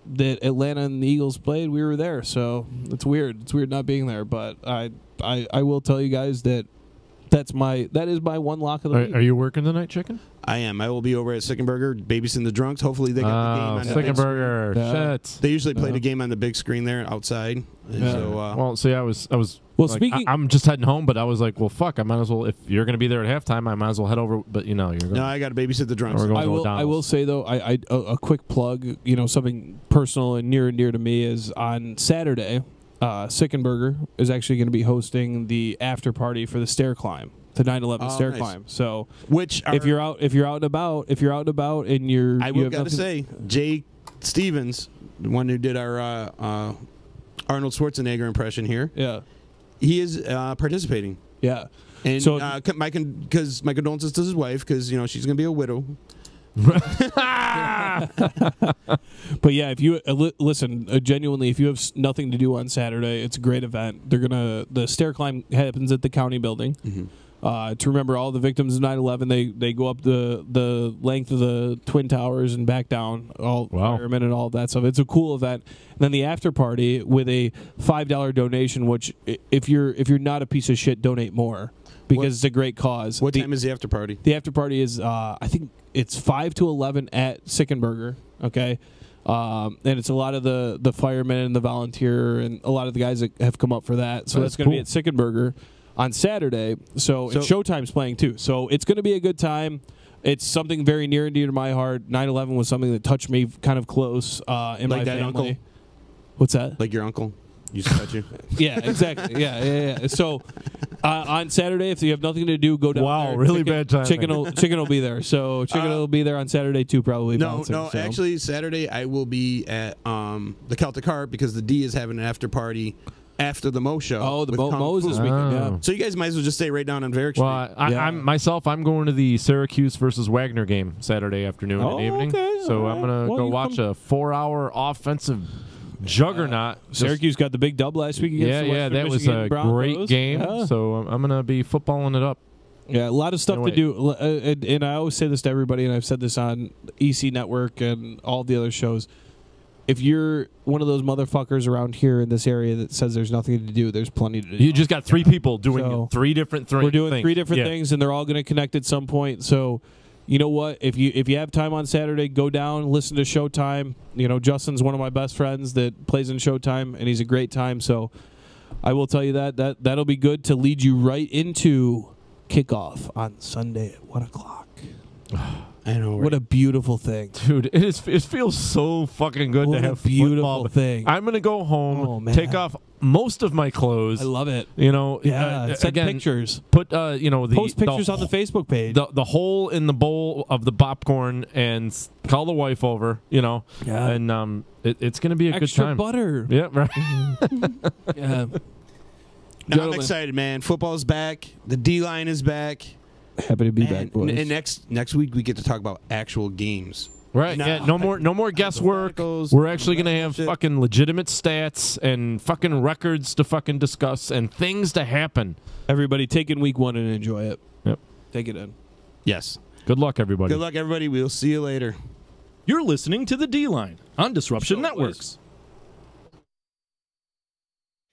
that Atlanta and the Eagles played, we were there. So it's weird. It's weird not being there. But I will tell you guys that that is my one lock of the week. Are you working tonight, Chicken? I am. I will be over at Sickenburger babysitting the drunks. Hopefully they got the game on the big screen. Sickenburger. Shit. They usually play the game on the big screen there outside. Yeah. So, I was like, I'm just heading home, but I was like, well, fuck, I might as well, if you're going to be there at halftime, I might as well head over. But you're going. No, I got to babysit the drunks. I will say though, a quick plug. Something personal and near to me is on Saturday. Sickenburger is actually going to be hosting the after party for the stair climb. the 911 stair nice. climb. So, which if you're out and about, and you're, I will gotta say, Jay Stevens, the one who did our Arnold Schwarzenegger impression here, he is participating. Yeah, and so my condolences to his wife because she's gonna be a widow. But yeah, if you listen genuinely, if you have nothing to do on Saturday, it's a great event. The stair climb happens at the county building. Mm-hmm. To remember all the victims of 9/11, they go up the length of the Twin Towers and back down, all firemen and all that stuff. It's a cool event. And then the after party with a $5 donation, which if you're not a piece of shit, donate more because it's a great cause. What time is the after party? The after party is I think it's 5 to 11 at Sickenburger. Okay. And it's a lot of the firemen and the volunteer and a lot of the guys that have come up for that. So that's going to be at Sickenburger on Saturday. So and Showtime's playing too. So it's going to be a good time. It's something very near and dear to my heart. 9/11 was something that touched me kind of close in my family. Uncle? What's that? Like your uncle used to touch you? Yeah, exactly. Yeah. So on Saturday, if you have nothing to do, go down there. Wow, really bad time. Chicken will be there. So Chicken will be there on Saturday too, probably. No, actually, Saturday I will be at the Celtic Heart because the D is having an after party after the Mo show. Oh, the Mo's this weekend. Yeah. So you guys might as well just stay right down on Varick Street. Well, I'm going to the Syracuse versus Wagner game Saturday afternoon and evening. Okay. So I'm gonna go watch a 4-hour offensive juggernaut. Syracuse got the big dub last week against the Western that was Michigan a Broncos. great game. Yeah. So I'm gonna be footballing it up. Yeah, a lot of stuff to do. And I always say this to everybody, and I've said this on EC Network and all the other shows. If you're one of those motherfuckers around here in this area that says there's nothing to do, there's plenty to do. You just got 3 people doing 3 different things. We're doing 3 different things, and they're all going to connect at some point. So, you know what? If you have time on Saturday, go down, listen to Showtime. Justin's one of my best friends that plays in Showtime, and he's a great time. So, I will tell you that'll be good to lead you right into kickoff on Sunday at 1:00. I know. What a beautiful thing, dude! It feels so fucking good to have a beautiful football. thing. I'm gonna go home, take off most of my clothes. I love it. Send pictures. Put post pictures on the Facebook page. The hole in the bowl of the popcorn and call the wife over. And it's gonna be a good time. Extra butter. Yeah, right. Yeah. No, I'm excited, man. Football's back. The D-line is back. Happy to be back, boys. And next week we get to talk about actual games. Right. No more guesswork. We're actually going to have fucking legitimate stats and fucking records to fucking discuss and things to happen. Everybody take in week 1 and enjoy it. Yep. Take it in. Yes. Good luck, everybody. Good luck, everybody. We'll see you later. You're listening to the D-Line on Disruption Networks.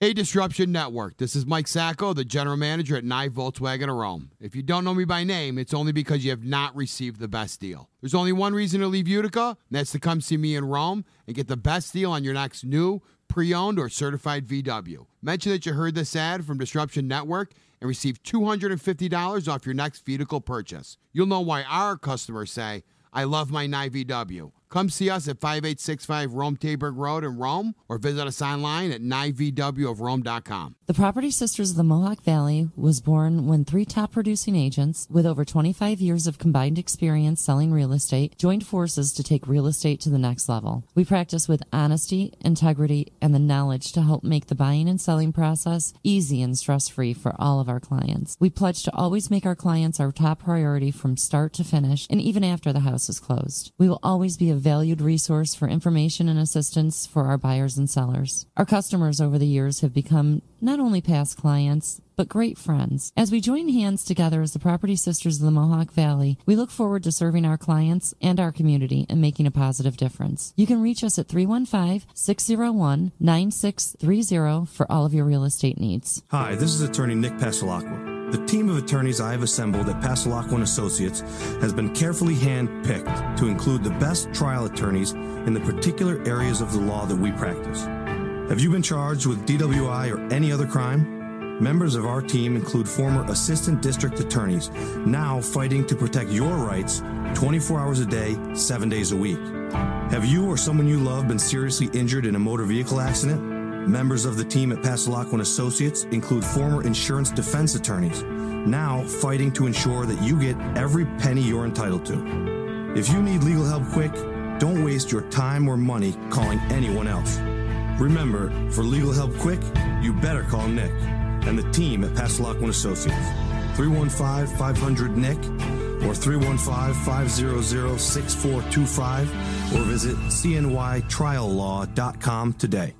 Hey, Disruption Network. This is Mike Sacco, the general manager at Nye Volkswagen of Rome. If you don't know me by name, it's only because you have not received the best deal. There's only one reason to leave Utica, and that's to come see me in Rome and get the best deal on your next new, pre-owned, or certified VW. Mention that you heard this ad from Disruption Network and receive $250 off your next vehicle purchase. You'll know why our customers say, I love my Nye VW. Come see us at 5865 Rome Taberg Road in Rome or visit us online at nyvwofrome.com. The Property Sisters of the Mohawk Valley was born when 3 top producing agents with over 25 years of combined experience selling real estate joined forces to take real estate to the next level. We practice with honesty, integrity, and the knowledge to help make the buying and selling process easy and stress-free for all of our clients. We pledge to always make our clients our top priority from start to finish and even after the house is closed. We will always be a valued resource for information and assistance for our buyers and sellers. Our customers over the years have become not only past clients, but great friends. As we join hands together as the Property Sisters of the Mohawk Valley, we look forward to serving our clients and our community and making a positive difference. You can reach us at 315-601-9630 for all of your real estate needs. Hi, this is attorney Nick Pasalacqua. The team of attorneys I have assembled at Pasalacqua & Associates has been carefully hand-picked to include the best trial attorneys in the particular areas of the law that we practice. Have you been charged with DWI or any other crime? Members of our team include former assistant district attorneys, now fighting to protect your rights 24 hours a day, 7 days a week. Have you or someone you love been seriously injured in a motor vehicle accident? Members of the team at Passalacqua & Associates include former insurance defense attorneys, now fighting to ensure that you get every penny you're entitled to. If you need legal help quick, don't waste your time or money calling anyone else. Remember, for legal help quick, you better call Nick and the team at Passalacqua & Associates. 315-500-NICK or 315-500-6425 or visit cnytriallaw.com today.